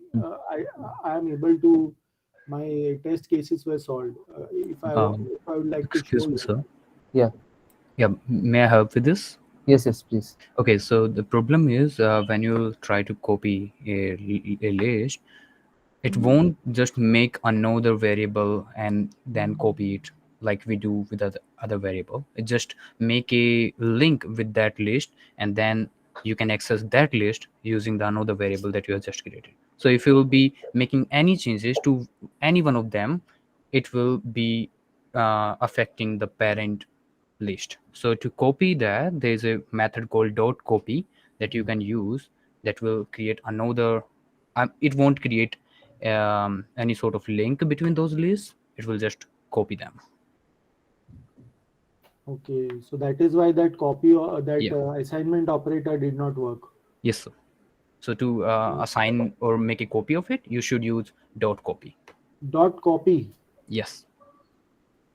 Speaker 13: I am able to. My test cases were solved. If I would like to show
Speaker 11: Excuse me,
Speaker 13: you.
Speaker 11: sir.
Speaker 1: Yeah.
Speaker 11: May I help with this?
Speaker 1: Yes, please.
Speaker 11: Okay, so the problem is when you try to copy a list, it won't just make another variable and then copy it like we do with other variable. It just make a link with that list, and then you can access that list using the another variable that you have just created. So if you will be making any changes to any one of them, it will be affecting the parent list. So to copy that, there's a method called dot copy that you can use that will create another. It won't create any sort of link between those lists. It will just copy them.
Speaker 13: Okay, so that is why that copy or assignment operator did not work.
Speaker 11: Yes, sir. So to assign or make a copy of it, you should use dot copy.
Speaker 13: Dot copy.
Speaker 11: Yes.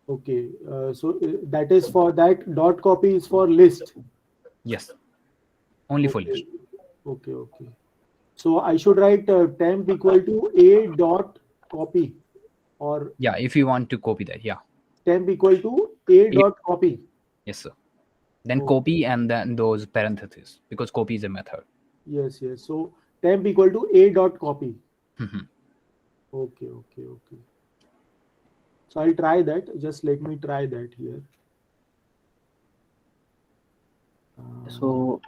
Speaker 13: Okay, so that is for that dot copy is for list.
Speaker 11: Yes. Only for
Speaker 13: Okay,
Speaker 11: list.
Speaker 13: okay, okay. So I should write temp equal to a dot copy, or
Speaker 11: Yeah, if you want to copy that, yeah.
Speaker 13: temp equal to a dot copy.
Speaker 11: Yes, sir. Then
Speaker 13: Okay.
Speaker 11: copy and then those parentheses, because copy is a method.
Speaker 13: Yes, yes. So temp equal to a dot copy.
Speaker 11: Mhm.
Speaker 13: Okay, okay, okay. So I'll try that. Just let me try that here.
Speaker 1: So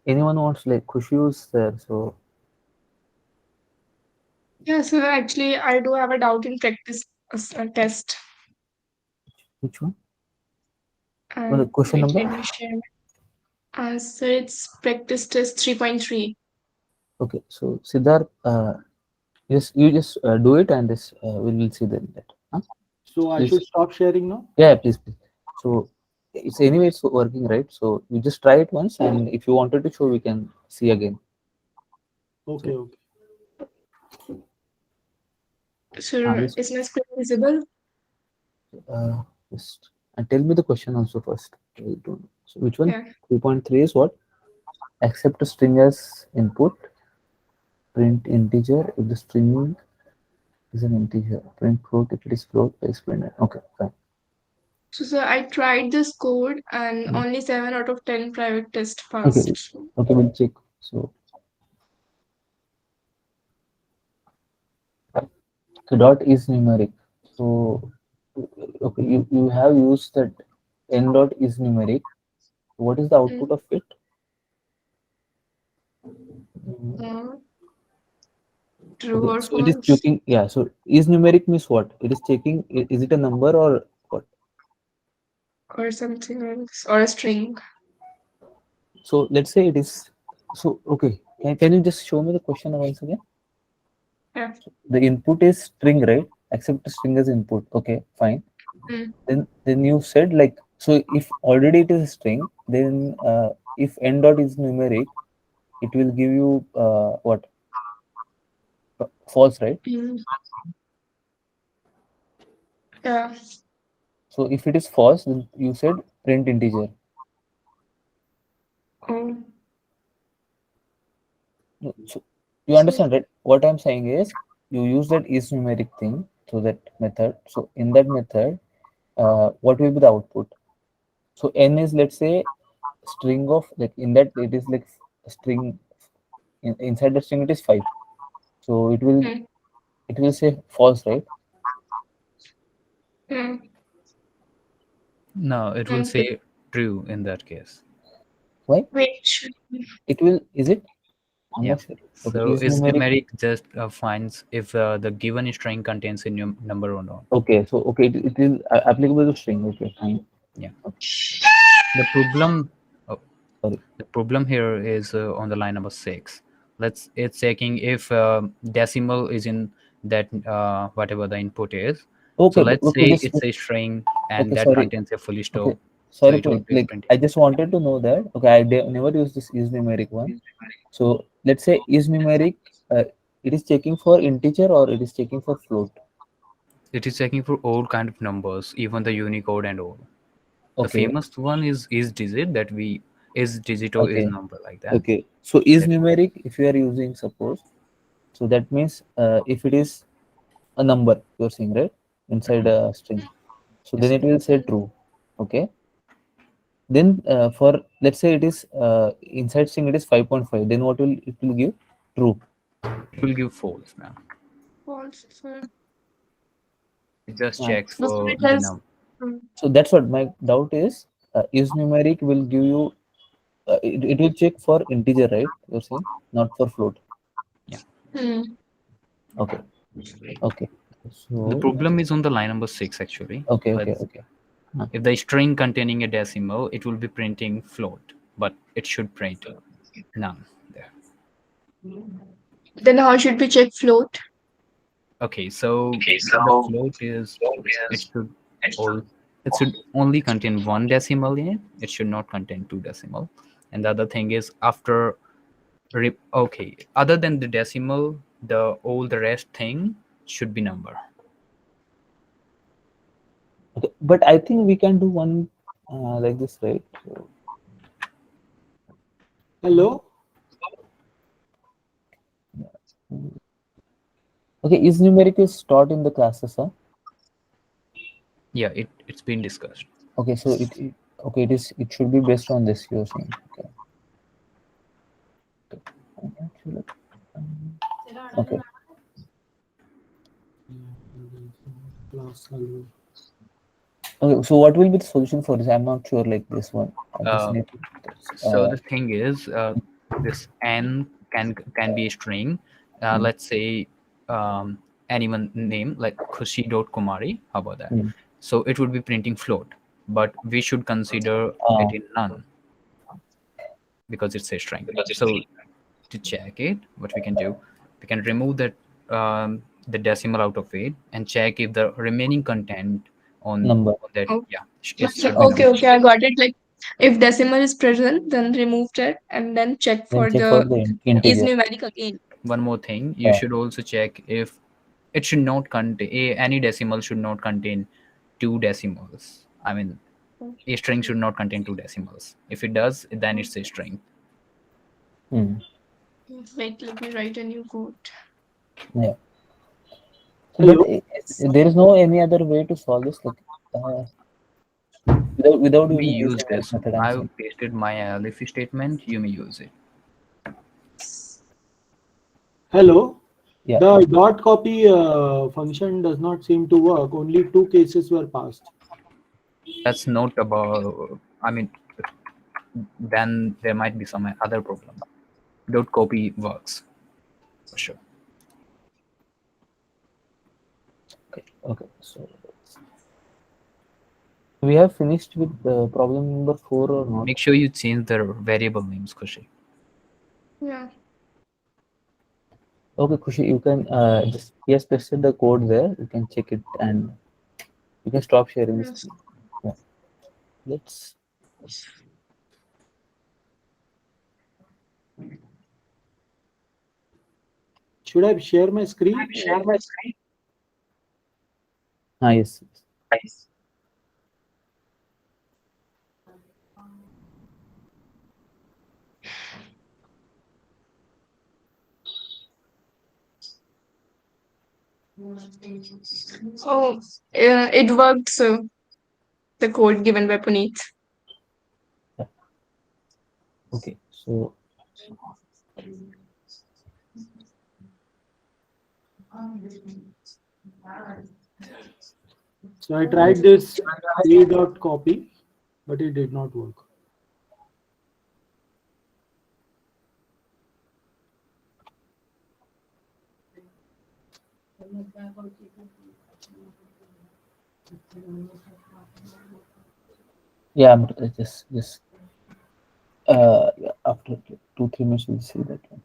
Speaker 1: anyone wants like Khushu's there? So
Speaker 18: Yeah, so actually, I do have a doubt in practice test.
Speaker 1: which one? Well, the
Speaker 18: And
Speaker 1: question
Speaker 18: wait,
Speaker 1: number.
Speaker 18: let me share. So it's practice test 3.3.
Speaker 1: Okay, so Siddharth, you just do it and this we will see then that. Huh?
Speaker 13: So I
Speaker 1: Please.
Speaker 13: should stop sharing now?
Speaker 1: Yeah, please, please. So it's anyway it's working, right? So you just try it once, and if you wanted to show, we can see again.
Speaker 13: Okay,
Speaker 1: So,
Speaker 13: okay.
Speaker 18: So
Speaker 1: yes.
Speaker 18: is my screen visible?
Speaker 1: Just and tell me the question also first. I don't know. So which one?
Speaker 18: Yeah.
Speaker 1: 3.3 is what? Accept a string as input. Print integer if the string is an integer. Print float if it is float. Explain it. Okay, fine.
Speaker 18: So sir, I tried this code and only 7 out of 10 private tests
Speaker 1: Okay,
Speaker 18: passed.
Speaker 1: okay, we'll check. So dot is numeric. So okay, you have used that n dot is numeric. What is the output of it?
Speaker 18: True
Speaker 1: Okay,
Speaker 18: or
Speaker 1: so it is
Speaker 18: false?
Speaker 1: checking. Yeah, so is numeric means what? It is checking. Is it a number or what?
Speaker 18: Or something else, or a string.
Speaker 1: So let's say it is. So okay, can you just show me the question once again?
Speaker 18: Yeah.
Speaker 1: The input is string, right? Accept string as input. Okay, fine. Then you said like, so if already it is a string, then if n dot is numeric, it will give you what? False, right?
Speaker 18: Yeah.
Speaker 1: So if it is false, then you said print integer.
Speaker 18: Oh.
Speaker 1: So you understand, right? What I'm saying is you use that is numeric thing, so that method. So in that method, what will be the output? So n is, let's say, string of, like, in that it is like a string. Inside the string it is 5. So it will say false, right?
Speaker 11: No, it will say true in that case.
Speaker 1: Why?
Speaker 18: Wait.
Speaker 1: It will, is it? I'm
Speaker 11: Yeah.
Speaker 1: not sure. Okay,
Speaker 11: So
Speaker 1: is
Speaker 11: is
Speaker 1: numeric.
Speaker 11: numeric just finds if the given string contains a number or not.
Speaker 1: Okay, so okay, it is applicable to string. Okay, fine.
Speaker 11: Yeah.
Speaker 1: Okay.
Speaker 11: The problem. Oh,
Speaker 1: sorry.
Speaker 11: The problem here is on the line number 6. It's checking if decimal is in that whatever the input is.
Speaker 1: Okay,
Speaker 11: So let's
Speaker 1: okay,
Speaker 11: say
Speaker 1: just
Speaker 11: it's a string and
Speaker 1: okay.
Speaker 11: that
Speaker 1: Sorry.
Speaker 11: contains a full stop.
Speaker 1: Okay,
Speaker 11: So
Speaker 1: sorry
Speaker 11: it
Speaker 1: for
Speaker 11: will be
Speaker 1: like.
Speaker 11: printed.
Speaker 1: I just wanted to know that. Okay, I never used this is numeric one. So let's say is numeric. It is checking for integer or it is checking for float.
Speaker 11: It is checking for all kind of numbers, even the Unicode and all. The
Speaker 1: Okay.
Speaker 11: famous one is digit that we is digit or is
Speaker 1: Okay.
Speaker 11: number like that.
Speaker 1: Okay. So is numeric if you are using, suppose, so that means if it is a number you're saying, right, inside a string, so then it will say true. Okay. Then for, let's say, it is inside string it is 5.5, then what will it will give? True.
Speaker 11: It will give false now.
Speaker 18: False.
Speaker 11: It just
Speaker 1: Ah.
Speaker 11: checks
Speaker 18: So
Speaker 11: for
Speaker 18: it
Speaker 11: the
Speaker 18: has.
Speaker 11: number.
Speaker 1: So that's what my doubt is numeric will give you it will check for integer, right, you're saying, not for float.
Speaker 11: Yeah.
Speaker 1: Okay. Okay. So
Speaker 11: The problem is on the line number 6 actually.
Speaker 1: Okay. Okay. Okay.
Speaker 11: If the string containing a decimal, it will be printing float, but it should print none there.
Speaker 18: Then how should we check float?
Speaker 11: Okay, so the float is it should only contain one decimal in it. It should not contain two decimal. And the other thing is after okay, other than the decimal, all the rest thing should be number.
Speaker 1: But I think we can do one like this, right? So,
Speaker 13: Hello?
Speaker 1: okay, is numericals taught in the classes, huh?
Speaker 11: Yeah, it's been discussed.
Speaker 1: Okay, so okay, it should be based on this, you're saying. Okay. Okay. Okay, so what will be the solution for this? I'm not sure, like this one. This need
Speaker 11: So the thing is, this n can be a string. Let's say anyone name like Khushi.Kumari. How about that? So it would be printing float, but we should consider it in none because it's a string. So to check it, what we can do, we can remove that the decimal out of it and check if the remaining content on
Speaker 1: number
Speaker 11: that
Speaker 18: Oh.
Speaker 11: should be
Speaker 18: Okay,
Speaker 11: number.
Speaker 18: okay, I got it. Like if decimal is present, then remove that and then check
Speaker 1: then
Speaker 18: for
Speaker 1: check for
Speaker 18: the
Speaker 1: the
Speaker 18: is
Speaker 1: integer.
Speaker 18: numeric again.
Speaker 11: One more thing, you should also check if it should not contain any decimal should not contain two decimals. I mean, a string should not contain two decimals. If it does, then it's a string.
Speaker 18: Wait, let me write a new code.
Speaker 1: Yeah. But there is no any other way to solve this, like without
Speaker 11: We
Speaker 1: using this
Speaker 11: use this.
Speaker 1: method. I'm
Speaker 11: I've
Speaker 1: saying.
Speaker 11: pasted my if statement. You may use it.
Speaker 13: Hello?
Speaker 1: Yeah.
Speaker 13: The dot copy function does not seem to work. Only 2 cases were passed.
Speaker 11: That's not about. I mean, then there might be some other problem. Dot copy works for sure.
Speaker 1: Okay. So we have finished with problem number 4 or not?
Speaker 11: Make sure you change the variable names, Kushi.
Speaker 18: Yeah.
Speaker 1: Okay, Kushi, you can just pasted the code there. You can check it and you can stop sharing this. Yeah. Let's.
Speaker 13: Should I share my screen?
Speaker 1: Yes.
Speaker 18: Oh, it worked. So the code given by Puneet.
Speaker 1: Okay, so
Speaker 13: So I tried this a dot copy, but it did not work.
Speaker 1: yeah, but just yeah, after 2-3 minutes we'll see that one.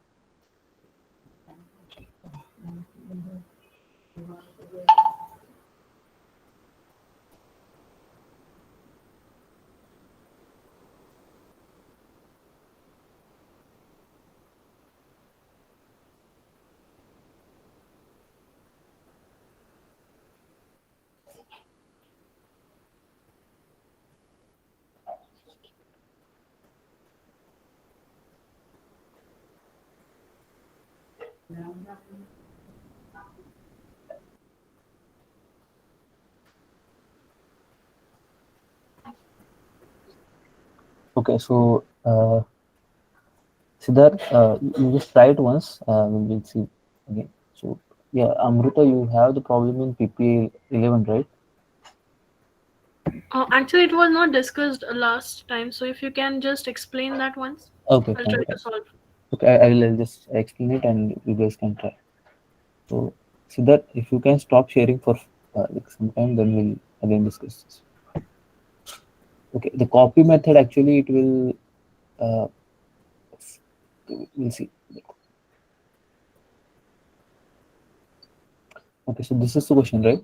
Speaker 1: Okay, so Siddharth, you just try it once. We'll see again. So yeah, Amrita, you have the problem in PPA 11, right?
Speaker 3: Actually, it was not discussed last time. So if you can just explain that once,
Speaker 1: Okay,
Speaker 3: I'll
Speaker 1: fine.
Speaker 3: try to solve.
Speaker 1: Okay, I'll just explain it and you guys can try. So Siddharth, if you can stop sharing for like some time, then we'll again discuss this. Okay, the copy method actually it will we'll see. Okay, so this is the question, right?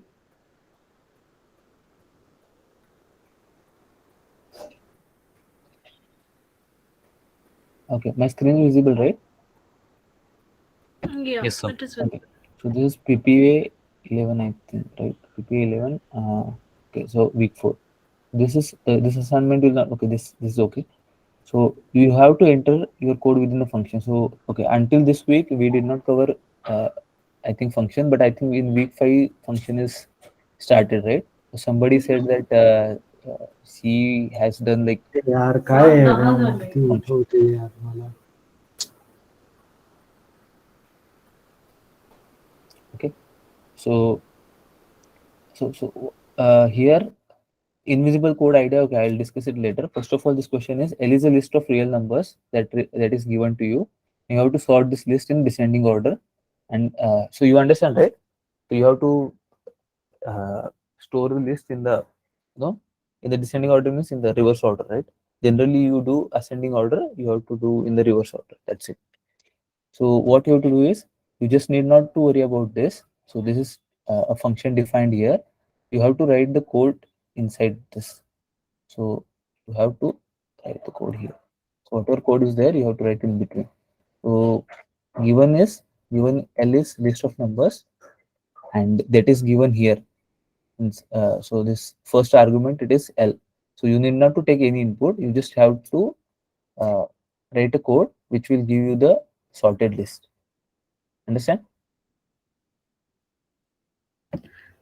Speaker 1: Okay, my screen is visible, right?
Speaker 3: Yeah,
Speaker 11: Yes, sir.
Speaker 3: it is.
Speaker 1: Okay, so this is PPA 11, I think, right? PPA 11. Okay, so week 4. This assignment will not, okay, this is okay. So you have to enter your code within the function. So okay, until this week we did not cover I think function, but I think in week 5 function is started, right? Somebody said that she has done like
Speaker 13: यार काय आहे? ती उठवते यार मला.
Speaker 1: Okay, so here invisible code idea. Okay, I'll discuss it later. First of all, this question is L is a list of real numbers that is given to you. You have to sort this list in descending order, and so you understand, right? So you have to store the list in the in the descending order, means in the reverse order, right? Generally you do ascending order, you have to do in the reverse order. That's it. So what you have to do is, you just need not to worry about this. So this is a function defined here. You have to write the code inside this. So you have to write the code here. So whatever code is there, you have to write in between. So given L is list of numbers, and that is given here. So this first argument, it is L. So you need not to take any input. You just have to write a code which will give you the sorted list. Understand?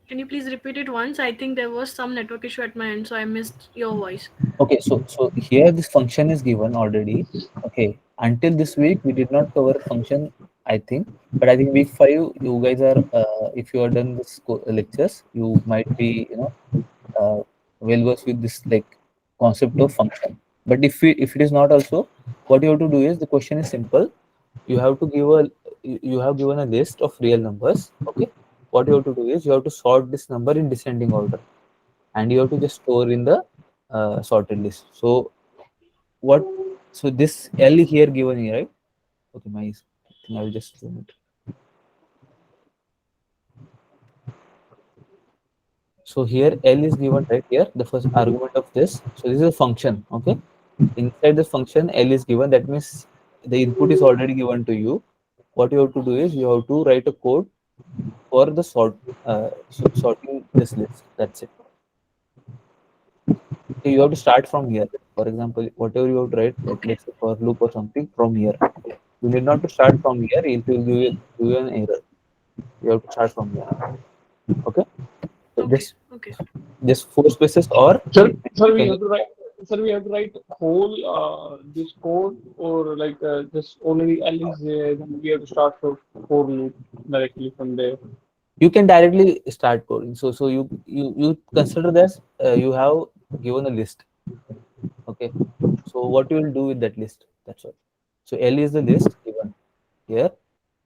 Speaker 3: Can you please repeat it once? I think there was some network issue at my end, so I missed your voice.
Speaker 1: Okay, so here this function is given already. Okay, until this week we did not cover function, I think, but I think week 5 you guys are if you are done this lectures, you might be well versed with this like concept of function. But if it is not also, what you have to do is, the question is simple. You have to give a you have given a list of real numbers. Okay, what you have to do is, you have to sort this number in descending order, and you have to just store in the sorted list. So what? So this L here given here, right? Okay, I think I will just zoom it. So here L is given right here, the first argument of this. So this is a function. Okay, inside this function L is given. That means the input is already given to you. What you have to do is, you have to write a code for the sorting this list. That's it. So you have to start from here. For example, whatever you have to write, like let's say for loop or something, from here. You need not to start from here. It will give you an error. You have to start from here. Okay. So just 4 spaces, or
Speaker 15: Sir, sir,
Speaker 1: you
Speaker 15: we
Speaker 1: can
Speaker 15: have to write. Sir, we have to write whole this code, or like just only L is there. Then we have to start for loop directly from there.
Speaker 1: you can directly start coding. So you consider this you have given a list. Okay. So what you will do with that list? That's all. So L is the list given here.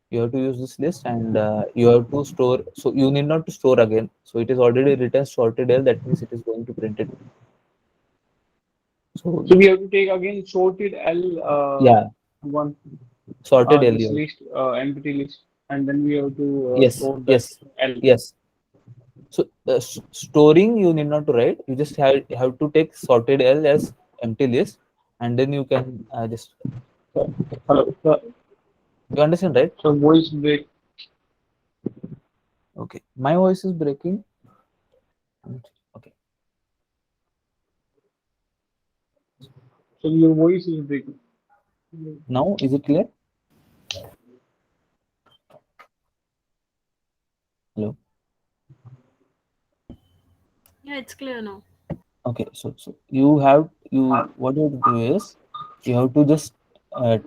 Speaker 1: You have to use this list, and you have to store. So you need not to store again. So it is already written sorted L. That means it is going to print it. So
Speaker 15: So we have to take again sorted L
Speaker 1: yeah,
Speaker 15: one
Speaker 1: sorted L.
Speaker 15: this list empty list, and then we have to
Speaker 1: Yes,
Speaker 15: store that
Speaker 1: yes,
Speaker 15: L.
Speaker 1: yes. So storing, you need not to write. You just have to take sorted L as empty list, and then you can just.
Speaker 15: Hello.
Speaker 1: You understand, right?
Speaker 15: So voice break.
Speaker 1: Okay, my voice is breaking. Okay.
Speaker 15: So your voice is breaking.
Speaker 1: Now is it clear? Hello.
Speaker 3: Yeah, it's clear now.
Speaker 1: Okay, so what you have to do is, you have to just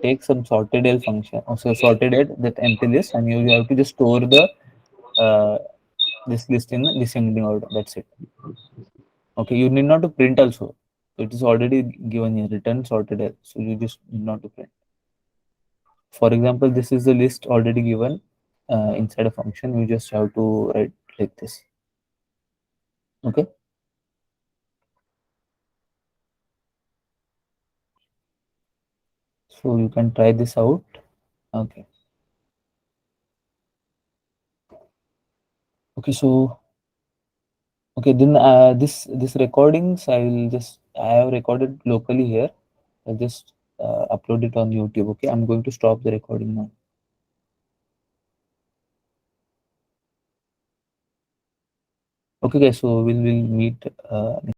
Speaker 1: take some sorted L function, also sorted L, that empty list, and you have to just store the uh, this list in the descending order. That's it. Okay, you need not to print also. It is already given here, return sorted L. So you just need not to print. For example, this is the list already given inside a function. You just have to write like this. Okay. So you can try this out. Okay. Okay, so okay, then this recordings I have recorded locally here. I'll just upload it on YouTube. Okay, I'm going to stop the recording now. Okay. Okay, guys. So we'll meet